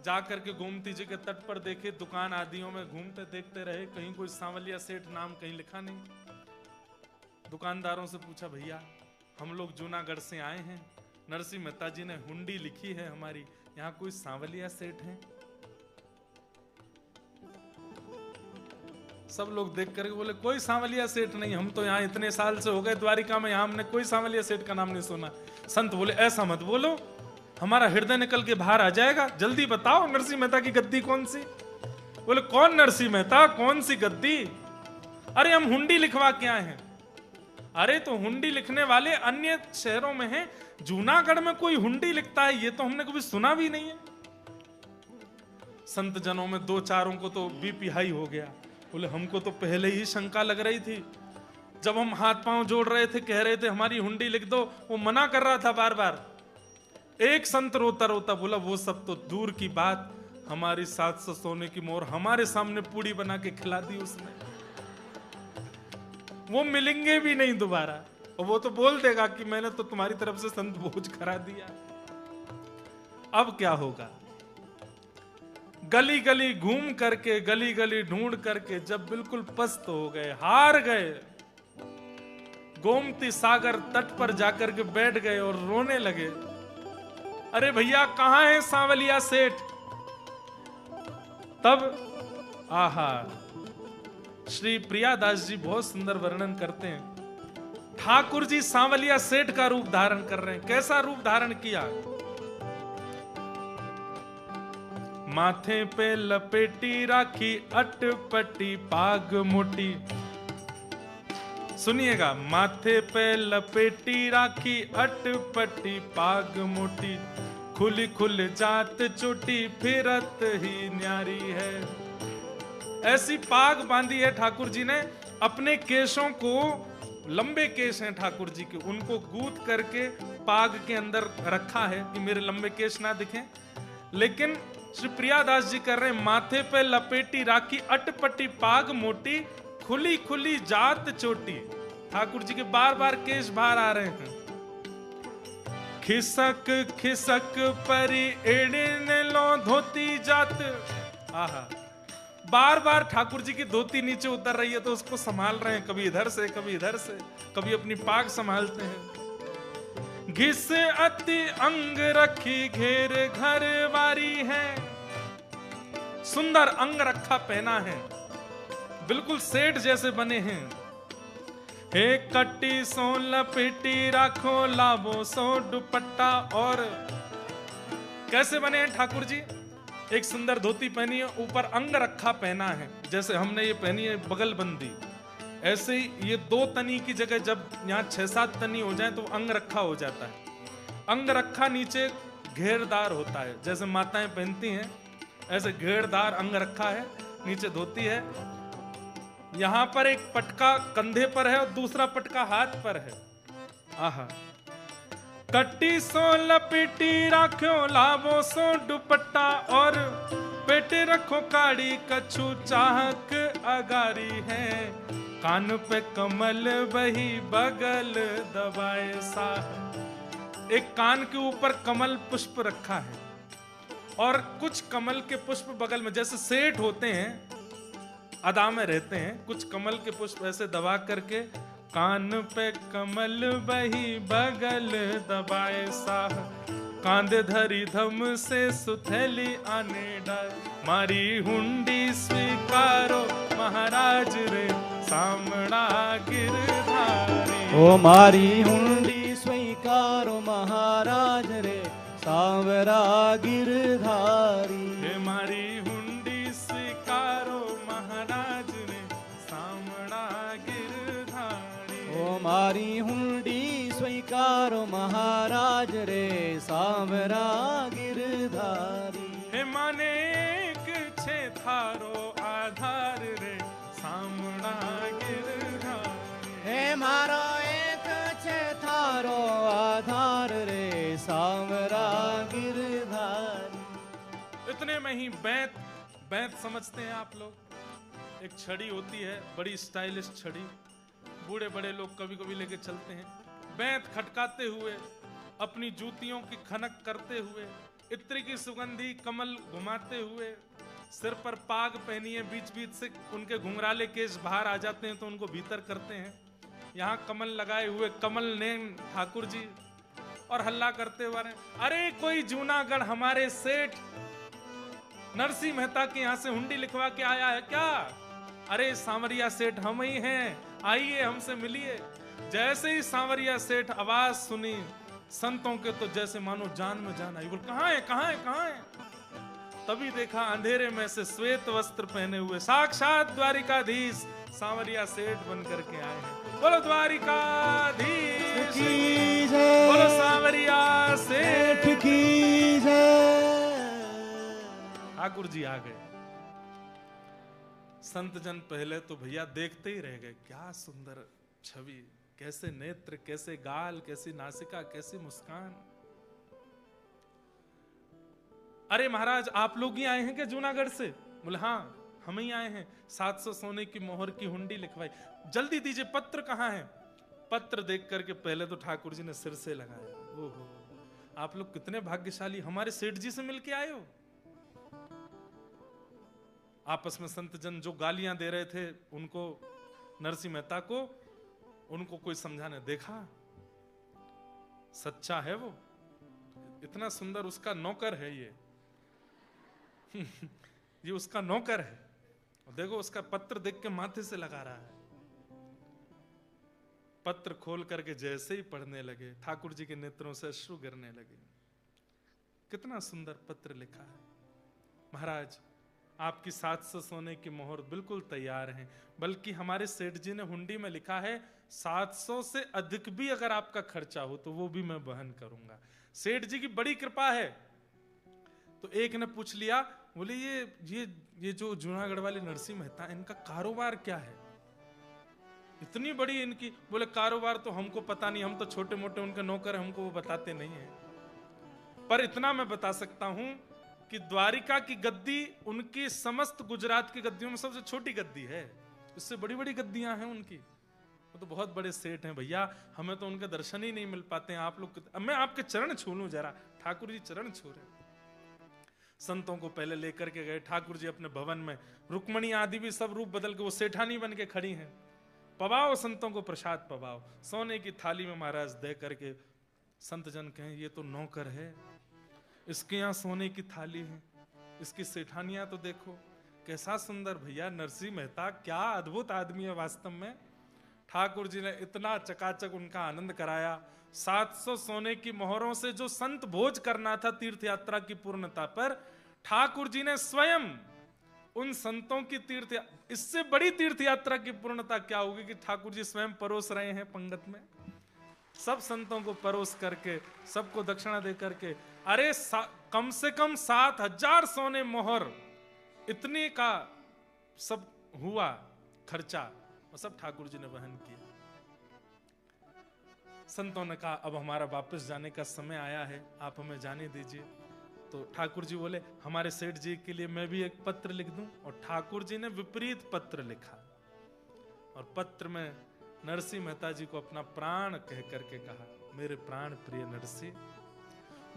जाकर के गोमती जी के तट पर देखे, दुकान आदियों में घूमते देखते रहे, कहीं कोई सांवलिया सेठ नाम कहीं लिखा नहीं। दुकानदारों से पूछा भैया हम लोग जूनागढ़ से आए हैं, नरसिंह मेहता जी ने हुंडी लिखी है हमारी, यहाँ कोई सांवलिया सेठ है? सब लोग देख करके बोले कोई सांवलिया सेठ नहीं, हम तो यहाँ इतने साल से हो गए द्वारिका में, यहाँ हमने कोई सांवलिया सेठ का नाम नहीं सुना। संत बोले ऐसा मत बोलो, हमारा हृदय निकल के बाहर आ जाएगा, जल्दी बताओ नरसिंह मेहता की गद्दी कौन सी? बोले कौन नरसिंह मेहता, कौन सी गद्दी? अरे हम हुंडी लिखवा के आए हैं। अरे तो हुंडी लिखने वाले अन्य शहरों में हैं, जूनागढ़ में कोई हुंडी लिखता है ये तो हमने कभी सुना भी नहीं है। संत जनों में 2-4 को तो बीपी हाई हो गया। बोले हमको तो पहले ही शंका लग रही थी, जब हम हाथ पांव जोड़ रहे थे, कह रहे थे हमारी हुंडी लिख दो, वो मना कर रहा था बार बार। एक संत रोता रोता बोला वो सब तो दूर की बात, हमारी 700 सोने की मोहर हमारे सामने पूड़ी बना के खिला दी उसने, वो मिलेंगे भी नहीं दोबारा, और वो तो बोल देगा कि मैंने तो तुम्हारी तरफ से संत भोज करा दिया। अब क्या होगा? गली गली घूम करके, गली गली ढूंढ करके जब बिल्कुल पस्त हो गए, हार गए, गोमती सागर तट पर जाकर के बैठ गए और रोने लगे। अरे भैया कहां है सांवलिया सेठ? तब आहा, श्री प्रियादास जी बहुत सुंदर वर्णन करते हैं। ठाकुर जी सांवलिया सेठ का रूप धारण कर रहे हैं। कैसा रूप धारण किया? माथे पे लपेटी राखी अटपटी पाग मोटी। सुनिएगा, माथे पे लपेटी राखी अटपटी पाग मोटी, खुली खुल जात चोटी फिरत ही न्यारी है। ऐसी पाग बांधी है ठाकुर जी ने, अपने केशों को, लंबे केश हैं ठाकुर जी के, उनको गूंथ करके पाग के अंदर रखा है कि मेरे लंबे केश ना दिखें। लेकिन श्री प्रियादास जी कर रहे हैं, माथे पे लपेटी राखी अटपटी पाग मोटी, खुली खुली जात चोटी। ठाकुर जी के बार बार केश बाहर आ रहे हैं। खिसक खिसक परी एड़िन लो धोती जात। आहा, बार बार ठाकुर जी की धोती नीचे उतर रही है तो उसको संभाल रहे हैं, कभी इधर से कभी इधर से, कभी अपनी पाग संभालते हैं। घिस अति अंग रखी घेर घर वारी है। सुंदर अंग रखा पहना है, बिल्कुल सेठ जैसे बने हैं। हे कट्टी सो लपेटी राखो लाभो सो दुपट्टा। और कैसे बने हैं ठाकुर जी? एक सुंदर धोती पहनी है, ऊपर अंग रखा पहना है, जैसे हमने ये पहनी है बगल बंदी। ऐसे ही ये 2 तनी की जगह जब यहाँ 6-7 तनी हो जाए तो अंग रखा हो जाता है। अंग रखा नीचे घेरदार होता है, जैसे माताएं पहनती हैं ऐसे घेरदार अंग रखा है, नीचे धोती है। यहां पर एक पटका कंधे पर है और दूसरा पटका हाथ पर है। आहा, कट्टी सो लपेटी राखो लाभो सो दुपट्टा, और पेटे रखो काड़ी कछु चाहक अगारी है। कान पे कमल वही बगल दबाए साहब। एक कान के ऊपर कमल पुष्प रखा है और कुछ कमल के पुष्प बगल में, जैसे सेठ होते हैं अदा में रहते हैं, कुछ कमल के पुष्प ऐसे दबा करके, कान पे कमल वही बगल दबाए साहब, कांधे धरी धम से सुथेली आने डाल, मारी हुंडी स्वीकारो महाराज रे सामड़ा गिरधारी। ओ मारी हुंडी स्वीकारो महाराज रे सांवरा गिरधारी। हे मारी हुंडी स्वीकारो महाराज रे सामड़ा गिरधारी। ओ मारी हुंडी स्वीकारो महाराज रे सांवरा गिरधारी। हे माने छे थारो आधार रे सामड़ा गिरधारी। हे मारो एक छे थारो आधार रे सांवरा गिरधारी। इतने में ही बैंत समझते हैं आप लोग? एक छड़ी होती है, बड़ी स्टाइलिश छड़ी, बूढ़े बड़े लोग कभी कभी लेके चलते हैं। बैंत खटकाते हुए, अपनी जूतियों की खनक करते हुए, इत्र की सुगंधी कमल घुमाते हुए, सिर पर पाग पहनी है, बीच बीच से उनके घुंघराले केश बाहर आ जाते हैं तो उनको भीतर करते हैं। यहाँ कमल लगाए हुए कमल नैन ठाकुर जी, और हल्ला करते हुए, अरे कोई जूनागढ़ हमारे सेठ नरसिंह मेहता के यहाँ से हुंडी लिखवा के आया है क्या? अरे सांवरिया सेठ हम ही हैं, आइए हमसे मिलिए। जैसे ही सांवरिया सेठ आवाज सुनी संतों के, तो जैसे मानो जान में जान आई। बोल कहाँ है, कहाँ है, कहाँ है? तभी देखा अंधेरे में से श्वेत वस्त्र पहने हुए साक्षात द्वारिकाधीश सांवरिया सेठ बन करके आए हैं। बोलो द्वारिकाधीश की जय। बोलो सांवरिया सेठ की जय। ठाकुर जी आ गए। संत जन पहले तो भैया देखते ही रह गए, क्या सुंदर छवि, कैसे नेत्र, कैसे गाल, कैसी नासिका, कैसी मुस्कान। अरे महाराज आप लोग ही आए हैं क्या जूनागढ़ से? बोले हाँ हम ही आए हैं, 700 सोने की मोहर की हुंडी लिखवाई, जल्दी दीजिए, पत्र कहाँ है? पत्र देख करके पहले तो ठाकुर जी ने सिर से लगाया, ओहो आप लोग कितने भाग्यशाली, हमारे सेठ जी से मिलके आए हो। आपस में संत जन जो गालियां दे रहे थे उनको, नरसिंह मेहता को, उनको कोई समझाने, देखा सच्चा है वो, इतना सुंदर, उसका नौकर है ये ये उसका नौकर है, देखो उसका पत्र देख के माथे से लगा रहा है। पत्र खोल करके जैसे ही पढ़ने लगे, ठाकुर जी के नेत्रों से अश्रु गिरने लगे। कितना सुंदर पत्र लिखा है। महाराज आपकी 700 सोने की मोहर बिल्कुल तैयार है, बल्कि हमारे सेठ जी ने हुंडी में लिखा है 700 से अधिक भी अगर आपका खर्चा हो तो वो भी मैं वहन करूंगा। सेठ जी की बड़ी कृपा है। तो एक ने पूछ लिया, बोले ये जो जूनागढ़ वाले नरसिंह मेहता, इनका कारोबार क्या है, इतनी बड़ी इनकी? बोले कारोबार तो हमको पता नहीं, हम तो छोटे मोटे उनके नौकर हैं, हमको वो बताते नहीं है। पर इतना मैं बता सकता हूं कि द्वारिका की गद्दी उनकी समस्त गुजरात की गद्दियों में सबसे छोटी गद्दी है, इससे बड़ी बड़ी गद्दियां हैं उनकी। वो तो बहुत बड़े सेठ हैं भैया, हमें तो उनके दर्शन ही नहीं मिल पाते हैं। आप लोग, मैं आपके चरण छू लूं जरा। ठाकुर जी चरण छू रहे। संतों को पहले लेकर के गए ठाकुर जी अपने भवन में, रुक्मणी आदि भी सब रूप बदल के वो सेठानी बन के खड़ी हैं। पवाओ संतों को प्रसाद पवाओ। सोने की थाली में महाराज दे करके संत जन कहें ये तो नौकर है, इसके यहाँ सोने की थाली है, इसकी सेठानियां तो देखो कैसा सुंदर। भैया नरसिंह मेहता क्या अद्भुत आदमी है वास्तव में। ठाकुर जी ने इतना चकाचक उनका आनंद कराया। 700 सोने की मोहरों से जो संत भोज करना था तीर्थ यात्रा की पूर्णता पर, ठाकुर जी ने स्वयं उन संतों की इससे बड़ी तीर्थ यात्रा की पूर्णता क्या होगी कि ठाकुर जी स्वयं परोस रहे हैं पंगत में, सब संतों को परोस करके, सबको दक्षिणा दे करके। अरे कम से कम 7000 सोने मोहर, इतने का सब हुआ खर्चा, और सब ठाकुर जी ने वहन किया। संतों ने कहा अब हमारा वापस जाने का समय आया है, आप हमें जाने दीजिए। तो ठाकुर जी बोले हमारे सेठ जी के लिए मैं भी एक पत्र लिख दूं। और ठाकुर जी ने विपरीत पत्र लिखा। और पत्र में नरसिंह मेहता जी को अपना प्राण कह करके कहा, मेरे प्राण प्रिय नरसिंह,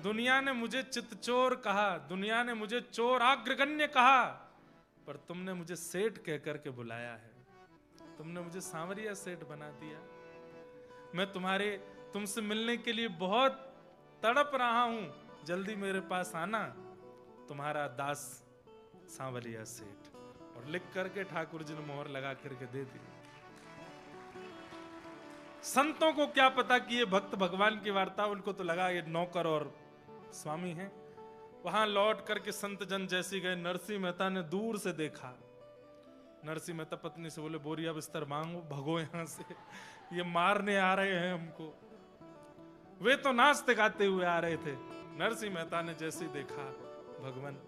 दुनिया ने मुझे चितचोर कहा, दुनिया ने मुझे चोर अग्रगण्य कहा, पर तुमने मुझे सेठ कह करके बुलाया है, तुमने मुझे सांवरिया सेठ बना दिया। मैं तुमसे मिलने के लिए बहुत तड़प रहा हूं, जल्दी मेरे पास आना, तुम्हारा दास सांवरिया सेठ। और लिख करके ठाकुर जी ने मोहर लगा करके दे दी। संतों को क्या पता कि ये भक्त भगवान की वार्ता, उनको तो लगा ये नौकर और स्वामी हैं। वहां लौट करके संत जन जैसी गए, नरसिंह मेहता ने दूर से देखा। नरसिंह मेहता पत्नी से बोले, बोरिया बिस्तर मांगो, भगो यहां से, ये मारने आ रहे हैं हमको। वे तो नाचते गाते हुए आ रहे थे। नरसिंह मेहता ने जैसे ही देखा, भगवान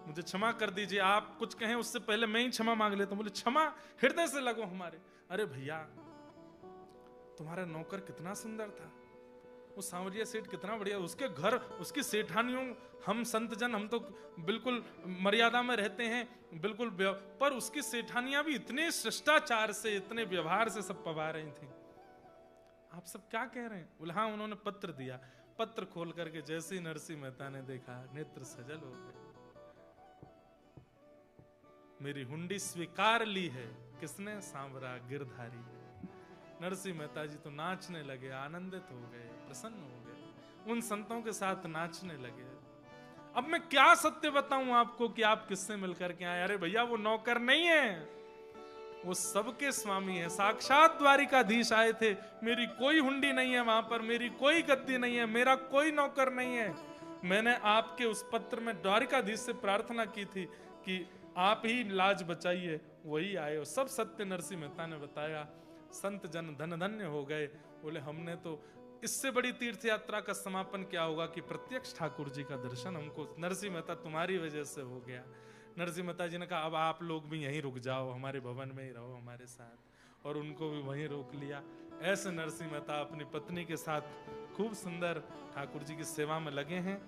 मुझे क्षमा कर दीजिए, आप कुछ कहें उससे पहले मैं ही क्षमा मांग लेता हूं। बोले, क्षमा हृदय से लगो हमारे। अरे भैया, तुम्हारा नौकर कितना सुंदर था, वो सांवरिया सेठ कितना बढ़िया, उसके घर, उसकी सेठानियों, हम संत जन हम तो बिल्कुल मर्यादा में रहते हैं, बिल्कुल, पर उसकी सेठानियां भी इतने शिष्टाचार से, इतने व्यवहार से सब पवा रही थी। आप सब क्या कह रहे हैं? बोले, हाँ, उन्होंने पत्र दिया। पत्र खोल करके जैसे ही नरसिंह मेहता ने देखा, नेत्र सजल हो गए। मेरी हुंडी स्वीकार ली है, किसने? सांवरा गिरधारी। नरसिंह मेहता जी तो नाचने लगे, आनंदित हो गए, प्रसन्न हो गए, उन संतों के साथ नाचने लगे। अब मैं क्या सत्य बताऊं आपको कि आप किससे मिलकर के आए? अरे भैया, वो नौकर नहीं है, वो सबके स्वामी है, साक्षात द्वारिकाधीश आए थे। मेरी कोई हुंडी नहीं है वहां पर, मेरी कोई गद्दी नहीं है, मेरा कोई नौकर नहीं है। मैंने आपके उस पत्र में द्वारिकाधीश से प्रार्थना की थी कि आप ही लाज बचाइए, वही आए। और सब सत्य नरसिंह मेहता ने बताया। संत जन धन धन्य हो गए। बोले, हमने तो, इससे बड़ी तीर्थ यात्रा का समापन क्या होगा कि प्रत्यक्ष ठाकुर जी का दर्शन हमको, नरसिंह मेहता तुम्हारी वजह से हो गया। नरसिंह मेहता जी ने कहा, अब आप लोग भी यहीं रुक जाओ, हमारे भवन में ही रहो हमारे साथ। और उनको भी वहीं रोक लिया। ऐसे नरसिंह मेहता अपनी पत्नी के साथ खूब सुंदर ठाकुर जी की सेवा में लगे हैं।